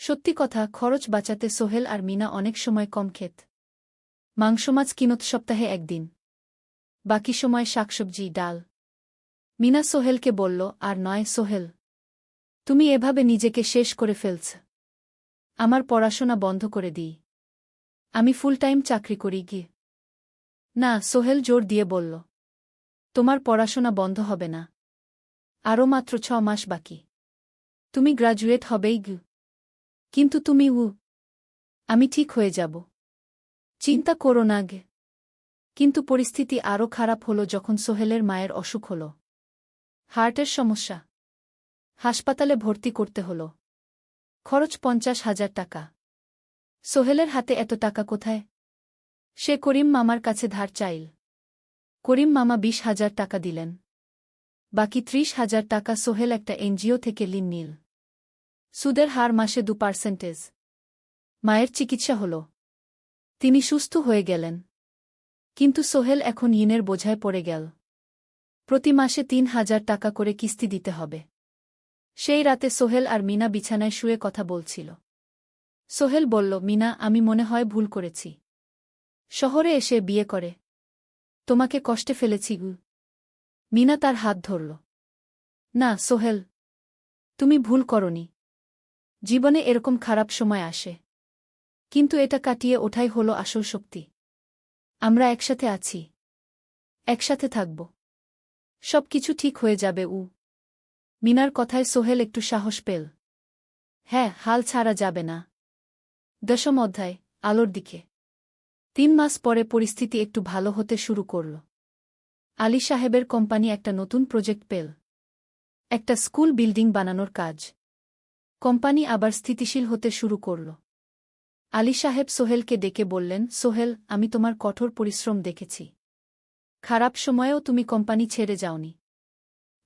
সত্যি কথা, খরচ বাঁচাতে সোহেল আর মিনা অনেক সময় কম খেত। মাংস মাছ কিনত সপ্তাহে 1 দিন। বাকি সময় শাকসবজি, ডাল। মিনা সোহেলকে বলল, আর নয় সোহেল। তুমি এভাবে নিজেকে শেষ করে ফেলছ। আমার পড়াশোনা বন্ধ করে দিই। আমি ফুল টাইম চাকরি করি গি। না, সোহেল জোর দিয়ে বলল। তোমার পড়াশোনা বন্ধ হবে না। আরও মাত্র 6 মাস বাকি। তুমি গ্রাজুয়েট হবেই গি। কিন্তু তুমি আমি ঠিক হয়ে যাব। চিন্তা করো না গে। কিন্তু পরিস্থিতি আরও খারাপ হলো যখন সোহেলের মায়ের অসুখ হল। হার্টের সমস্যা। হাসপাতালে ভর্তি করতে হল। খরচ 50,000 টাকা। সোহেলের হাতে এত টাকা কোথায়? সে করিম মামার কাছে ধার চাইল। করিম মামা 20,000 টাকা দিলেন। বাকি 30,000 টাকা সোহেল একটা এনজিও থেকে ঋণ নিল। সুদের হার মাসে 2%। মায়ের চিকিৎসা হল। তিনি সুস্থ হয়ে গেলেন। কিন্তু সোহেল এখন ঋণের বোঝায় পড়ে গেল। প্রতি মাসে 3,000 টাকা করে কিস্তি দিতে হবে। সেই রাতে সোহেল আর মিনা বিছানায় শুয়ে কথা বলছিল। সোহেল বলল, মিনা, আমি মনে হয় ভুল করেছি। শহরে এসে বিয়ে করে তোমাকে কষ্টে ফেলেছি গু। মিনা তার হাত ধরল। না সোহেল, তুমি ভুল করনি। জীবনে এরকম খারাপ সময় আসে। কিন্তু এটা কাটিয়ে ওঠাই হলো আসল শক্তি। আমরা একসাথে আছি। একসাথে থাকব। সব কিছু ঠিক হয়ে যাবে। মিনার কথায় সোহেল একটু সাহস পেল। হ্যাঁ, হাল ছাড়া যাবে না। 10ম অধ্যায়, আলোর দিকে। 3 মাস পরে পরিস্থিতি একটু ভালো হতে শুরু করল। আলী সাহেবের কোম্পানি একটা নতুন প্রজেক্ট পেল। একটা স্কুল বিল্ডিং বানানোর কাজ। কোম্পানি আবার স্থিতিশীল হতে শুরু করল। আলী সাহেব সোহেলকে ডেকে বললেন, সোহেল, আমি তোমার কঠোর পরিশ্রম দেখেছি। খারাপ সময়েও তুমি কোম্পানি ছেড়ে যাওনি।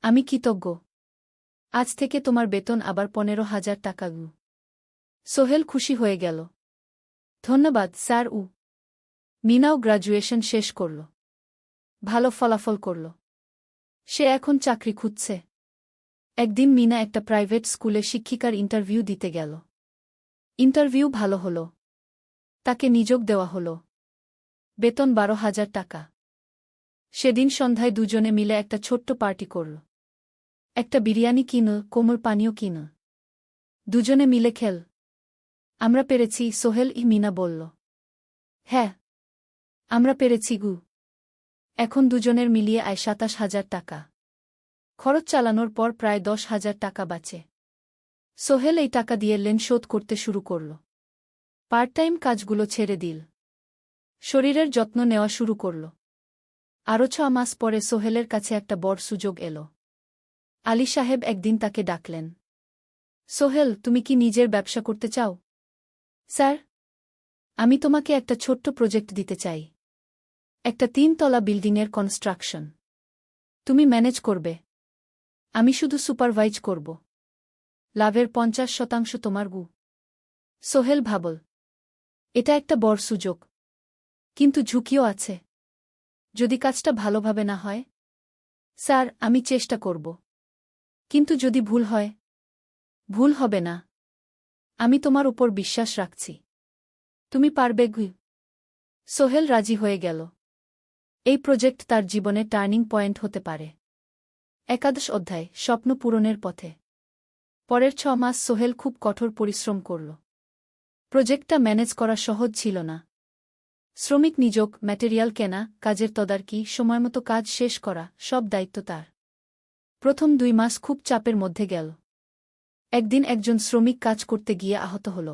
আমি কৃতজ্ঞ। আজ থেকে তোমার বেতন আবার 15,000 টাকা গু। সোহেল খুশি হয়ে গেল। ধন্যবাদ স্যার। মিনাও গ্র্যাজুয়েশন শেষ করল। ভালো ফলাফল করল। সে এখন চাকরি খুঁজছে। একদিন মিনা একটা প্রাইভেট স্কুলে শিক্ষিকার ইন্টারভিউ দিতে গেল। ইন্টারভিউ ভালো হল। তাকে নিযোগ দেওয়া হল। বেতন 12,000 টাকা। সেদিন সন্ধ্যায় দুজনে মিলে একটা ছোট্ট পার্টি করল। একটা বিরিয়ানি কিনল, কোমল পানীয় কিনল। দুজনে মিলে খেল। আমরা পেরেছি, সোহেল মিনা বলল। হ্যাঁ, আমরা পেরেছি গু। এখন দুজনের মিলিয়ে আয় 27,000 টাকা। খরচ চালানোর পর প্রায় 10,000 টাকা বাঁচে। সোহেল এই টাকা দিয়ে লেন শোধ করতে শুরু করল। পার্ট টাইম কাজগুলো ছেড়ে দিল। শরীরের যত্ন নেওয়া শুরু করল। আরও 6 মাস পরে সোহেলের কাছে একটা বড় সুযোগ এলো। আলী সাহেব একদিন তাকে ডাকলেন। সোহেল, তুমি কি নিজের ব্যবসা করতে চাও? স্যার, আমি তোমাকে একটা ছোট্ট প্রজেক্ট দিতে চাই। একটা 3 তলা বিল্ডিংয়ের কনস্ট্রাকশন। তুমি ম্যানেজ করবে। আমি শুধু সুপারভাইজ করব। লাভের 50% তোমার গু। সোহেল ভাবল, এটা একটা বড় সুযোগ। কিন্তু ঝুঁকিও আছে। যদি কাজটা ভালোভাবে না হয়? স্যার, আমি চেষ্টা করব। কিন্তু যদি ভুল হয়? ভুল হবে না। আমি তোমার উপর বিশ্বাস রাখছি। তুমি পারবে গু। সোহেল রাজি হয়ে গেল। এই প্রজেক্ট তার জীবনে টার্নিং পয়েন্ট হতে পারে। 11 অধ্যায়, স্বপ্ন পূরণের পথে। পরের 6 মাস সোহেল খুব কঠোর পরিশ্রম করল। প্রজেক্টটা ম্যানেজ করা সহজ ছিল না। শ্রমিক নিযোগ, ম্যাটেরিয়াল কেনা, কাজের তদারকি, সময়মতো কাজ শেষ করা, সব দায়িত্ব তার। প্রথম 2 মাস খুব চাপের মধ্যে গেল। একদিন একজন শ্রমিক কাজ করতে গিয়ে আহত হল।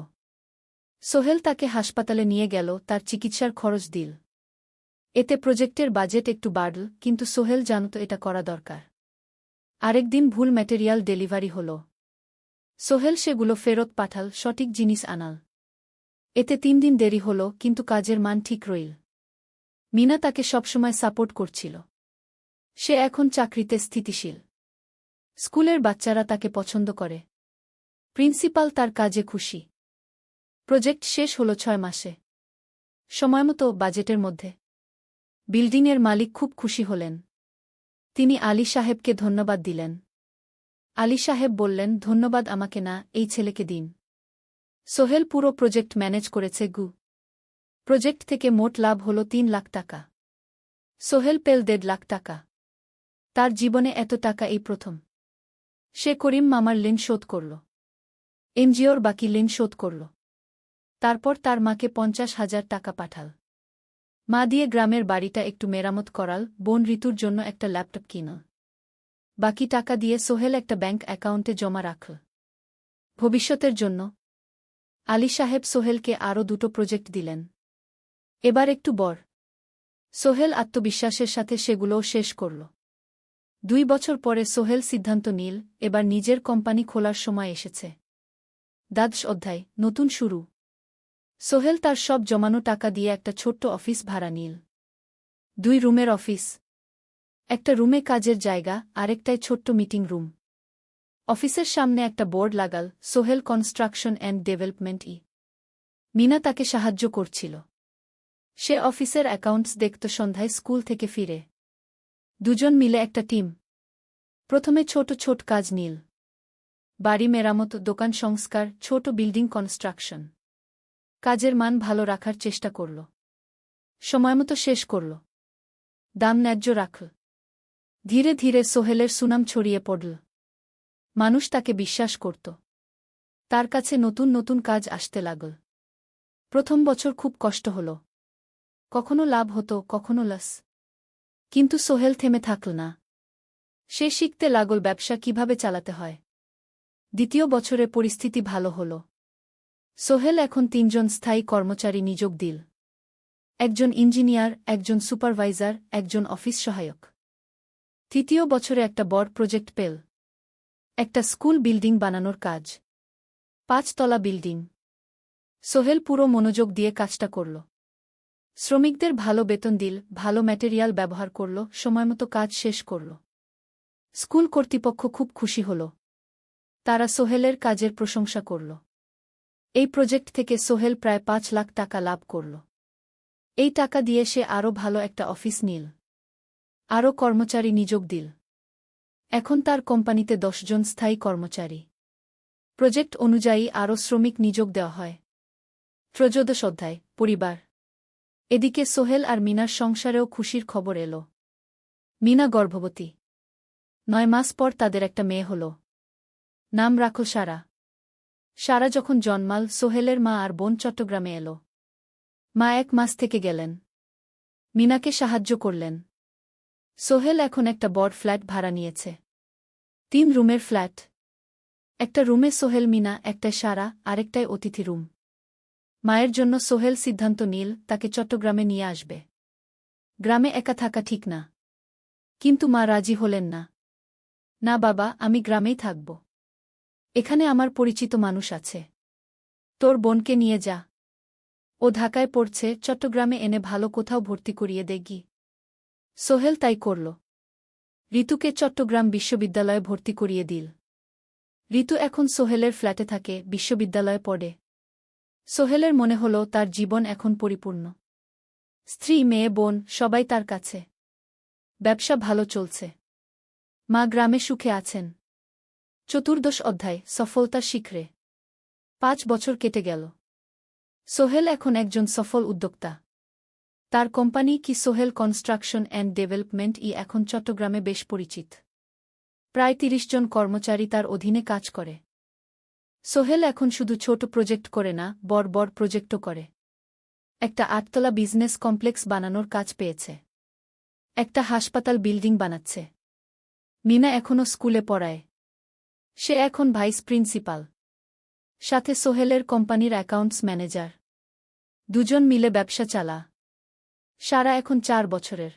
সোহেল তাকে হাসপাতালে নিয়ে গেল, তার চিকিৎসার খরচ দিল। এতে প্রজেক্টের বাজেট একটু বাড়ল, কিন্তু সোহেল জানত এটা করা দরকার। আরেকদিন ভুল ম্যাটেরিয়াল ডেলিভারি হল। সোহেল সেগুলো ফেরত পাঠাল, সঠিক জিনিস আনাল। এতে 3 দিন দেরি হল, কিন্তু কাজের মান ঠিক রইল। মিনা তাকে সবসময় সাপোর্ট করছিল। সে এখন চাকরিতে স্থিতিশীল। স্কুলের বাচ্চারা তাকে পছন্দ করে। প্রিন্সিপাল তার কাজে খুশি। প্রজেক্ট শেষ হল 6 মাসে। সময়মতো, বাজেটের মধ্যে। বিল্ডিংয়ের মালিক খুব খুশি হলেন। তিনি আলী সাহেবকে ধন্যবাদ দিলেন। আলী সাহেব বললেন, ধন্যবাদ আমাকে না, এই ছেলেকে দিন। সোহেল পুরো প্রজেক্ট ম্যানেজ করেছে গু। প্রজেক্ট থেকে মোট লাভ হল 3 লাখ টাকা। সোহেল পেল 1.5 লাখ টাকা। তার জীবনে এত টাকা এই প্রথম। সে করিম মামার ঋণ শোধ করল। এনজিওর বাকি ঋণ শোধ করল। তারপর তার মাকে 50,000 টাকা পাঠাল। মা দিয়ে গ্রামের বাড়িটা একটু মেরামত করাল, বোন ঋতুর জন্য একটা ল্যাপটপ কিনল। বাকি টাকা দিয়ে সোহেল একটা ব্যাংক অ্যাকাউন্টে জমা রাখল। ভবিষ্যতের জন্য। আলী সাহেব সোহেলকে আরও 2টো প্রজেক্ট দিলেন। এবার একটু বড়। সোহেল আত্মবিশ্বাসের সাথে সেগুলোও শেষ করল। 2 বছর পরে সোহেল সিদ্ধান্ত নিল, এবার নিজের কোম্পানি খোলার সময় এসেছে। 10 অধ্যায়, নতুন শুরু। সোহেল তার সব জমানো টাকা দিয়ে একটা ছোট্ট অফিস ভাড়া নিল। 2 রুমের অফিস। একটা রুমে কাজের জায়গা, আরেকটায় ছোট্ট মিটিং রুম। অফিসের সামনে একটা বোর্ড লাগাল, Sohel construction and development. Mina তাকে সাহায্য করছিল। সে অফিসের অ্যাকাউন্টস দেখত সন্ধ্যায় স্কুল থেকে ফিরে। দুজন মিলে একটা টিম। প্রথমে ছোট ছোট কাজ নিল। বাড়ি মেরামত, দোকান সংস্কার, ছোট বিল্ডিং কনস্ট্রাকশন। কাজের মান ভালো রাখার চেষ্টা করল। সময়মতো শেষ করল। দাম ন্যায্য রাখল। ধীরে ধীরে সোহেলের সুনাম ছড়িয়ে পড়ল। মানুষ তাকে বিশ্বাস করত। তার কাছে নতুন নতুন কাজ আসতে লাগল। প্রথম বছর খুব কষ্ট হল। কখনো লাভ হতো, কখনো লস। কিন্তু সোহেল থেমে থাকল না। সে শিখতে লাগল ব্যবসা কিভাবে চালাতে হয়। দ্বিতীয় বছরে পরিস্থিতি ভালো হল। সোহেল এখন 3 জন স্থায়ী কর্মচারী নিযোগ দিল। একজন ইঞ্জিনিয়ার, একজন সুপারভাইজার, একজন অফিস সহায়ক। তৃতীয় বছরে একটা বড় প্রজেক্ট পেল। একটা স্কুল বিল্ডিং বানানোর কাজ। 5 তলা বিল্ডিং। সোহেল পুরো মনোযোগ দিয়ে কাজটা করল। শ্রমিকদের ভালো বেতন দিল, ভালো ম্যাটেরিয়াল ব্যবহার করল, সময়মতো কাজ শেষ করল। স্কুল কর্তৃপক্ষ খুব খুশি হল। তারা সোহেলের কাজের প্রশংসা করল। এই প্রজেক্ট থেকে সোহেল প্রায় ৫ লাখ টাকা লাভ করল। এই টাকা দিয়ে সে আরও ভালো একটা অফিস নিল, আরও কর্মচারী নিযোগ দিল। এখন তার কোম্পানিতে ১০ জন স্থায়ী কর্মচারী। প্রজেক্ট অনুযায়ী আরও শ্রমিক নিযোগ দেওয়া হয়। ১৩ অধ্যায় পরিবার। এদিকে সোহেল আর মিনার সংসারেও খুশির খবর এল। মিনা গর্ভবতী। ৯ মাস পর তাদের একটা মেয়ে হল। নাম রাখল সারা। সারা যখন জন্মাল, সোহেলের মা আর বোন চট্টগ্রামে এল। মা ১ মাস থেকে গেলেন। মিনাকে সাহায্য করলেন। সোহেল এখন একটা বড় ফ্ল্যাট ভাড়া নিয়েছে। ৩ রুমের ফ্ল্যাট। একটা রুমে সোহেল, মিনা, একটায় সারা, আরেকটায় অতিথি রুম। মায়ের জন্য সোহেল সিদ্ধান্ত নিল তাকে চট্টগ্রামে নিয়ে আসবে। গ্রামে একা থাকা ঠিক না। কিন্তু মা রাজি হলেন না। না বাবা, আমি গ্রামেই থাকব। এখানে আমার পরিচিত মানুষ আছে। তোর বোনকে নিয়ে যা। ও ঢাকায় পড়ছে, চট্টগ্রামে এনে ভালো কোথাও ভর্তি করিয়ে দেগি। সোহেল তাই করল। ঋতুকে চট্টগ্রাম বিশ্ববিদ্যালয়ে ভর্তি করিয়ে দিল। ঋতু এখন সোহেলের ফ্ল্যাটে থাকে, বিশ্ববিদ্যালয়ে পড়ে। সোহেলের মনে হল তার জীবন এখন পরিপূর্ণ। স্ত্রী, মেয়ে, বোন সবাই তার কাছে। ব্যবসা ভালো চলছে। মা গ্রামে সুখে আছেন। ১৪ অধ্যায় সফলতার শিখরে। ৫ বছর কেটে গেল। সোহেল এখন একজন সফল উদ্যোক্তা। তার কোম্পানি কি সোহেল কনস্ট্রাকশন অ্যান্ড ডেভেলপমেন্ট এখন চট্টগ্রামে বেশ পরিচিত। প্রায় ৩০ জন কর্মচারী তার অধীনে কাজ করে। সোহেল এখন শুধু ছোট প্রজেক্ট করে না, বড় বড় প্রজেক্টও করে। একটা ৮তলা বিজনেস কমপ্লেক্স বানানোর কাজ পেয়েছে। একটা হাসপাতাল বিল্ডিং বানাচ্ছে। মিনা এখনও স্কুলে পড়ায়। সে এখন ভাইস প্রিন্সিপাল। সাথে সোহেলের কোম্পানির অ্যাকাউন্টস ম্যানেজার। দুজন মিলে ব্যবসা চালা। সারা এখন ৪ বছরের।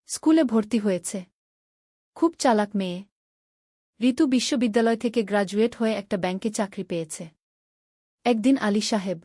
স্কুলে ভর্তি হয়েছে। খুব চালাক মেয়ে। ঋতু বিশ্ববিদ্যালয় থেকে গ্রাজুয়েট হয়ে একটা ব্যাংকে চাকরি পেয়েছে। একদিন আলী সাহেব